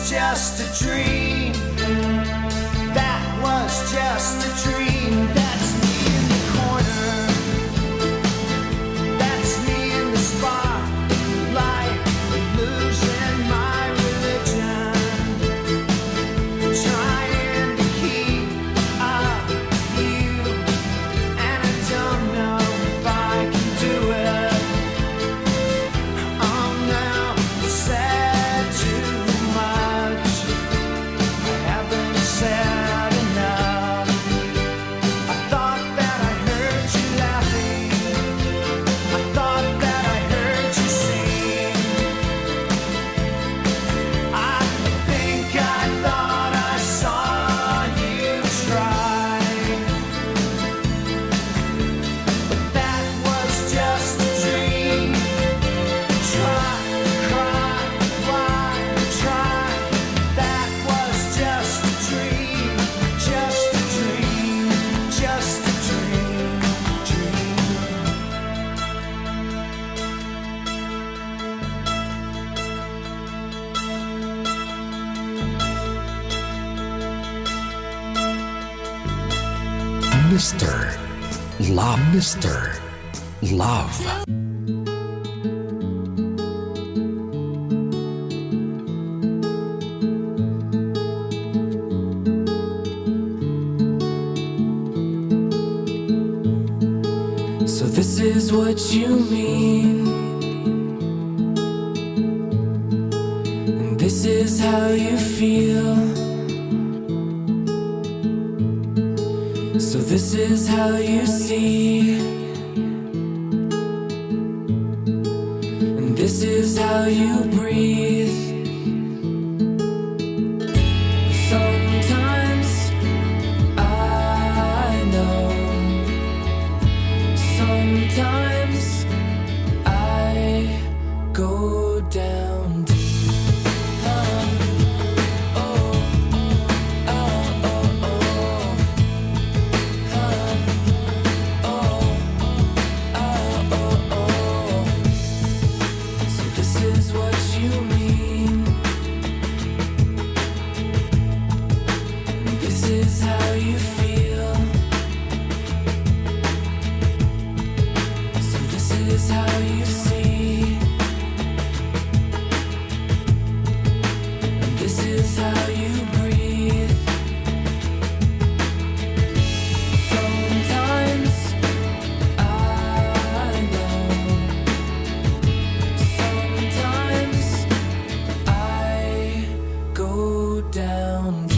just a dream. That was just a dream. That's me in the corner. That's me in the spotlight, losing my religion, trying to keep up with you, and I don't know if I can do it. I'm now sad too much. Mr. Love. Mr. Love. So this is what you mean, and this is how you feel. So this is how you see, and this is how you breathe. Sometimes I know, sometimes I go down deep. So this is what you mean, this is how you feel. So this is how you see, and this is how you breathe. Sometimes I know, sometimes I go down deep.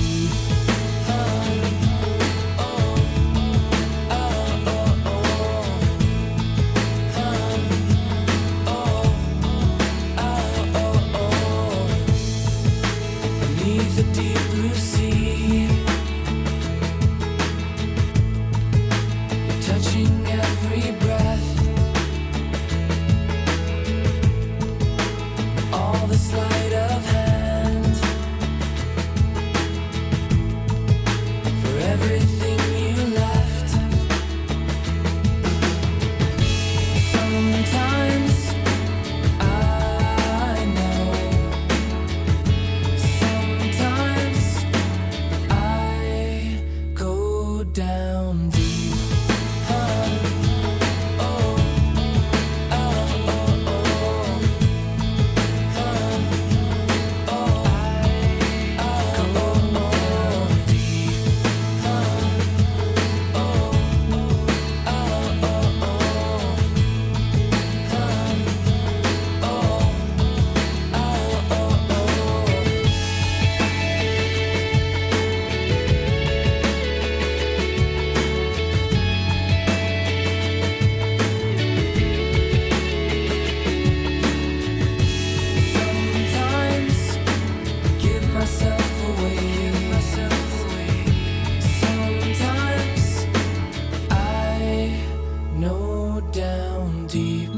Beneath the deep blue sea, you're touching every breath, all the sleight of hand, for everything you left. Sometimes I know, sometimes I go down deep. Sometimes give myself away. Sometimes I know down deep.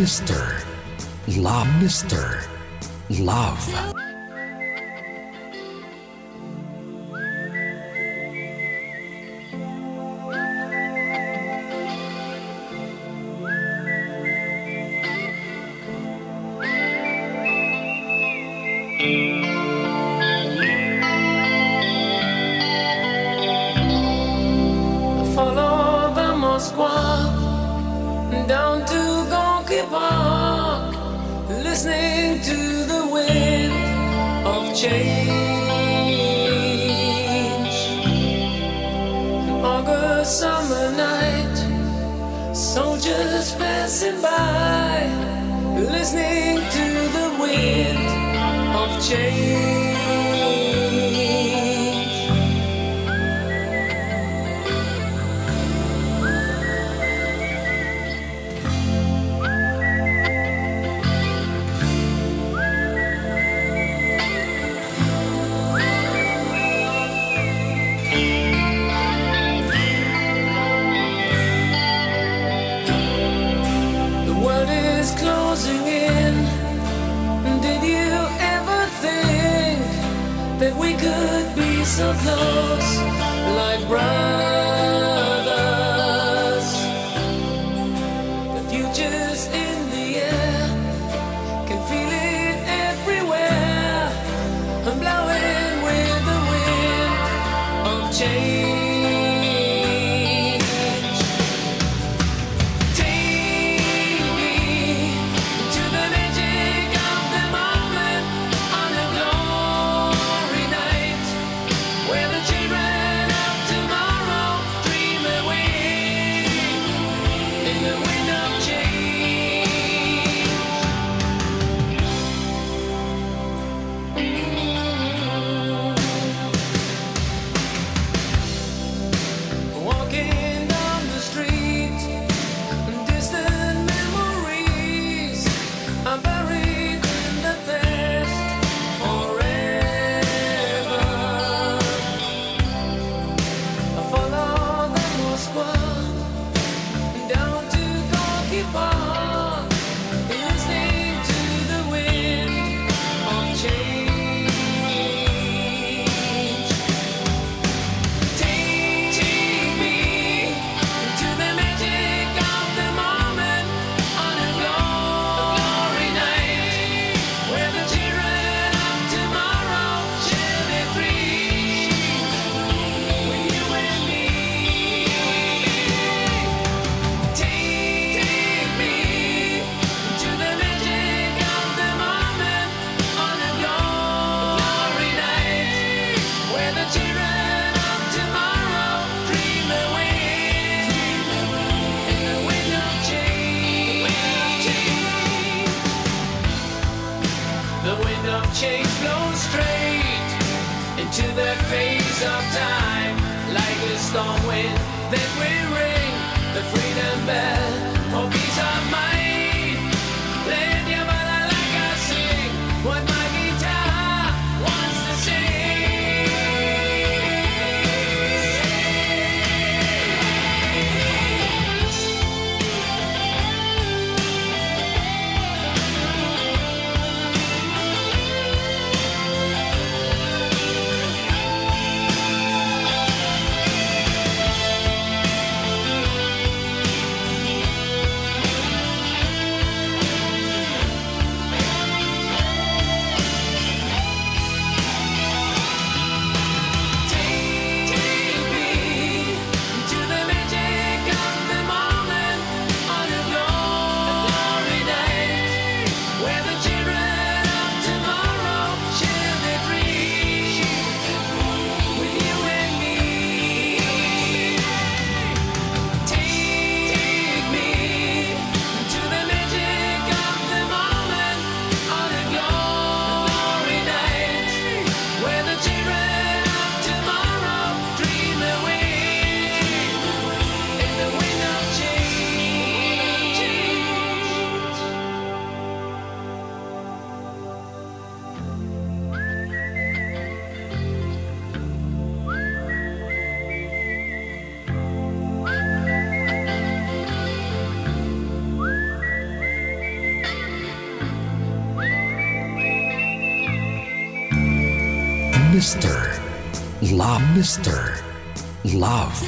Mr. Love. Mr. Love. Follow the Moskwa down to Gonky Park, listening to the wind of change. listening to the wind of change. The world is closing in. Did you ever think that we could be so close, like brothers? The future's in the air, can feel it everywhere. I'm blowing with the wind of change. Take me to the magic of the moment on a glory night, where the children of tomorrow dream away in the wind of change. Walking down the street, distant memories are buried in the past forever. I follow the Moskva down to Gorky Park, listening to the wind of change. Take me to the magic of the moment on a glory night, where the children of tomorrow shall be free with you and me. Take me to the magic of the moment on a glory night, where the children of tomorrow dream away in the wind of change. The wind of change blows straight into the face of time, like a storm wind that will ring the freedom bell for peace of mind. Let your balalaika sing what my guitar wants to sing. Take me to the magic of the moment on a glory night, where the children of tomorrow shall be free with you and me. Take me to the magic of the moment on a glory night, where the children of tomorrow dream away in the wind of change. Mr. Love. Mr. Love.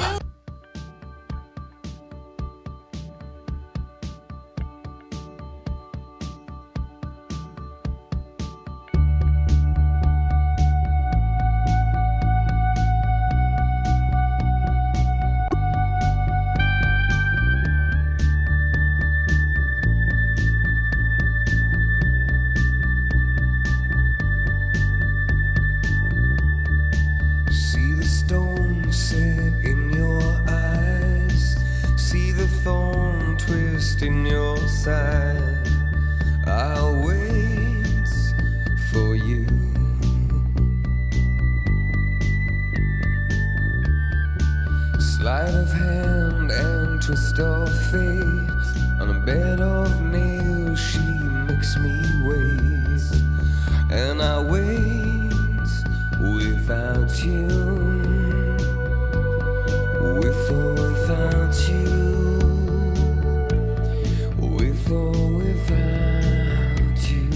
See the stone set in your eyes, see the thorn twist in your side. I Sleight of hand and twist of fate. On a bed of nails she makes me wait. And I wait without you. With or without you. With or without you.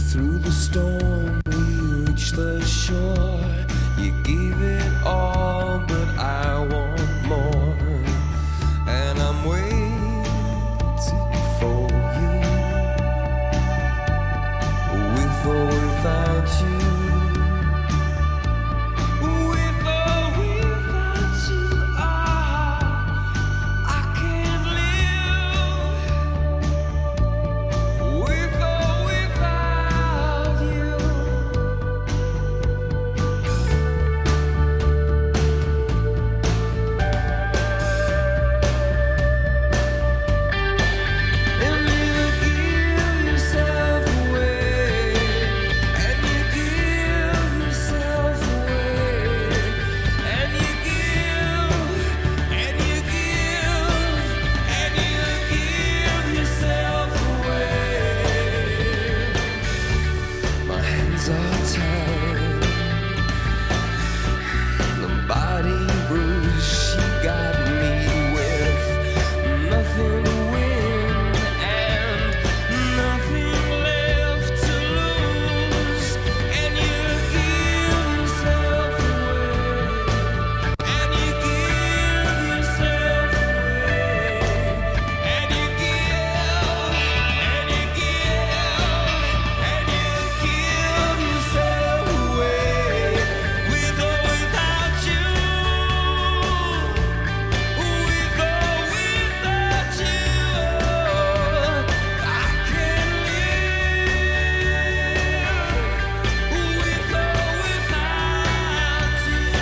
Through the storm we reach the shore. You gave it all, but I want more. And I'm waiting for you. With or without you. With or without you, I can't live. With or without you. And you give yourself away. And you give yourself away. And you give. And you give. And you give yourself away. My hands are tied. The body bruise she got me with. Nothing to win and nothing left to lose. And you give yourself away. And you give yourself away. And you give. And you give. And you give yourself away. With or without you. With or without you. I can't live. With or without you.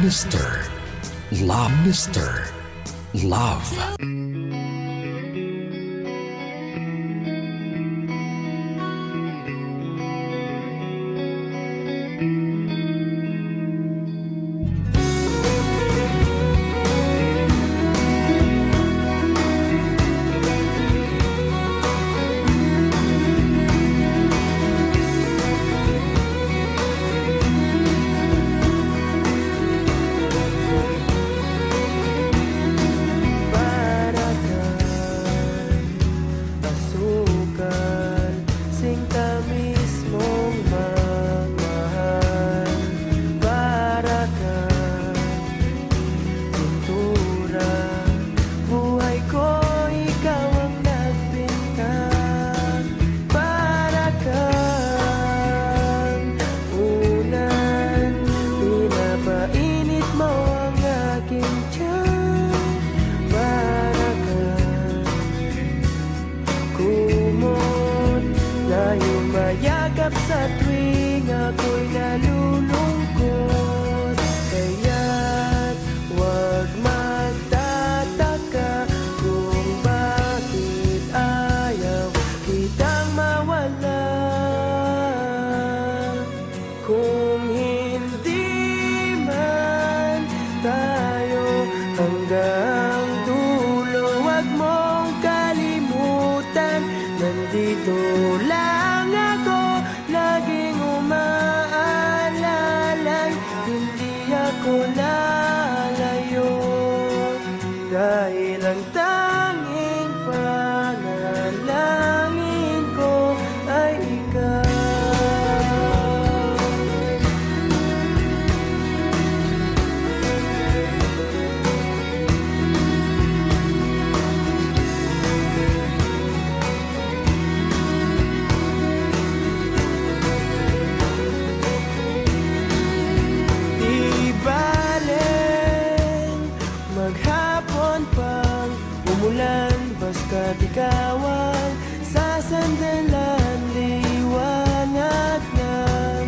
Mr. Love. Mr. Love. But tuwing ako'y nalulungkot. Kaya't huwag magtataka kung bakit ayaw kitang mawala. Kung hindi man tayo hanggang dulo, huwag mong kalimutan, nandito lang ako, laging umaalalay, hindi ako lalayo, dahil ang tanging panalangin ko ay ikaw. Di bale maghapon pang umulan, basta't ikaw ang sasandalan, liwanag ng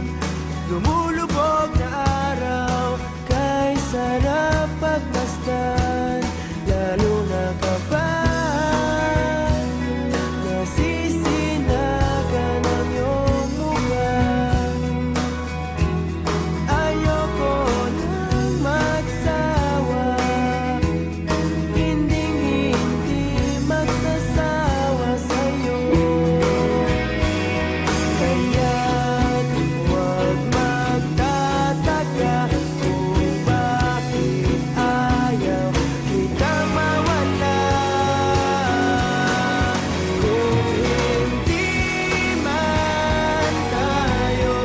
lumulubog na araw, kay sarap pagmasdan, lalo na kapag nasisinagan ang iyong mukha. Ayoko nang magsawa, hinding-hindi magsasawa sa'yo. Kaya't huwag magtataka kung bakit ayaw kitang mawala. Kung hindi man tayo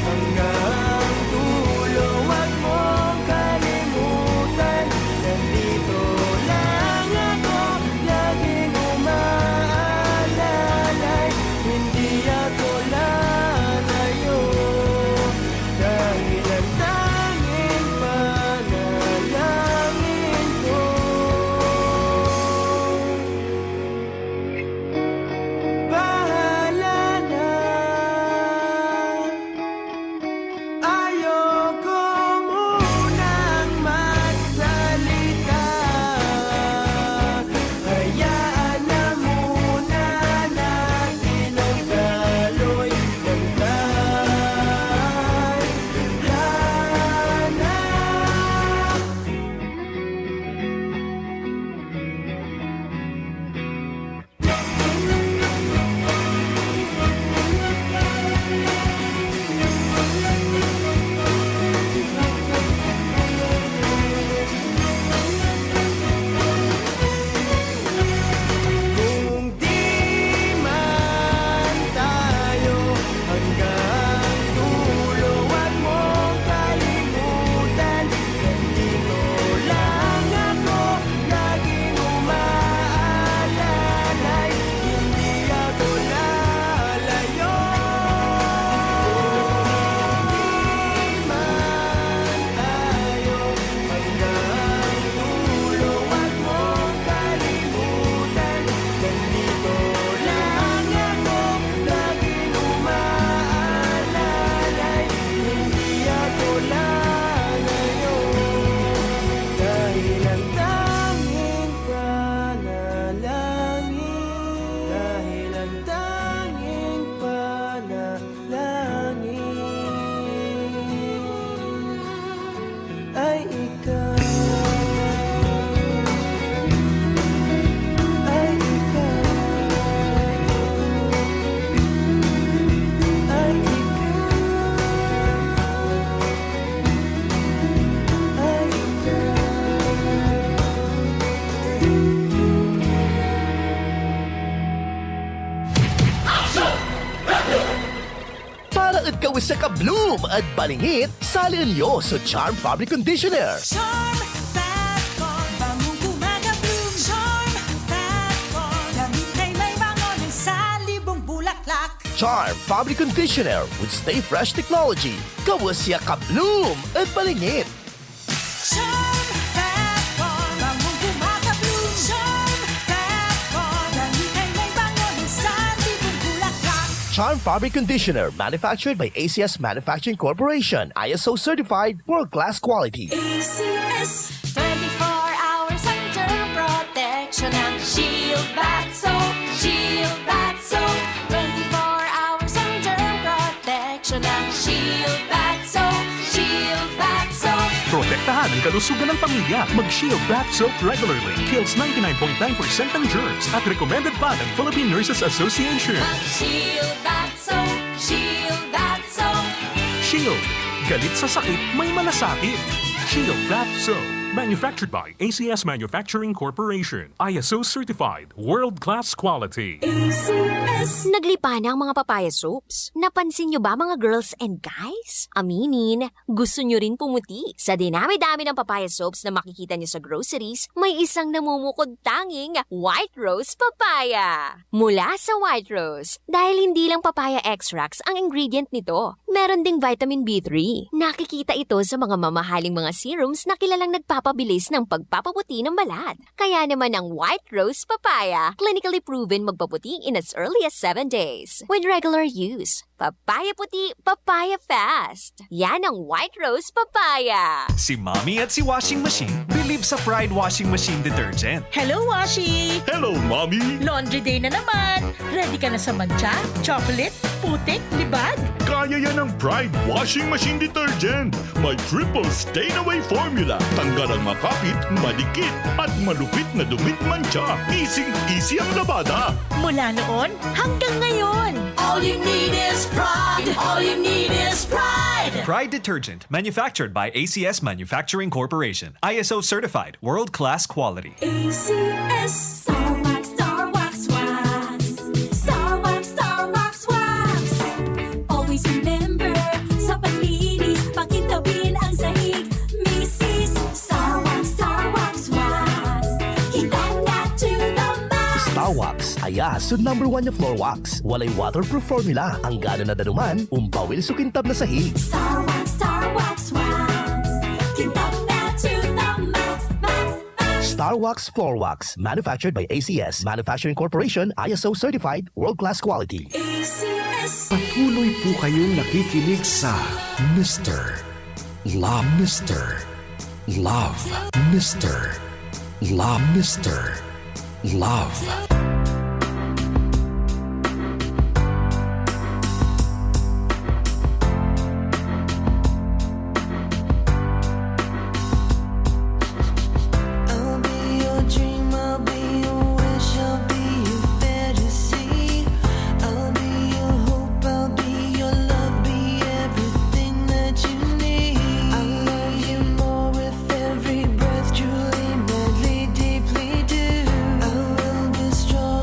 hanggang dulo, huwag mong kalimutan, nandito lang ako, laging umaalalay, hindi ako lalayo, dahil ang tanging panalangin ko. Bahala na, ayoko munang magsalita, hayaan na muna natin ang daloy ng tadhana. Kung di man tayo hanggang dulo, huwag mong kalimutan, nandito lang ako, laging umaalalay, hindi ako lalayo. Kung di man tayo hanggang dulo, huwag mong kalimutan, nandito lang ako, laging umaalalay, hindi ako lalayo, dahil ang tanging panalangin, dahil ang tanging panalangin ay ikaw. Ay ikaw. Ay ikaw. Ay Para at kawis sa kabloom at balingit, salian nyo sa Charm Fabric Conditioner. Charm Fat Corn, bangong gumagabloom. Charm Fat Corn, damit ay may bango ng salibong bulaklak. Charm Fabric Conditioner with Stay Fresh Technology. Kawis siya kabloom at balingit. Charm Fat Corn, bangong gumagabloom. Charm Fat Corn, damit ay may bango ng salibong bulaklak. Charm Fabric Conditioner, manufactured by ACS Manufacturing Corporation. ISO certified, world-class quality. ACS 24 hours ang germ protection ng Shield Bath Soap. Shield Bath Soap. 24 hours ang germ protection ng Shield Bath Soap. Shield Bath Soap. Protektahan ang kalusugan ng pamilya. Mag-Shield Bath Soap regularly. Kills 99.9% ng germs at recommended pa ng Philippine Nurses Association. Shield Bath Soap. Shield Bath Soap. Shield. Galit sa sakit, may malasakit. Shield Bath Soap. Manufactured by ACS Manufacturing Corporation. ISO certified. World-class quality. Naglipa na ang mga papaya soaps. Napansin nyo ba mga girls and guys? Aminin, gusto nyo rin pumuti. Sa dinami-dami ng papaya soaps na makikita nyo sa groceries, may isang namumukod tanging White Rose Papaya. Mula sa White Rose, dahil hindi lang papaya extracts ang ingredient nito, meron ding vitamin B3. Nakikita ito sa mga mamahaling mga serums na kilalang nagpapabilis ng pagpapaputi ng balat. Kaya naman ang White Rose Papaya, clinically proven magpaputi in as early as 7 days. With regular use, papaya puti, papaya fast. Yan ang White Rose Papaya. Si Mommy at si Washing Machine believe sa Pride Washing Machine Detergent. Hello, Washi! Hello, Mommy! Laundry day na naman! Ready ka na sa mancha, chocolate, putik, libag? Kaya yan ng Pride Washing Machine Detergent. May triple stain-away formula. Tanggal ang makapit, malikit, at malupit na dumit mancha. Easy ang labada. Mula noon hanggang ngayon. All you need is pride. All you need is pride. Pride Detergent, manufactured by ACS Manufacturing Corporation. ISO certified, world-class quality. ACS Star Wax, Star Wax Wax. Star Wax, Star Wax Wax. Always remember, sa paglinis, pakitawin ang sahig. Mrs. Star Wax, Star Wax Wax. Kitang na to the max. Star Wax, ayaso #1 na floor wax. Walay waterproof formula. Ang gano'n na danuman, umpawil sukintab na sahig. Star Wax, Star Wax Wax. Kitang na to the max, max, max. Star Wax Floor Wax, manufactured by ACS Manufacturing Corporation. ISO certified, world-class quality. ACS. Patuloy po kayong nakikinig sa Mr. Love, Mr. Love, Mr. Love, Mr. Love. I'll be your dream, I'll be your wish, I'll be your fantasy. I'll be your hope, I'll be your love, be everything that you need. I love you more with every breath, truly, madly, deeply do. I will be strong.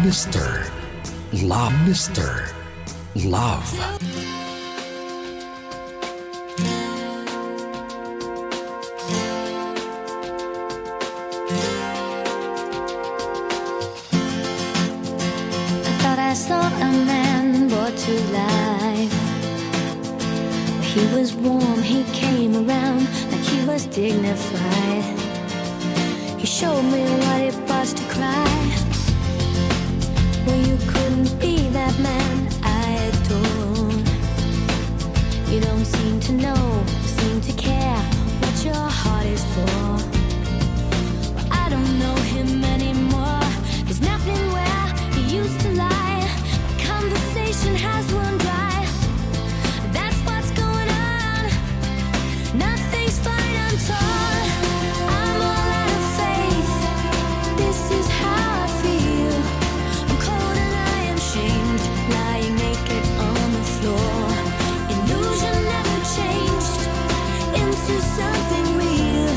Mr. Love. Mr. Love. I saw a man brought to life. He was warm, he came around like he was dignified. He showed me what it was to cry. Well, you couldn't be that man I adore. You don't seem to know, seem to care what your heart is for. Well, I don't know him anymore. There's nothing where he used to lie. Conversation has run dry. That's what's going on. Nothing's fine, I'm torn. I'm all out of faith. This is how I feel. I'm cold and I am shamed, lying naked on the floor. Illusion never changed into something real.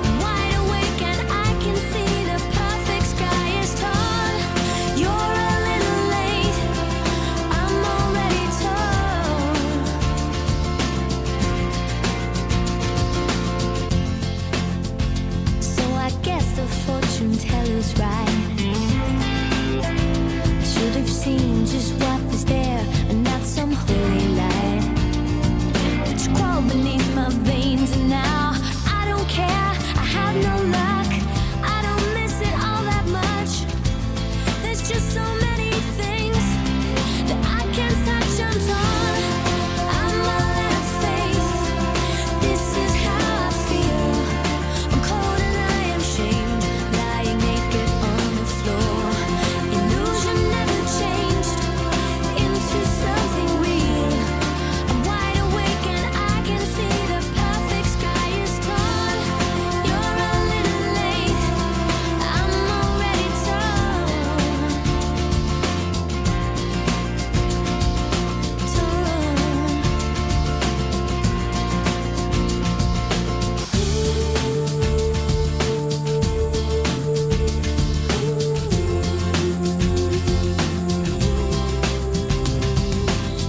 I'm wide awake and I can see the perfect sky is torn. You're a little late. I'm already torn. So I guess the fortune teller's right. I should have seen just what was there and not some holy light. It's crawled beneath my veins and now I don't care. I have no luck. I don't miss it all that much. There's just so many things that I can't touch. I'm torn. I'm all out of faith. This is how I feel. I'm cold and I am shamed, lying naked on the floor. Illusion never changed into something real. I'm wide awake and I can see the perfect sky is torn. You're a little late. I'm already torn.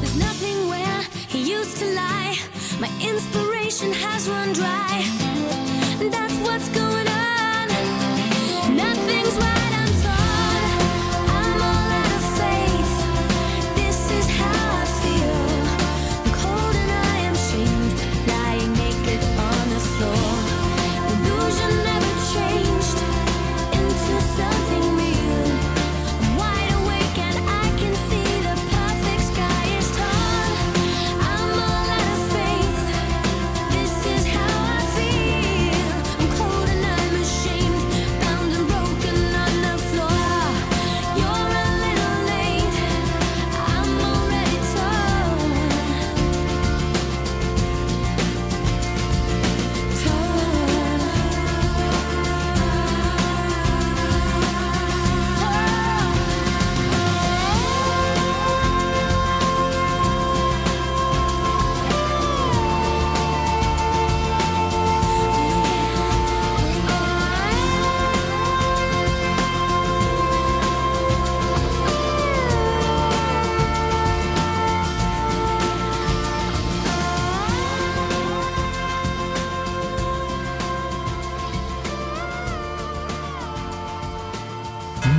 There's nothing where he used to lie. My inspiration has run dry. That's what's going on. Nothing's right, I'm torn. I'm all out of faith. This is how I feel. I'm cold and I am shamed, lying naked on the floor. Illusion never changed into something real. I'm wide awake and I can see the perfect sky is torn. I'm all out of faith. This is how I feel. I'm cold and I'm ashamed, bound and broken on the floor. You're a little late. I'm already torn.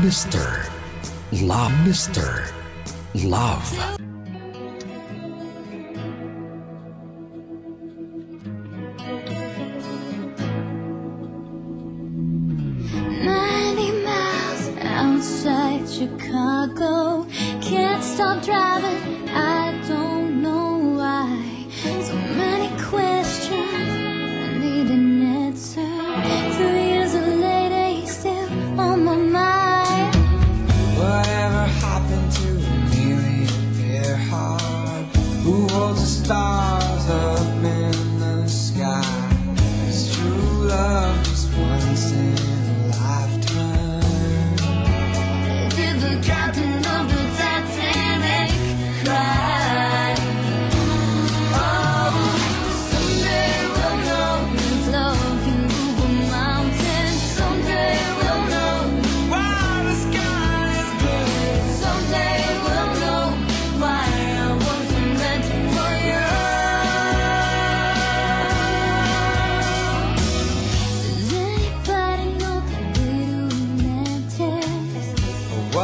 Mr. Love. Mr. Love. Outside Chicago, can't stop driving. I don't know why. So many questions, I need an answer. 3 years later, he's still on my mind. Whatever happened to Amelia Earhart? Who holds the stars up in the sky? 'Cause true love is once in a lifetime. Did the captain of the Titanic cry? Oh,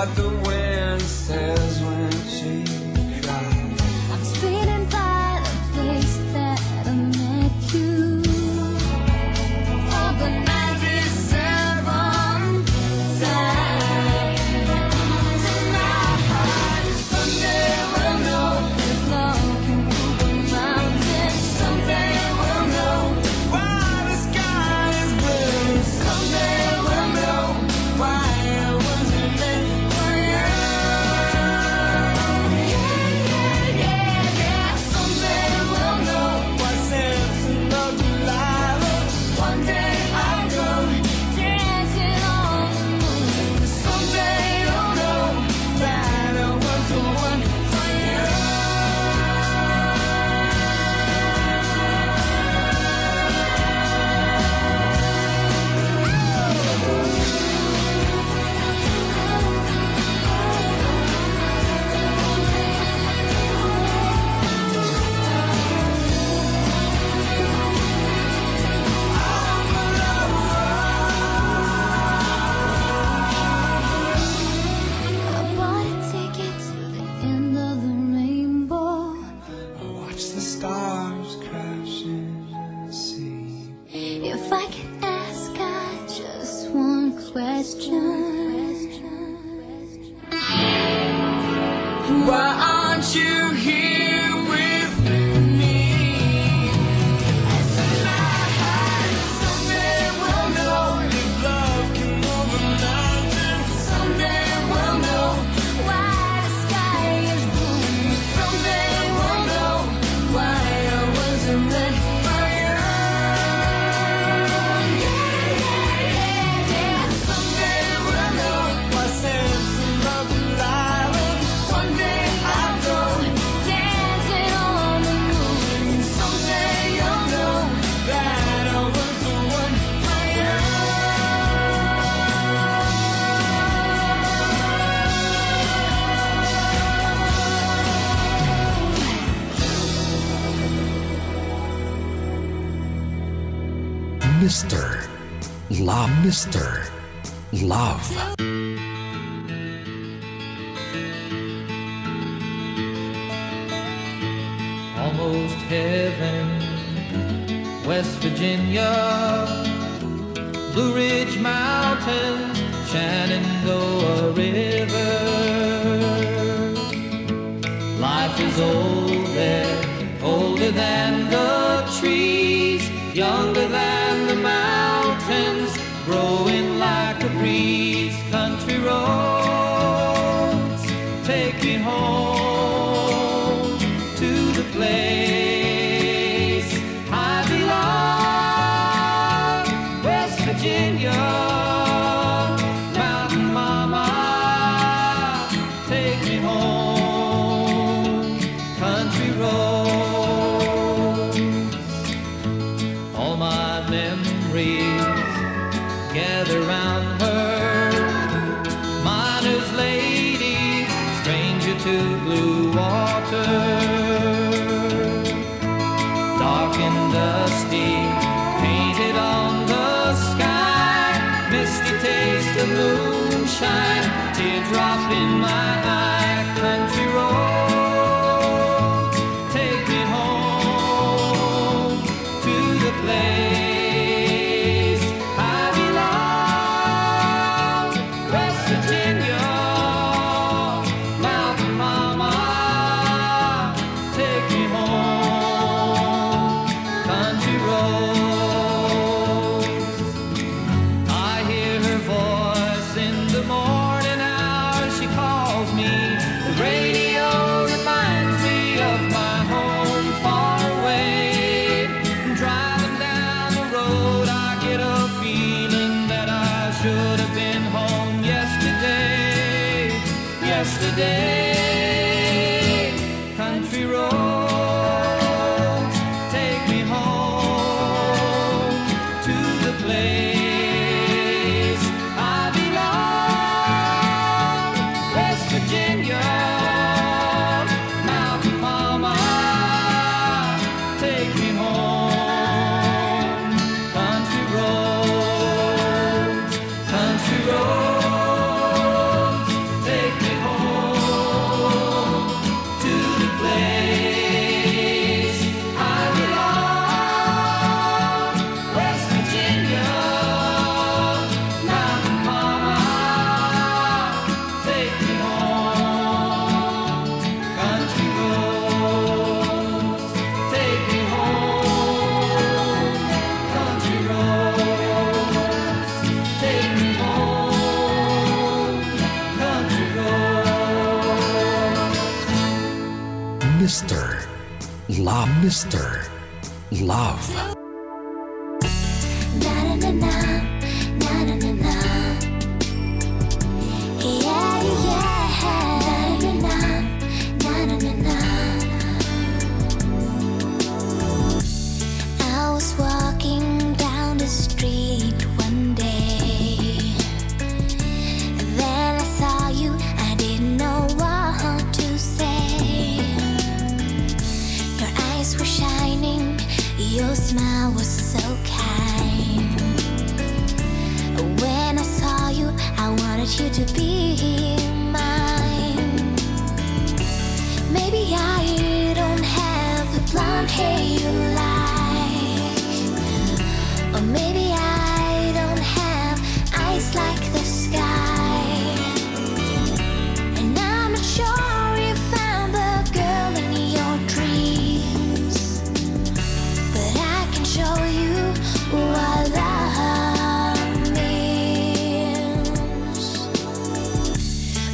what the wind says when she cries. I'm speeding by the place that I met you. Oh, but 97 times. Tonight, someday we'll know if love can move a mountain. Someday we'll know why the sky is blue. Someday we'll know why I wasn't meant for you. Yeah, yeah, yeah. Someday we'll know what sense in love to lie. One day I'll go dancing on the moon. Someday you'll know that I was the one for you. I bought a ticket to the end of the rainbow. I watch the stars crash into the sea. If I could ask God just one question, Why aren't you here with me? Someday we'll know if love can move a mountain. someday we'll know why the sky is blue. Someday we'll know why I wasn't meant for you. Yeah, yeah, yeah, yeah. Someday we'll know what sense in love to lie. One day I'll go dancing on the moon. Someday you'll know That I was the one for you. Mr. Love. Mr. Love. Almost heaven, West Virginia, Blue Ridge Mountains, Shenandoah River. Life is old there, older than the trees, younger than the mountains, growing like a breeze. Country roads, take me home to the place I belong. West Virginia, Mountain Mama, take me home. Country roads, all my memories gather round her. Miner's lady, stranger to blue water. Dark and dusty, painted on the sky. Misty taste of moonshine, teardrop in my eye. Country roads, take me home to the place I belong. West Virginia, Mountain Mama, take me home. Country roads, I hear her voice in the morning hours. She calls me. The radio reminds me of my home far away. Driving down the road, I get a feeling that I should have been home yesterday. Yesterday, country roads, take me home to the place I belong. West Virginia, Mountain Mama, take me home. Country roads, take Mr. Love. Mr. Love. Na na na na, na na na na. Yeah, yeah. Na na na, na na na. I was walking down the street one day. Then I saw you, I didn't know what to say. Your eyes were shining, your smile was so kind. When I saw you, I wanted you to be mine. Maybe I don't have the blonde hair you like, or maybe I don't have eyes like the sky. And I'm not sure you found the girl in your dreams, but I can show you what love means.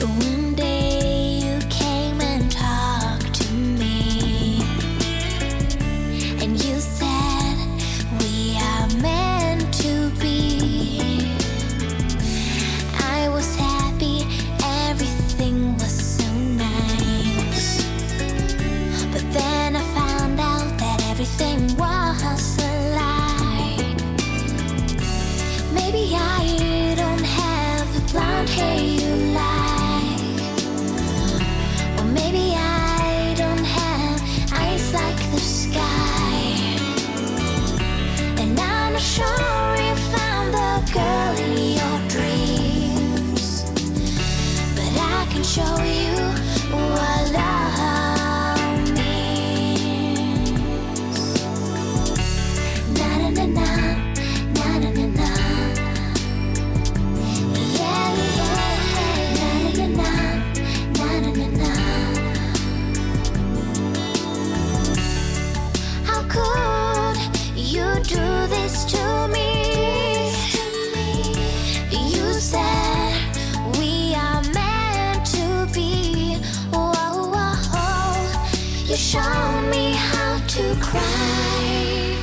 One day you came and talked to me, and you said we are meant to be. I was happy, everything was so nice. But then I found out that everything was a lie. Maybe I don't have the blonde hair you like, or maybe I don't have eyes like the sky. And I'm not sure you found the girl in your dreams, but I can show you what love means. Na na na na, na na na na. Yeah, yeah. Na na na, na na na. How could you do this to me? You said we are meant to be. Whoa, whoa. You showed me how to cry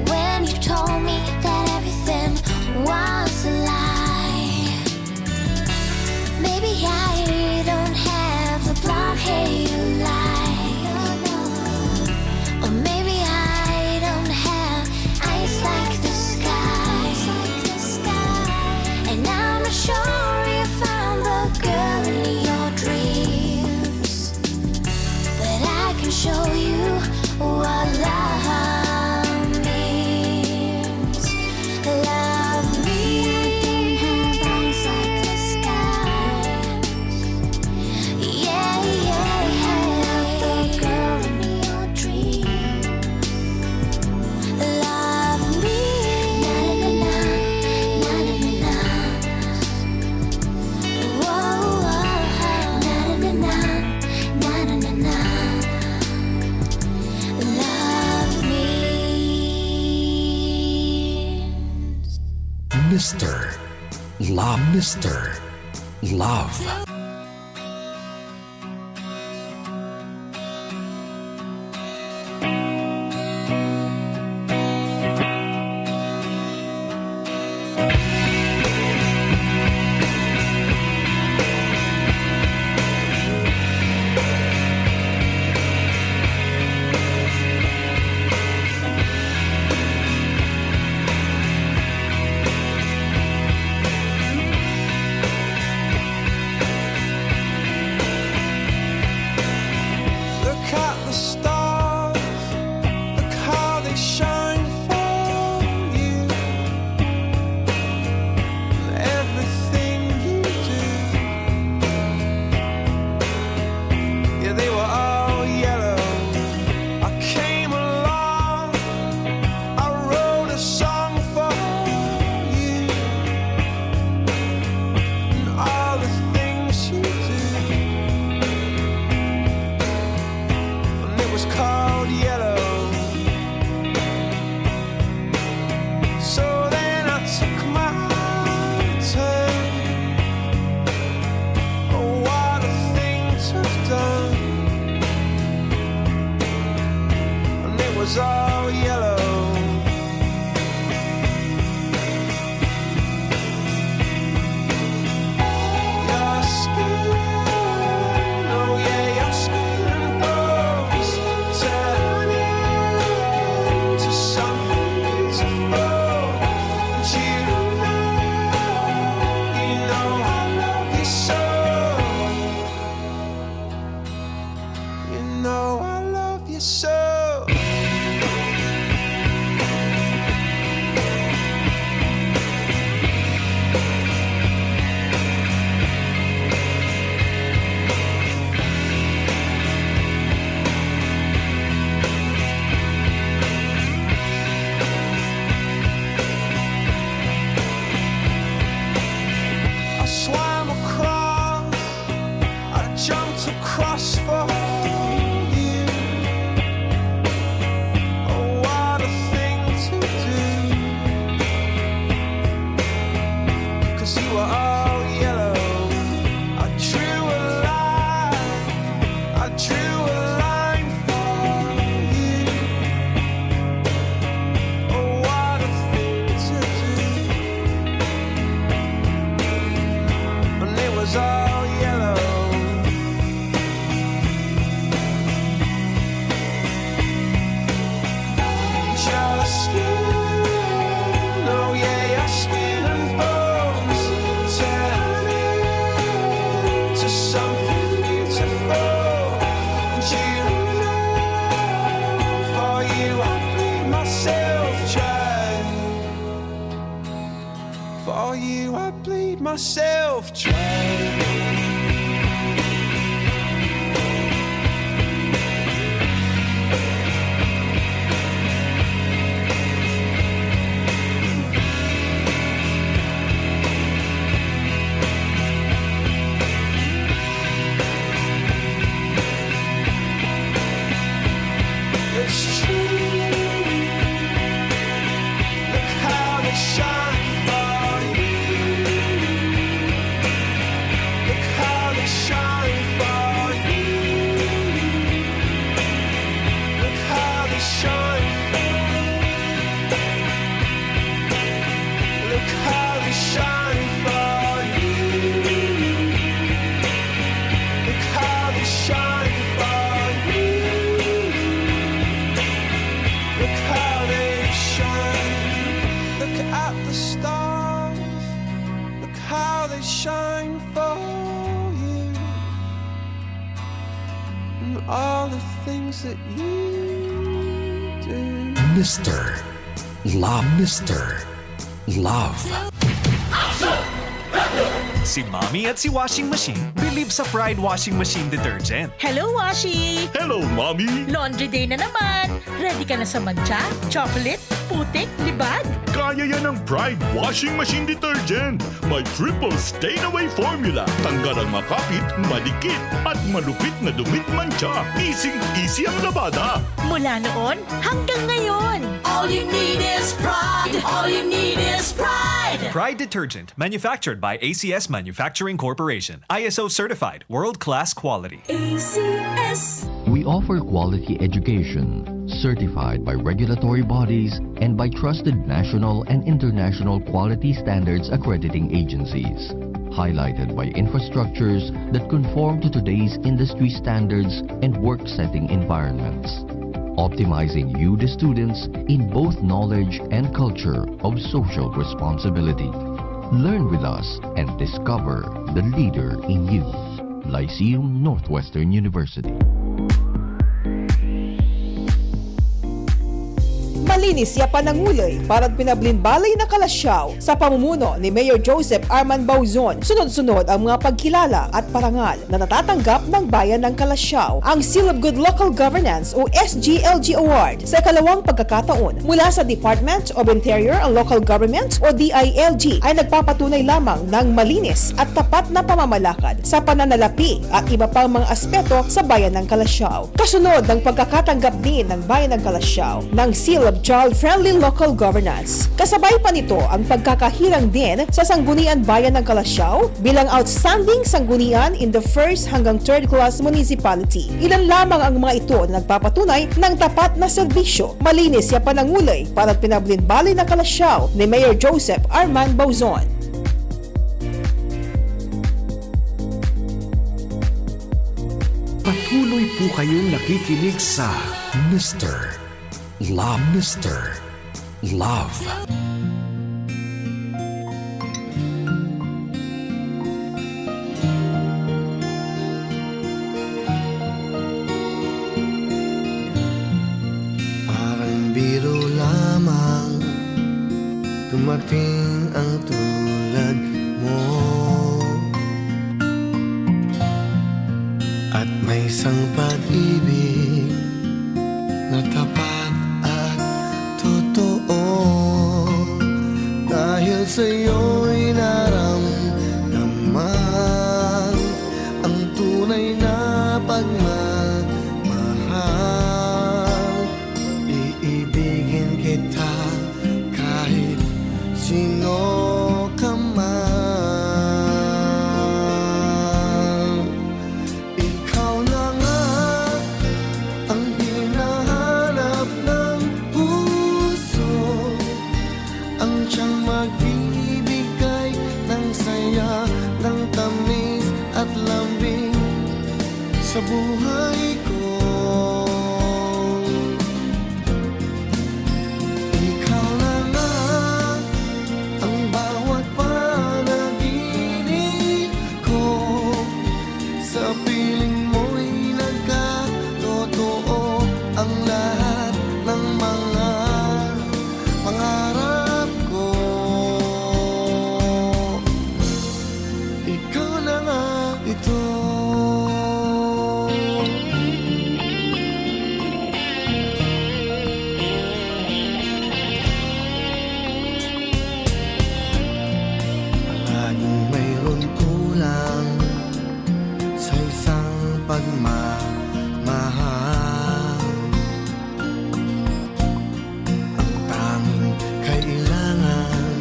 when you told me that everything was a lie. Maybe I don't have the blonde hair you like, or maybe I don't have eyes like the sky. And I'm not sure you found the girl in your dreams, but I can show you what love means. Love means have eyes like the sky. Yeah, yeah. The girl in your dreams. Love me. Na na na, na na na. Whoa, whoa. Na na na, na na na na. Love me. Mr. Love. Mr. Love. was all yellow. Your skin, oh yeah, your skin and bones turn into something beautiful. And you know, for you I bleed myself dry. For you I bleed myself dry. It's true. Look how they shine for you. Look how they shine for you. Look how they shine. Look how they shine for you. Look how they shine for you. Look how they shine. Look at the stars. Look how they shine for you. And all the things that you do. Mr. Love. Mr. Love. Si Mommy at si Washing Machine believe sa Pride Washing Machine Detergent. Hello, Washi! Hello, Mommy! Laundry day na naman. Ready ka na sa mancha, chocolate, putik, libag? Kaya yan ang Pride Washing Machine Detergent. May triple stain-away formula. Tanggal ang makapit, madikit, at malupit na dumit mancha. Easy ang labada. Mula noon hanggang ngayon. All you need is pride. All you need is pride. Pride Detergent, manufactured by ACS Manufacturing Corporation. ISO certified, world-class quality. ACS. We offer quality education, certified by regulatory bodies and by trusted national and international quality standards accrediting agencies, highlighted by infrastructures that conform to today's industry standards and work-setting environments, optimizing you, the students, in both knowledge and culture of social responsibility. Learn with us and discover the leader in you. Lyceum Northwestern University. Malinis siya pananguloy para pinablinbalay na kalasyaw sa pamumuno ni Mayor Joseph Arman Bauzon. Sunod-sunod ang mga pagkilala at parangal na natatanggap ng bayan ng Kalasyaw. Ang Seal of Good Local Governance o SGLG Award sa ikalawang pagkakataon mula sa Department of Interior and Local Government o DILG ay nagpapatunay lamang ng malinis at tapat na pamamalakad sa pananalapi at iba pang mga aspeto sa bayan ng Kalasyaw. Kasunod ng pagkakatanggap din ng bayan ng Kalasyaw ng Seal of Child-Friendly Local Governance. Kasabay pa nito ang pagkakahirang din sa Sanggunian Bayan ng Kalasyaw bilang Outstanding Sanggunian in the 1st hanggang 3rd class municipality. Ilan lamang ang mga ito na nagpapatunay ng tapat na serbisyo. Malinis siya pananguloy para pinablinbalay ng Kalasyaw ni Mayor Joseph Arman Bauzon. Patuloy po kayong nakikinig sa Mr. Love. Mr. Love. Parang biro lamang dumating ang tulad mo, at may isang pag-ibig na tapat at totoo. Dahil sa'yo'y naramdaman ang tunay na pagmamahal. Iibigin kita kahit sino ka man. Ikaw na nga ang hinahanap ng puso, ang siyang magbibigay at lambing sa buhay ko. Ikaw na nga ang bawat panaginip ko. Sa piling mo'y nagkatotoo ang lahat ng mga pangarap ko. Ikaw na nga ito. Palaging mayroon kulang sa isang pagmamahal. Ang tanging kailangan,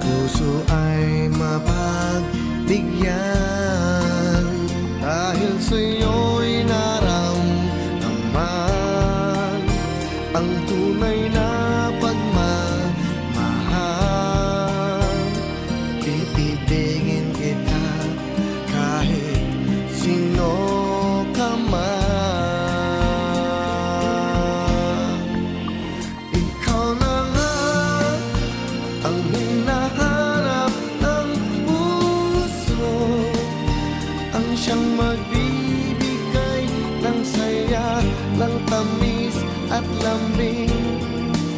puso ay mapagbigyan. Dahil sa'yo'y naramdaman ang tunay na pagmamahal. Iibigin kita kahit sino ka man. Ikaw na nga ang hinahanap ng puso, ang siyang magbibigay ng saya, ng tamis at lambing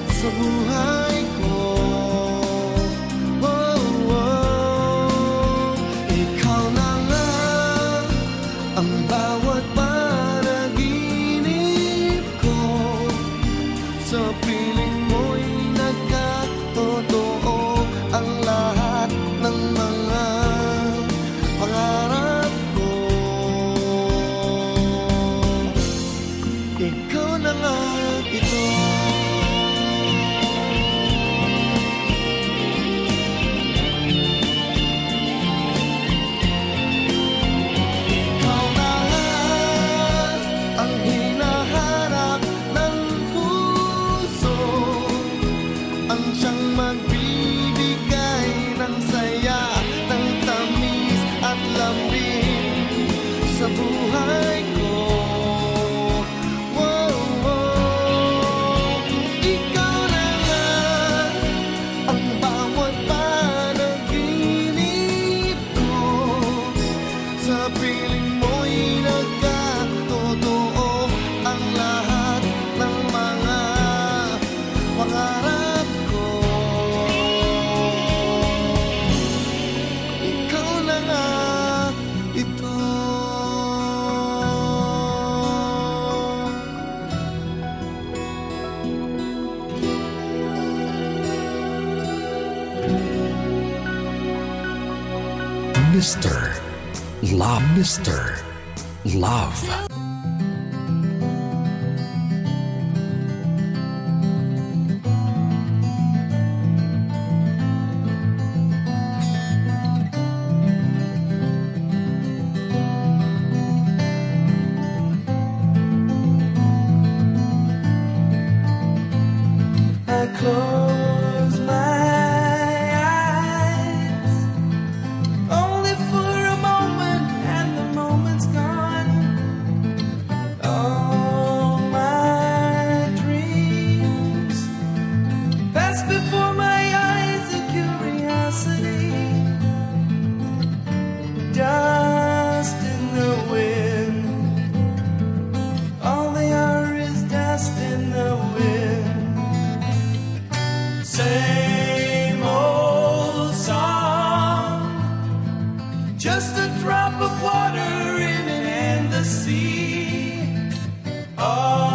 sa buhay ko. Oh, oh. Ikaw na nga ang bawat panaginip ko. Sa piling mo'y nagkatotoo ang lahat ng mga pangarap ko. Ikaw na nga ito. Ikaw na nga ang hinahanap ng puso, ang siyang magbibigay ng saya, ng tamis at lambing sa buhay ko. Wow, wow. Ikaw na nga ang bawat panaginip ko. Sa piling mo'y nagkatotoo ang lahat ng mga pangarap ko. Ikaw na nga ito. Mr. Love. Mr. Love. I close my eyes only for a moment, and the moment's gone. All my dreams pass before my eyes, a curiosity, dust in the wind. All they are is dust in the wind. Same old song, just a drop of water in an endless sea. Oh,